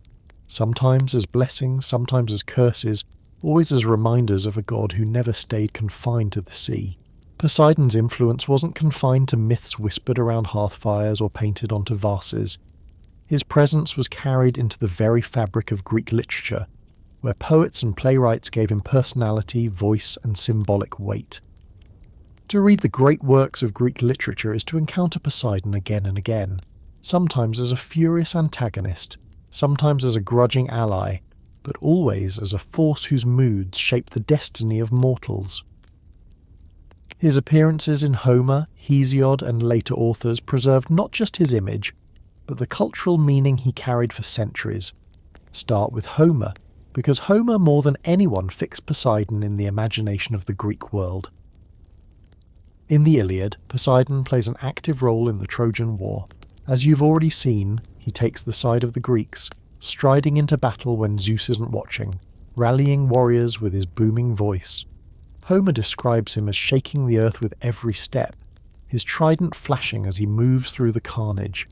sometimes as blessings, sometimes as curses, always as reminders of a god who never stayed confined to the sea. Poseidon's influence wasn't confined to myths whispered around hearthfires or painted onto vases. His presence was carried into the very fabric of Greek literature, where poets and playwrights gave him personality, voice, and symbolic weight. To read the great works of Greek literature is to encounter Poseidon again and again, sometimes as a furious antagonist, sometimes as a grudging ally, but always as a force whose moods shape the destiny of mortals. His appearances in Homer, Hesiod, and later authors preserved not just his image, but the cultural meaning he carried for centuries. start with Homer, because Homer more than anyone fixed Poseidon in the imagination of the Greek world. In the Iliad, Poseidon plays an active role in the Trojan War. As you've already seen, he takes the side of the Greeks, striding into battle when Zeus isn't watching, rallying warriors with his booming voice. Homer describes him as shaking the earth with every step, his trident flashing as he moves through the carnage.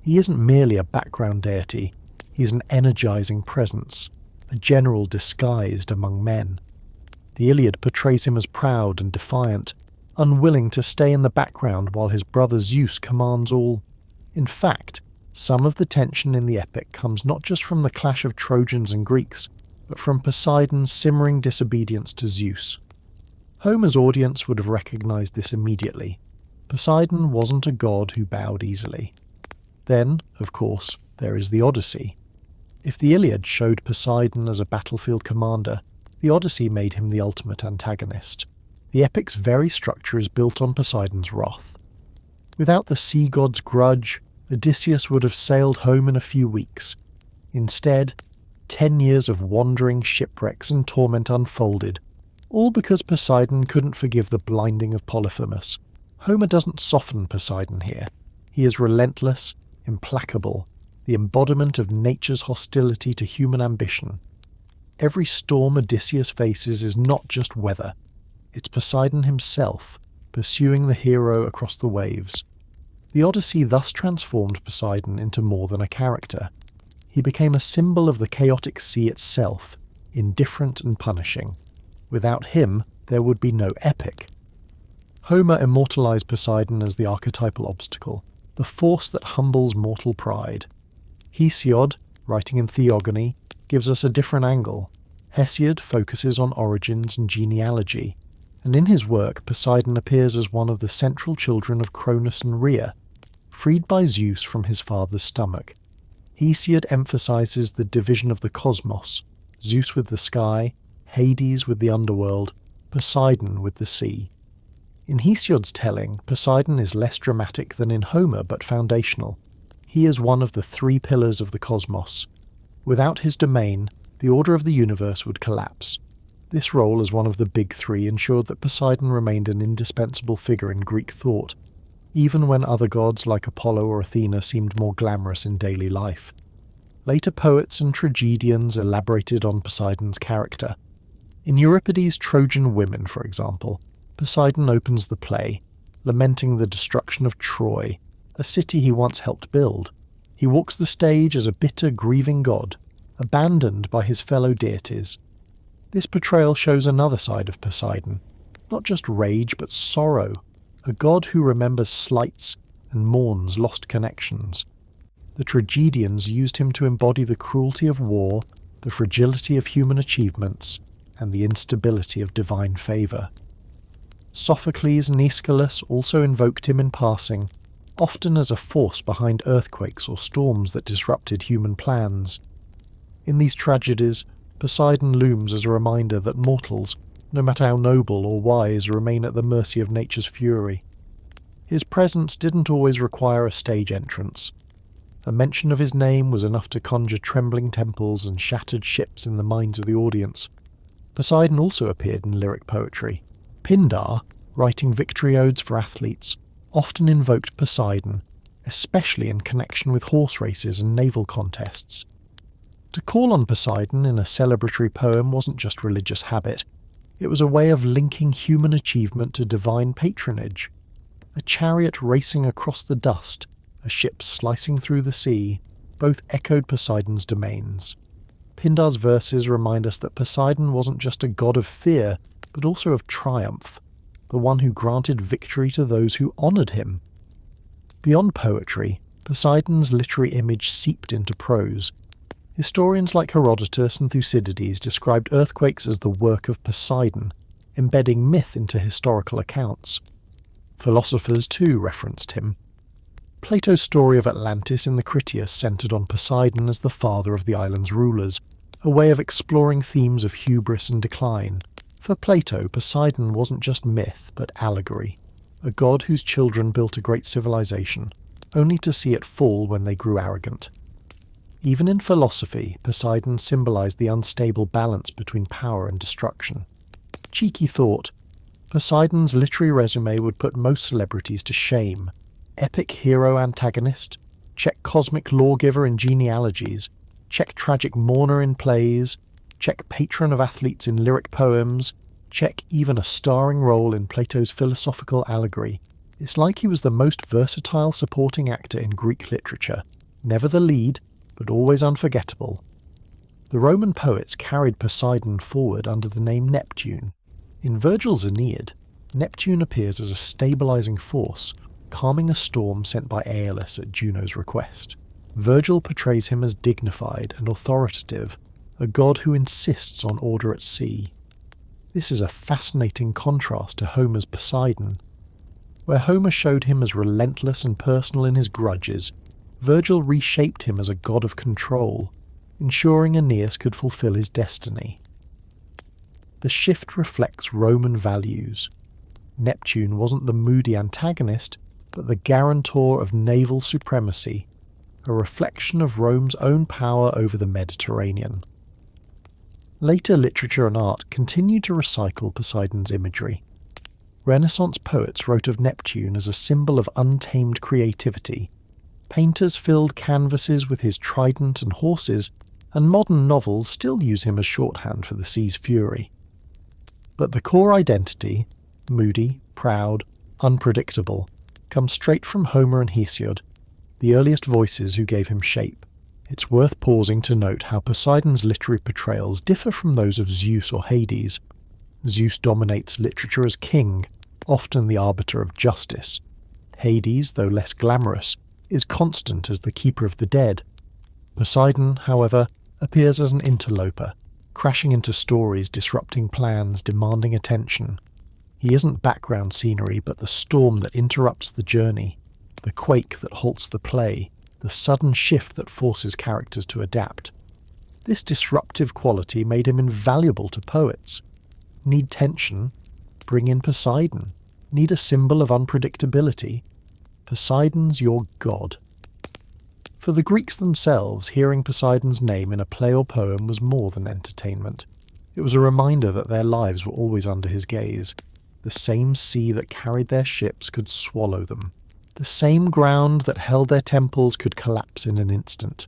He isn't merely a background deity, he's an energizing presence, a general disguised among men. The Iliad portrays him as proud and defiant, unwilling to stay in the background while his brother Zeus commands all. In fact, some of the tension in the epic comes not just from the clash of Trojans and Greeks, but from Poseidon's simmering disobedience to Zeus. Homer's audience would have recognized this immediately. Poseidon wasn't a god who bowed easily. Then, of course, there is the Odyssey. If the Iliad showed Poseidon as a battlefield commander, the Odyssey made him the ultimate antagonist. The epic's very structure is built on Poseidon's wrath. Without the sea god's grudge, Odysseus would have sailed home in a few weeks. Instead, 10 years of wandering shipwrecks and torment unfolded, all because Poseidon couldn't forgive the blinding of Polyphemus. Homer doesn't soften Poseidon here. He is relentless, implacable, the embodiment of nature's hostility to human ambition. Every storm Odysseus faces is not just weather. It's Poseidon himself, pursuing the hero across the waves. The Odyssey thus transformed Poseidon into more than a character. He became a symbol of the chaotic sea itself, indifferent and punishing. Without him, there would be no epic. Homer immortalized Poseidon as the archetypal obstacle, the force that humbles mortal pride. Hesiod, writing in Theogony, gives us a different angle. Hesiod focuses on origins and genealogy, and in his work Poseidon appears as one of the central children of Cronus and Rhea, freed by Zeus from his father's stomach. Hesiod emphasizes the division of the cosmos, Zeus with the sky, Hades with the underworld, Poseidon with the sea. In Hesiod's telling, Poseidon is less dramatic than in Homer but foundational. He is one of the 3 pillars of the cosmos. Without his domain, the order of the universe would collapse. This role as one of the big 3 ensured that Poseidon remained an indispensable figure in Greek thought, even when other gods like Apollo or Athena seemed more glamorous in daily life. Later poets and tragedians elaborated on Poseidon's character. In Euripides' Trojan Women, for example, Poseidon opens the play, lamenting the destruction of Troy, a city he once helped build. He walks the stage as a bitter, grieving god, abandoned by his fellow deities. This portrayal shows another side of Poseidon, not just rage but sorrow, a god who remembers slights and mourns lost connections. The tragedians used him to embody the cruelty of war, the fragility of human achievements, and the instability of divine favour. Sophocles and Aeschylus also invoked him in passing, often as a force behind earthquakes or storms that disrupted human plans. In these tragedies, Poseidon looms as a reminder that mortals, no matter how noble or wise, remain at the mercy of nature's fury. His presence didn't always require a stage entrance. A mention of his name was enough to conjure trembling temples and shattered ships in the minds of the audience. Poseidon also appeared in lyric poetry. Pindar, writing victory odes for athletes, often invoked Poseidon, especially in connection with horse races and naval contests. To call on Poseidon in a celebratory poem wasn't just religious habit, it was a way of linking human achievement to divine patronage. A chariot racing across the dust, a ship slicing through the sea, both echoed Poseidon's domains. Pindar's verses remind us that Poseidon wasn't just a god of fear, but also of triumph, the one who granted victory to those who honoured him. Beyond poetry, Poseidon's literary image seeped into prose. Historians like Herodotus and Thucydides described earthquakes as the work of Poseidon, embedding myth into historical accounts. Philosophers too referenced him. Plato's story of Atlantis in the Critias centred on Poseidon as the father of the island's rulers, a way of exploring themes of hubris and decline. For Plato, Poseidon wasn't just myth, but allegory, a god whose children built a great civilization, only to see it fall when they grew arrogant. Even in philosophy, Poseidon symbolized the unstable balance between power and destruction. Cheeky thought, Poseidon's literary resume would put most celebrities to shame. Epic hero antagonist, check cosmic lawgiver in genealogies, check tragic mourner in plays, check patron of athletes in lyric poems, check even a starring role in Plato's philosophical allegory. It's like he was the most versatile supporting actor in Greek literature, never the lead, but always unforgettable. The Roman poets carried Poseidon forward under the name Neptune. In Virgil's Aeneid, Neptune appears as a stabilizing force, calming a storm sent by Aeolus at Juno's request. Virgil portrays him as dignified and authoritative, a god who insists on order at sea. This is a fascinating contrast to Homer's Poseidon. Where Homer showed him as relentless and personal in his grudges, Virgil reshaped him as a god of control, ensuring Aeneas could fulfill his destiny. The shift reflects Roman values. Neptune wasn't the moody antagonist, but the guarantor of naval supremacy, a reflection of Rome's own power over the Mediterranean. Later literature and art continued to recycle Poseidon's imagery. Renaissance poets wrote of Neptune as a symbol of untamed creativity. Painters filled canvases with his trident and horses, and modern novels still use him as shorthand for the sea's fury. But the core identity, moody, proud, unpredictable, comes straight from Homer and Hesiod, the earliest voices who gave him shape. It's worth pausing to note how Poseidon's literary portrayals differ from those of Zeus or Hades. Zeus dominates literature as king, often the arbiter of justice. Hades, though less glamorous, is constant as the keeper of the dead. Poseidon, however, appears as an interloper, crashing into stories, disrupting plans, demanding attention. He isn't background scenery, but the storm that interrupts the journey, the quake that halts the play, the sudden shift that forces characters to adapt. This disruptive quality made him invaluable to poets. Need tension? Bring in Poseidon. Need a symbol of unpredictability? Poseidon's your god. For the Greeks themselves, hearing Poseidon's name in a play or poem was more than entertainment. It was a reminder that their lives were always under his gaze. The same sea that carried their ships could swallow them. The same ground that held their temples could collapse in an instant.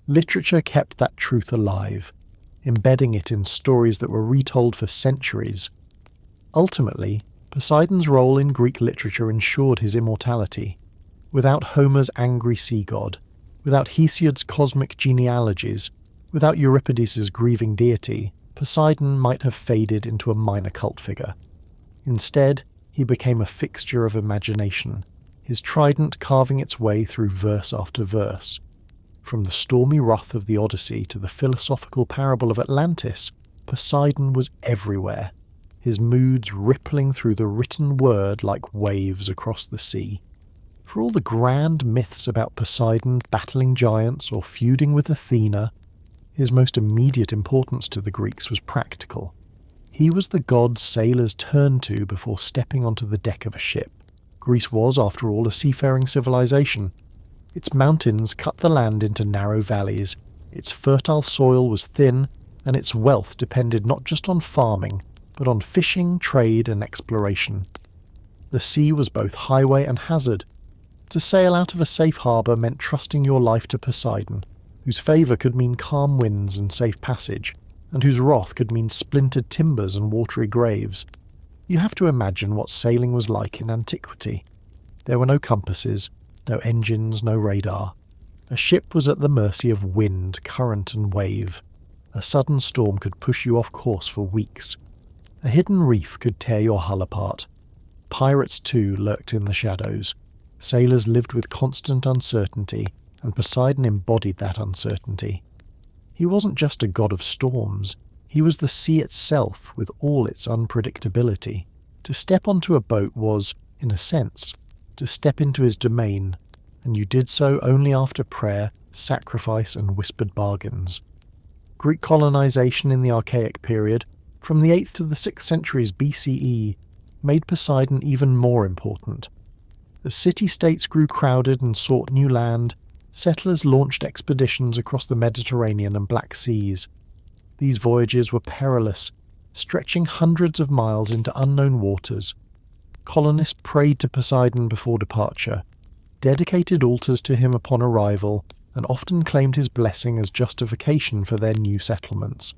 Literature kept that truth alive, embedding it in stories that were retold for centuries. Ultimately, Poseidon's role in Greek literature ensured his immortality. Without Homer's angry sea god, without Hesiod's cosmic genealogies, without Euripides' grieving deity, Poseidon might have faded into a minor cult figure. Instead, he became a fixture of imagination, his trident carving its way through verse after verse. From the stormy wrath of the Odyssey to the philosophical parable of Atlantis, Poseidon was everywhere, his moods rippling through the written word like waves across the sea. For all the grand myths about Poseidon battling giants or feuding with Athena, his most immediate importance to the Greeks was practical. He was the god sailors turned to before stepping onto the deck of a ship. Greece was, after all, a seafaring civilization. Its mountains cut the land into narrow valleys, its fertile soil was thin, and its wealth depended not just on farming, but on fishing, trade, and exploration. The sea was both highway and hazard. To sail out of a safe harbour meant trusting your life to Poseidon, whose favour could mean calm winds and safe passage, and whose wrath could mean splintered timbers and watery graves. You have to imagine what sailing was like in antiquity. There were no compasses, no engines, no radar. A ship was at the mercy of wind, current and wave. A sudden storm could push you off course for weeks. A hidden reef could tear your hull apart. Pirates, too, lurked in the shadows. Sailors lived with constant uncertainty, and Poseidon embodied that uncertainty. He wasn't just a god of storms. He was the sea itself, with all its unpredictability. To step onto a boat was, in a sense, to step into his domain, and you did so only after prayer, sacrifice, and whispered bargains. Greek colonization in the Archaic period, from the 8th to the 6th centuries BCE, made Poseidon even more important. As city-states grew crowded and sought new land, settlers launched expeditions across the Mediterranean and Black Seas. These voyages were perilous, stretching hundreds of miles into unknown waters. Colonists prayed to Poseidon before departure, dedicated altars to him upon arrival, and often claimed his blessing as justification for their new settlements.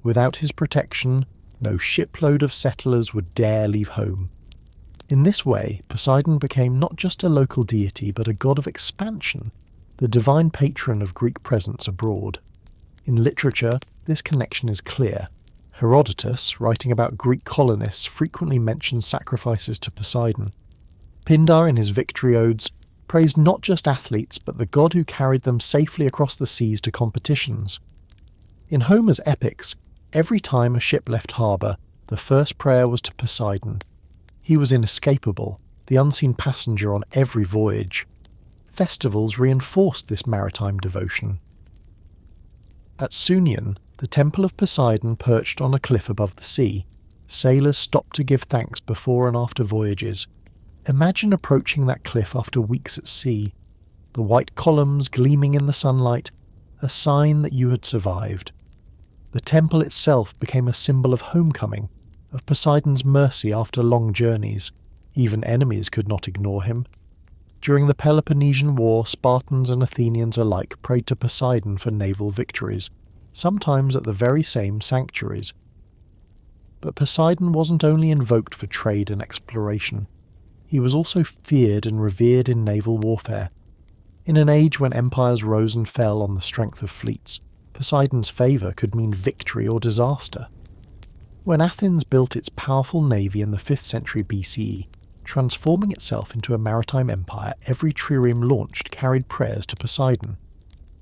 Without his protection, no shipload of settlers would dare leave home. In this way, Poseidon became not just a local deity but a god of expansion, the divine patron of Greek presence abroad. In literature, this connection is clear. Herodotus, writing about Greek colonists, frequently mentions sacrifices to Poseidon. Pindar, in his victory odes, praised not just athletes but the god who carried them safely across the seas to competitions. In Homer's epics, every time a ship left harbour, the first prayer was to Poseidon. He was inescapable, the unseen passenger on every voyage. Festivals reinforced this maritime devotion. At Sunion, the temple of Poseidon perched on a cliff above the sea. Sailors stopped to give thanks before and after voyages. Imagine approaching that cliff after weeks at sea, the white columns gleaming in the sunlight, a sign that you had survived. The temple itself became a symbol of homecoming, of Poseidon's mercy after long journeys. Even enemies could not ignore him. During the Peloponnesian War, Spartans and Athenians alike prayed to Poseidon for naval victories, sometimes at the very same sanctuaries. But Poseidon wasn't only invoked for trade and exploration. He was also feared and revered in naval warfare. In an age when empires rose and fell on the strength of fleets, Poseidon's favour could mean victory or disaster. When Athens built its powerful navy in the 5th century BCE, transforming itself into a maritime empire, every trireme launched carried prayers to Poseidon.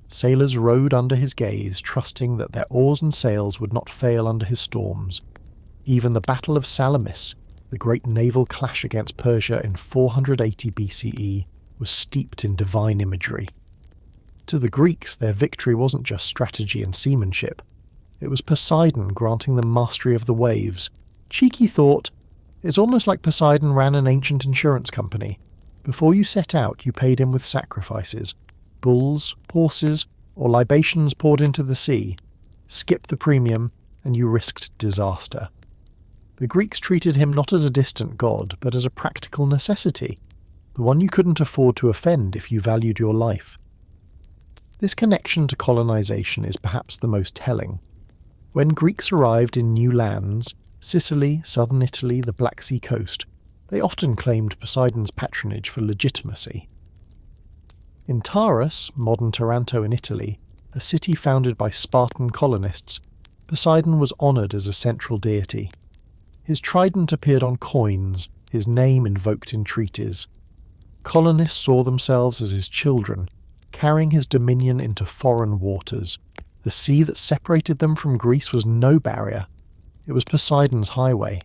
Sailors rowed under his gaze, trusting that their oars and sails would not fail under his storms. Even the Battle of Salamis, the great naval clash against Persia in 480 BCE, was steeped in divine imagery. To the Greeks, their victory wasn't just strategy and seamanship. It was Poseidon granting them mastery of the waves. Cheeky thought, it's almost like Poseidon ran an ancient insurance company. Before you set out, you paid him with sacrifices. Bulls, horses, or libations poured into the sea. Skip the premium, and you risked disaster. The Greeks treated him not as a distant god, but as a practical necessity, the one you couldn't afford to offend if you valued your life. This connection to colonization is perhaps the most telling. When Greeks arrived in new lands, Sicily, southern Italy, the Black Sea coast, they often claimed Poseidon's patronage for legitimacy. In Taurus, modern Taranto in Italy, a city founded by Spartan colonists, Poseidon was honoured as a central deity. His trident appeared on coins, his name invoked in treaties. Colonists saw themselves as his children, carrying his dominion into foreign waters. The sea that separated them from Greece was no barrier. It was Poseidon's highway.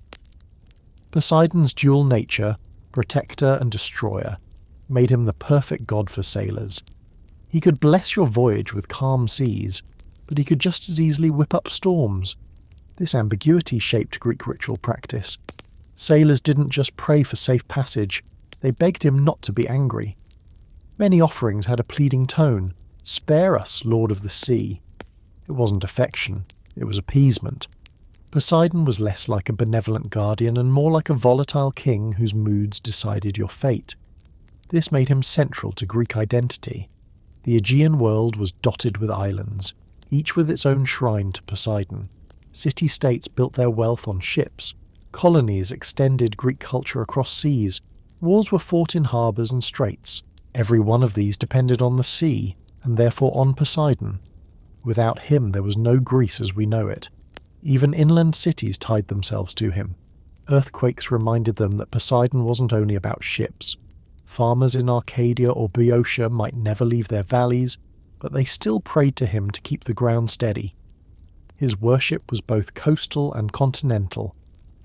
Poseidon's dual nature, protector and destroyer, made him the perfect god for sailors. He could bless your voyage with calm seas, but he could just as easily whip up storms. This ambiguity shaped Greek ritual practice. Sailors didn't just pray for safe passage, they begged him not to be angry. Many offerings had a pleading tone. Spare us, Lord of the Sea. It wasn't affection, it was appeasement. Poseidon was less like a benevolent guardian and more like a volatile king whose moods decided your fate. This made him central to Greek identity. The Aegean world was dotted with islands, each with its own shrine to Poseidon. City-states built their wealth on ships. Colonies extended Greek culture across seas. Wars were fought in harbours and straits. Every one of these depended on the sea, and therefore on Poseidon. Without him there was no Greece as we know it. Even inland cities tied themselves to him. Earthquakes reminded them that Poseidon wasn't only about ships. Farmers in Arcadia or Boeotia might never leave their valleys, but they still prayed to him to keep the ground steady. His worship was both coastal and continental,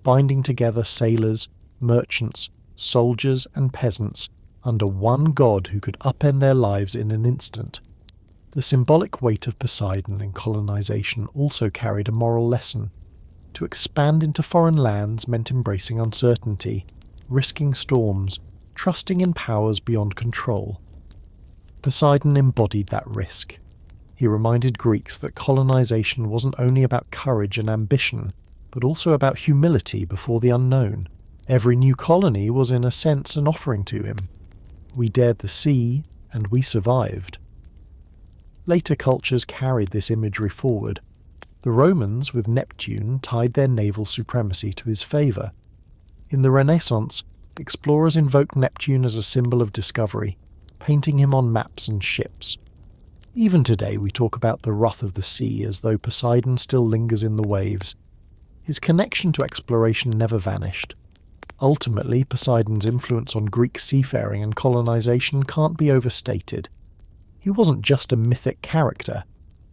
binding together sailors, merchants, soldiers and peasants under one god who could upend their lives in an instant. The symbolic weight of Poseidon in colonization also carried a moral lesson. To expand into foreign lands meant embracing uncertainty, risking storms, trusting in powers beyond control. Poseidon embodied that risk. He reminded Greeks that colonization wasn't only about courage and ambition, but also about humility before the unknown. Every new colony was in a sense an offering to him. We dared the sea, and we survived. Later cultures carried this imagery forward. The Romans, with Neptune, tied their naval supremacy to his favour. In the Renaissance, explorers invoked Neptune as a symbol of discovery, painting him on maps and ships. Even today we talk about the wrath of the sea as though Poseidon still lingers in the waves. His connection to exploration never vanished. Ultimately, Poseidon's influence on Greek seafaring and colonization can't be overstated. He wasn't just a mythic character.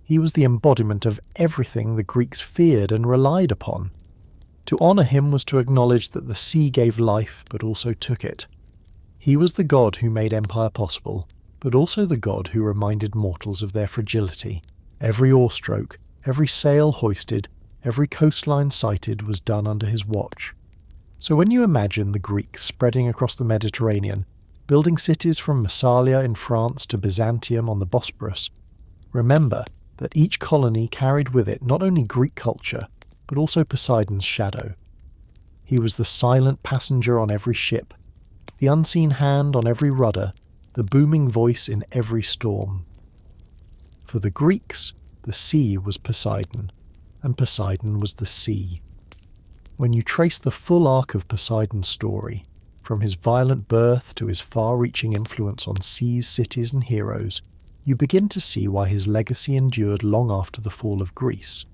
He was the embodiment of everything the Greeks feared and relied upon. To honour him was to acknowledge that the sea gave life but also took it. He was the god who made empire possible, but also the god who reminded mortals of their fragility. Every oar stroke, every sail hoisted, every coastline sighted was done under his watch. So when you imagine the Greeks spreading across the Mediterranean, building cities from Massalia in France to Byzantium on the Bosporus, remember that each colony carried with it not only Greek culture, but also Poseidon's shadow. He was the silent passenger on every ship, the unseen hand on every rudder, the booming voice in every storm. For the Greeks, the sea was Poseidon, and Poseidon was the sea. When you trace the full arc of Poseidon's story, from his violent birth to his far-reaching influence on seas, cities and heroes, you begin to see why his legacy endured long after the fall of Greece.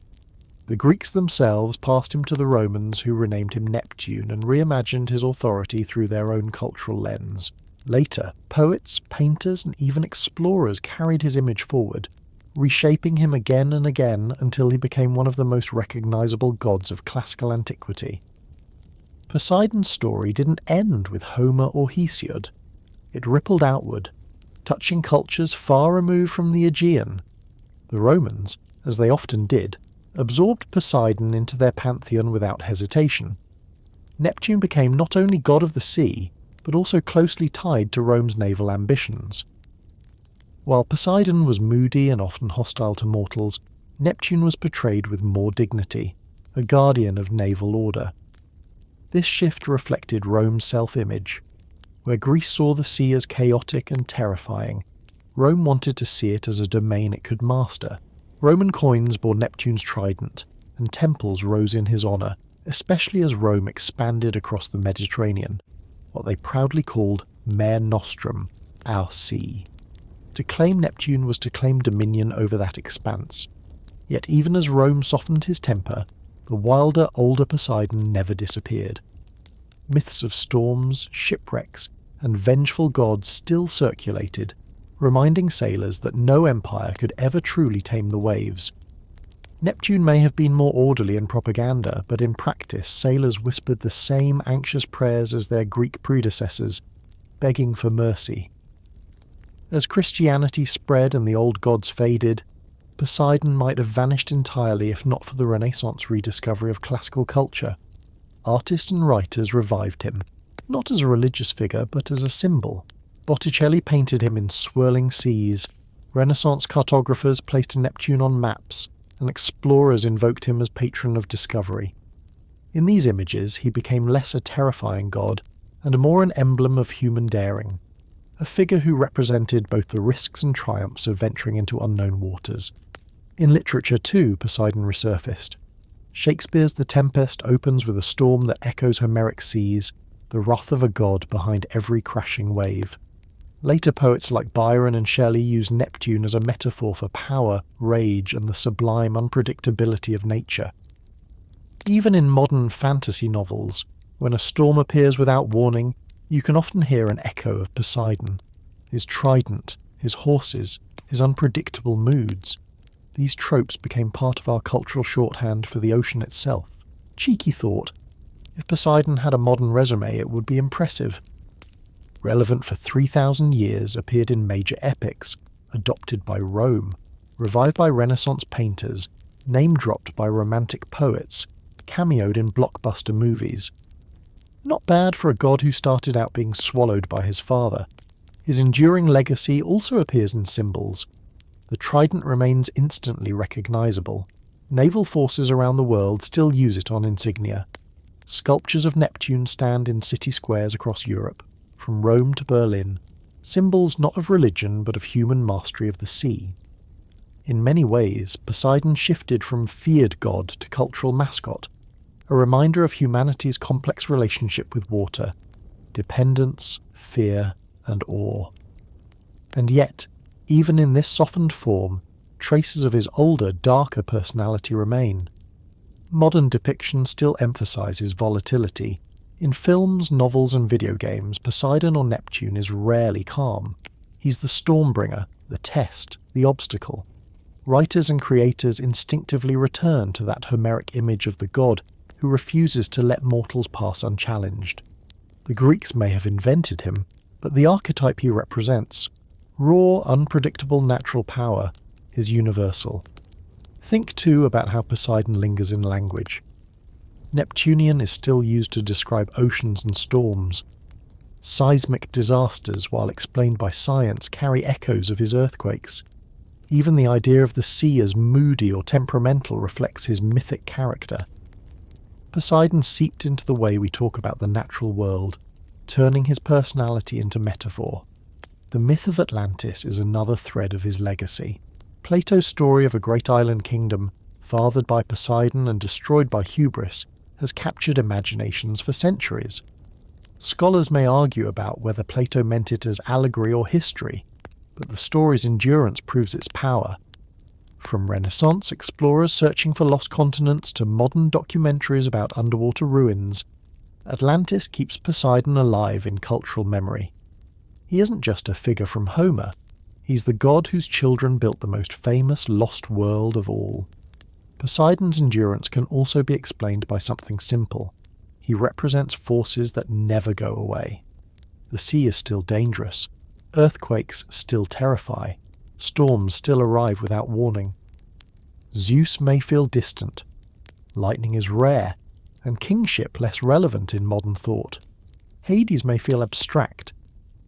The Greeks themselves passed him to the Romans, who renamed him Neptune and reimagined his authority through their own cultural lens. Later, poets, painters and even explorers carried his image forward, reshaping him again and again until he became one of the most recognizable gods of classical antiquity. Poseidon's story didn't end with Homer or Hesiod. It rippled outward, touching cultures far removed from the Aegean. The Romans, as they often did, absorbed Poseidon into their pantheon without hesitation. Neptune became not only god of the sea, but also closely tied to Rome's naval ambitions. While Poseidon was moody and often hostile to mortals, Neptune was portrayed with more dignity, a guardian of naval order. This shift reflected Rome's self-image. Where Greece saw the sea as chaotic and terrifying, Rome wanted to see it as a domain it could master. Roman coins bore Neptune's trident, and temples rose in his honour, especially as Rome expanded across the Mediterranean, what they proudly called Mare Nostrum, our sea. To claim Neptune was to claim dominion over that expanse. Yet even as Rome softened his temper, the wilder, older Poseidon never disappeared. Myths of storms, shipwrecks, and vengeful gods still circulated, reminding sailors that no empire could ever truly tame the waves. Neptune may have been more orderly in propaganda, but in practice sailors whispered the same anxious prayers as their Greek predecessors, begging for mercy. As Christianity spread and the old gods faded, Poseidon might have vanished entirely if not for the Renaissance rediscovery of classical culture. Artists and writers revived him, not as a religious figure but as a symbol. Botticelli painted him in swirling seas, Renaissance cartographers placed Neptune on maps, and explorers invoked him as patron of discovery. In these images he became less a terrifying god and more an emblem of human daring, a figure who represented both the risks and triumphs of venturing into unknown waters. In literature too, Poseidon resurfaced. Shakespeare's The Tempest opens with a storm that echoes Homeric seas, the wrath of a god behind every crashing wave. Later poets like Byron and Shelley used Neptune as a metaphor for power, rage, and the sublime unpredictability of nature. Even in modern fantasy novels, when a storm appears without warning, you can often hear an echo of Poseidon, his trident, his horses, his unpredictable moods. These tropes became part of our cultural shorthand for the ocean itself. Cheeky thought. If Poseidon had a modern resume, it would be impressive. Relevant for 3,000 years, appeared in major epics, adopted by Rome, revived by Renaissance painters, name-dropped by romantic poets, cameoed in blockbuster movies. Not bad for a god who started out being swallowed by his father. His enduring legacy also appears in symbols. The trident remains instantly recognisable. Naval forces around the world still use it on insignia. Sculptures of Neptune stand in city squares across Europe, from Rome to Berlin, symbols not of religion but of human mastery of the sea. In many ways, Poseidon shifted from feared god to cultural mascot, a reminder of humanity's complex relationship with water, dependence, fear, and awe. And yet, even in this softened form, traces of his older, darker personality remain. Modern depiction still emphasises volatility. In films, novels and video games, Poseidon or Neptune is rarely calm. He's the stormbringer, the test, the obstacle. Writers and creators instinctively return to that Homeric image of the god who refuses to let mortals pass unchallenged. The Greeks may have invented him, but the archetype he represents, raw, unpredictable natural power, is universal. Think too about how Poseidon lingers in language. Neptunian is still used to describe oceans and storms. Seismic disasters, while explained by science, carry echoes of his earthquakes. Even the idea of the sea as moody or temperamental reflects his mythic character. Poseidon seeped into the way we talk about the natural world, turning his personality into metaphor. The myth of Atlantis is another thread of his legacy. Plato's story of a great island kingdom, fathered by Poseidon and destroyed by hubris, has captured imaginations for centuries. Scholars may argue about whether Plato meant it as allegory or history, but the story's endurance proves its power. From Renaissance explorers searching for lost continents to modern documentaries about underwater ruins, Atlantis keeps Poseidon alive in cultural memory. He isn't just a figure from Homer, he's the god whose children built the most famous lost world of all. Poseidon's endurance can also be explained by something simple. He represents forces that never go away. The sea is still dangerous. Earthquakes still terrify. Storms still arrive without warning. Zeus may feel distant. Lightning is rare, and kingship less relevant in modern thought. Hades may feel abstract,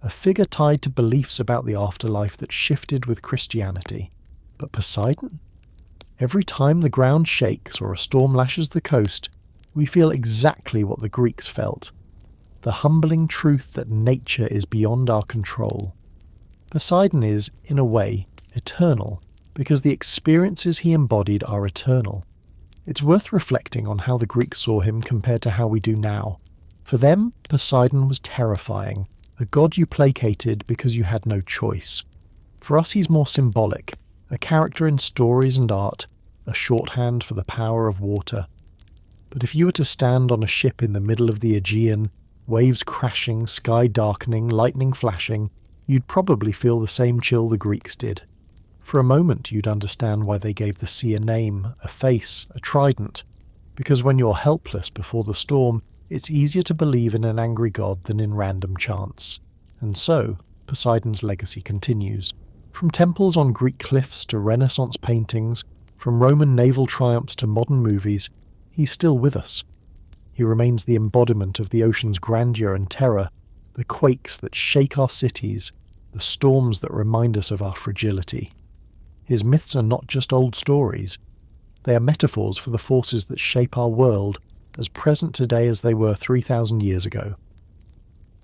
a figure tied to beliefs about the afterlife that shifted with Christianity. But Poseidon? Every time the ground shakes or a storm lashes the coast, we feel exactly what the Greeks felt. The humbling truth that nature is beyond our control. Poseidon is, in a way, eternal, because the experiences he embodied are eternal. It's worth reflecting on how the Greeks saw him compared to how we do now. For them, Poseidon was terrifying, a god you placated because you had no choice. For us he's more symbolic, a character in stories and art, a shorthand for the power of water. But if you were to stand on a ship in the middle of the Aegean, waves crashing, sky darkening, lightning flashing, you'd probably feel the same chill the Greeks did. For a moment you'd understand why they gave the sea a name, a face, a trident, because when you're helpless before the storm, it's easier to believe in an angry god than in random chance. And so, Poseidon's legacy continues. From temples on Greek cliffs to Renaissance paintings, from Roman naval triumphs to modern movies, he's still with us. He remains the embodiment of the ocean's grandeur and terror, the quakes that shake our cities, the storms that remind us of our fragility. His myths are not just old stories. They are metaphors for the forces that shape our world, as present today as they were 3,000 years ago.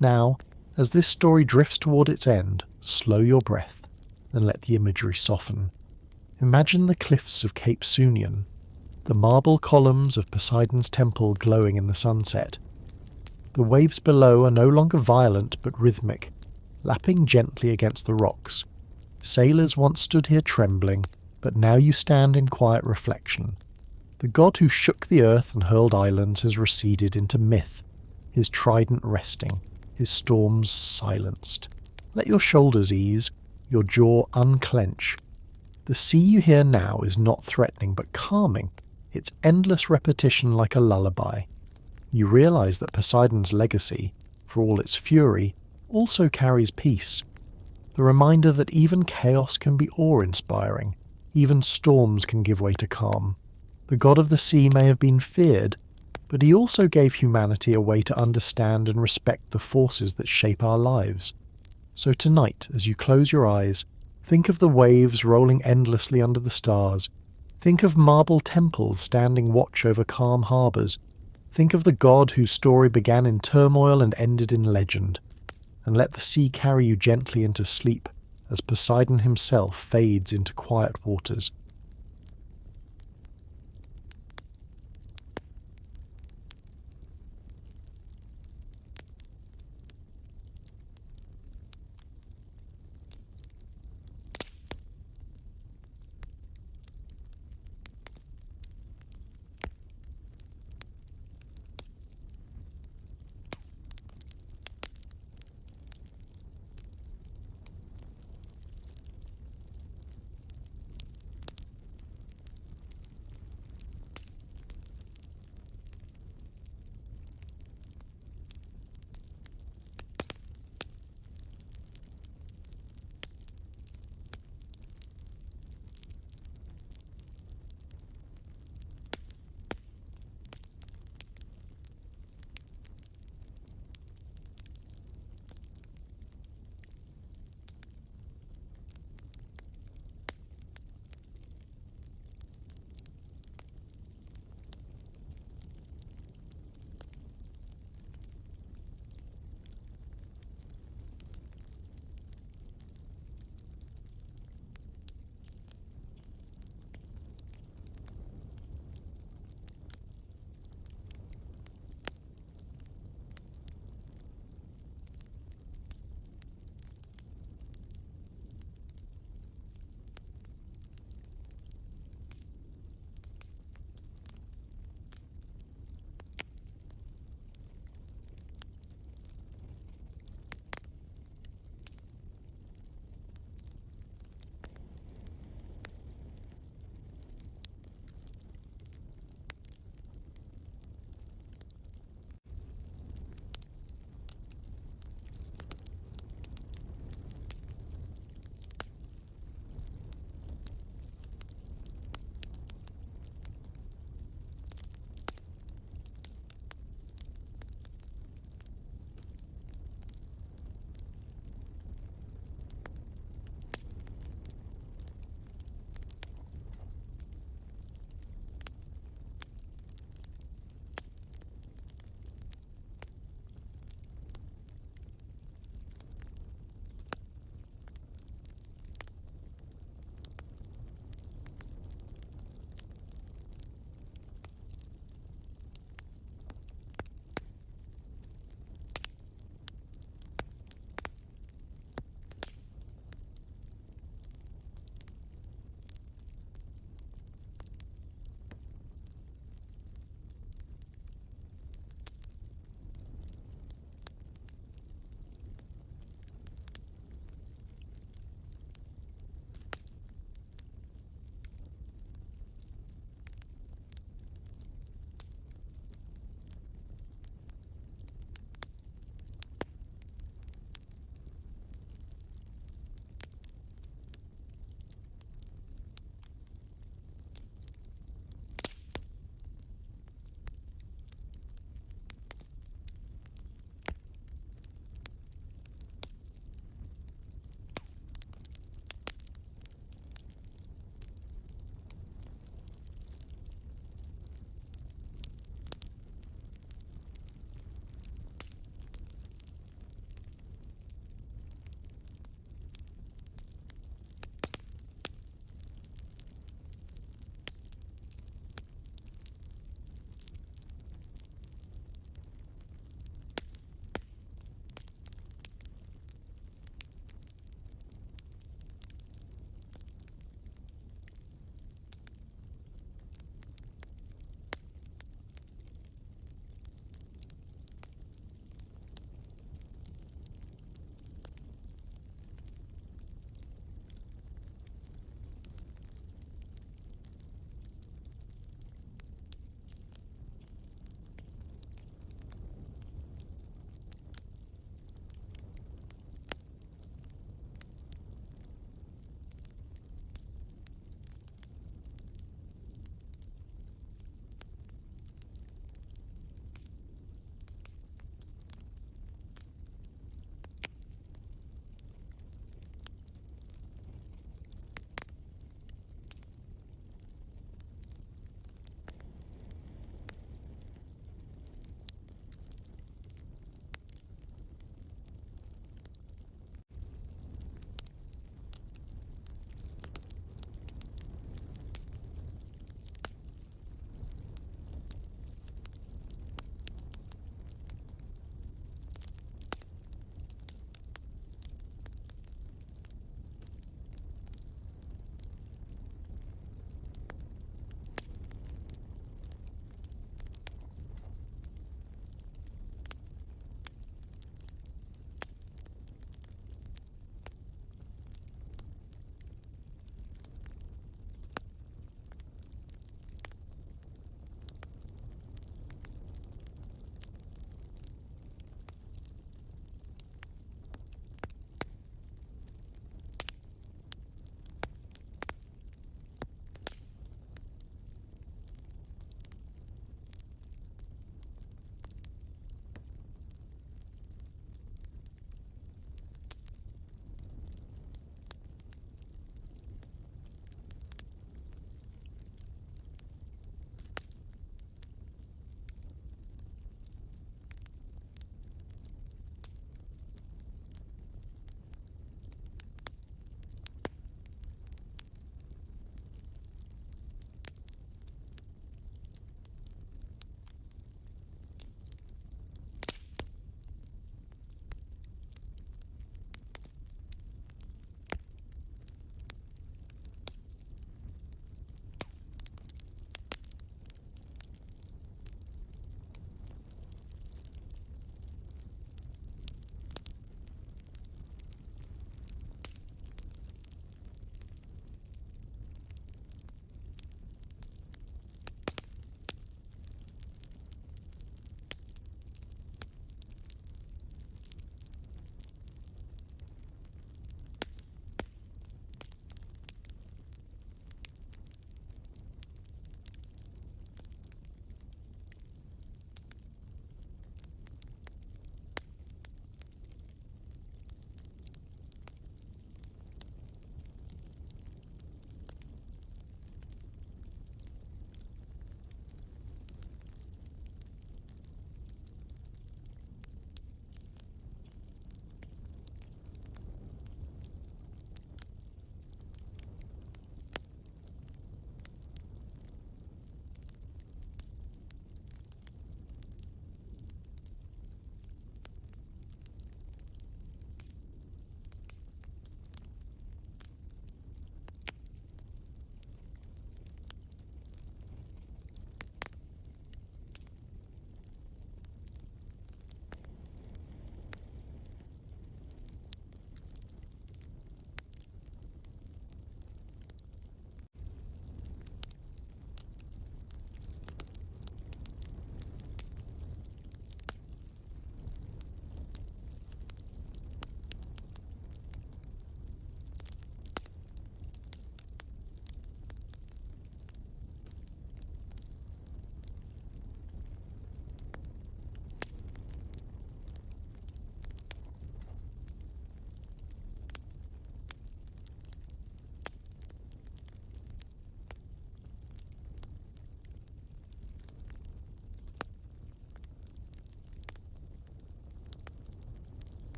Now, as this story drifts toward its end, slow your breath and let the imagery soften. Imagine the cliffs of Cape Sunion, the marble columns of Poseidon's temple glowing in the sunset. The waves below are no longer violent but rhythmic, lapping gently against the rocks. Sailors once stood here trembling, but now you stand in quiet reflection. The god who shook the earth and hurled islands has receded into myth, his trident resting, his storms silenced. Let your shoulders ease, your jaw unclench. The sea you hear now is not threatening but calming, its endless repetition like a lullaby. You realize that Poseidon's legacy, for all its fury, also carries peace. The reminder that even chaos can be awe-inspiring, even storms can give way to calm. The god of the sea may have been feared, but he also gave humanity a way to understand and respect the forces that shape our lives. So tonight, as you close your eyes, think of the waves rolling endlessly under the stars. Think of marble temples standing watch over calm harbours. Think of the god whose story began in turmoil and ended in legend. And let the sea carry you gently into sleep as Poseidon himself fades into quiet waters.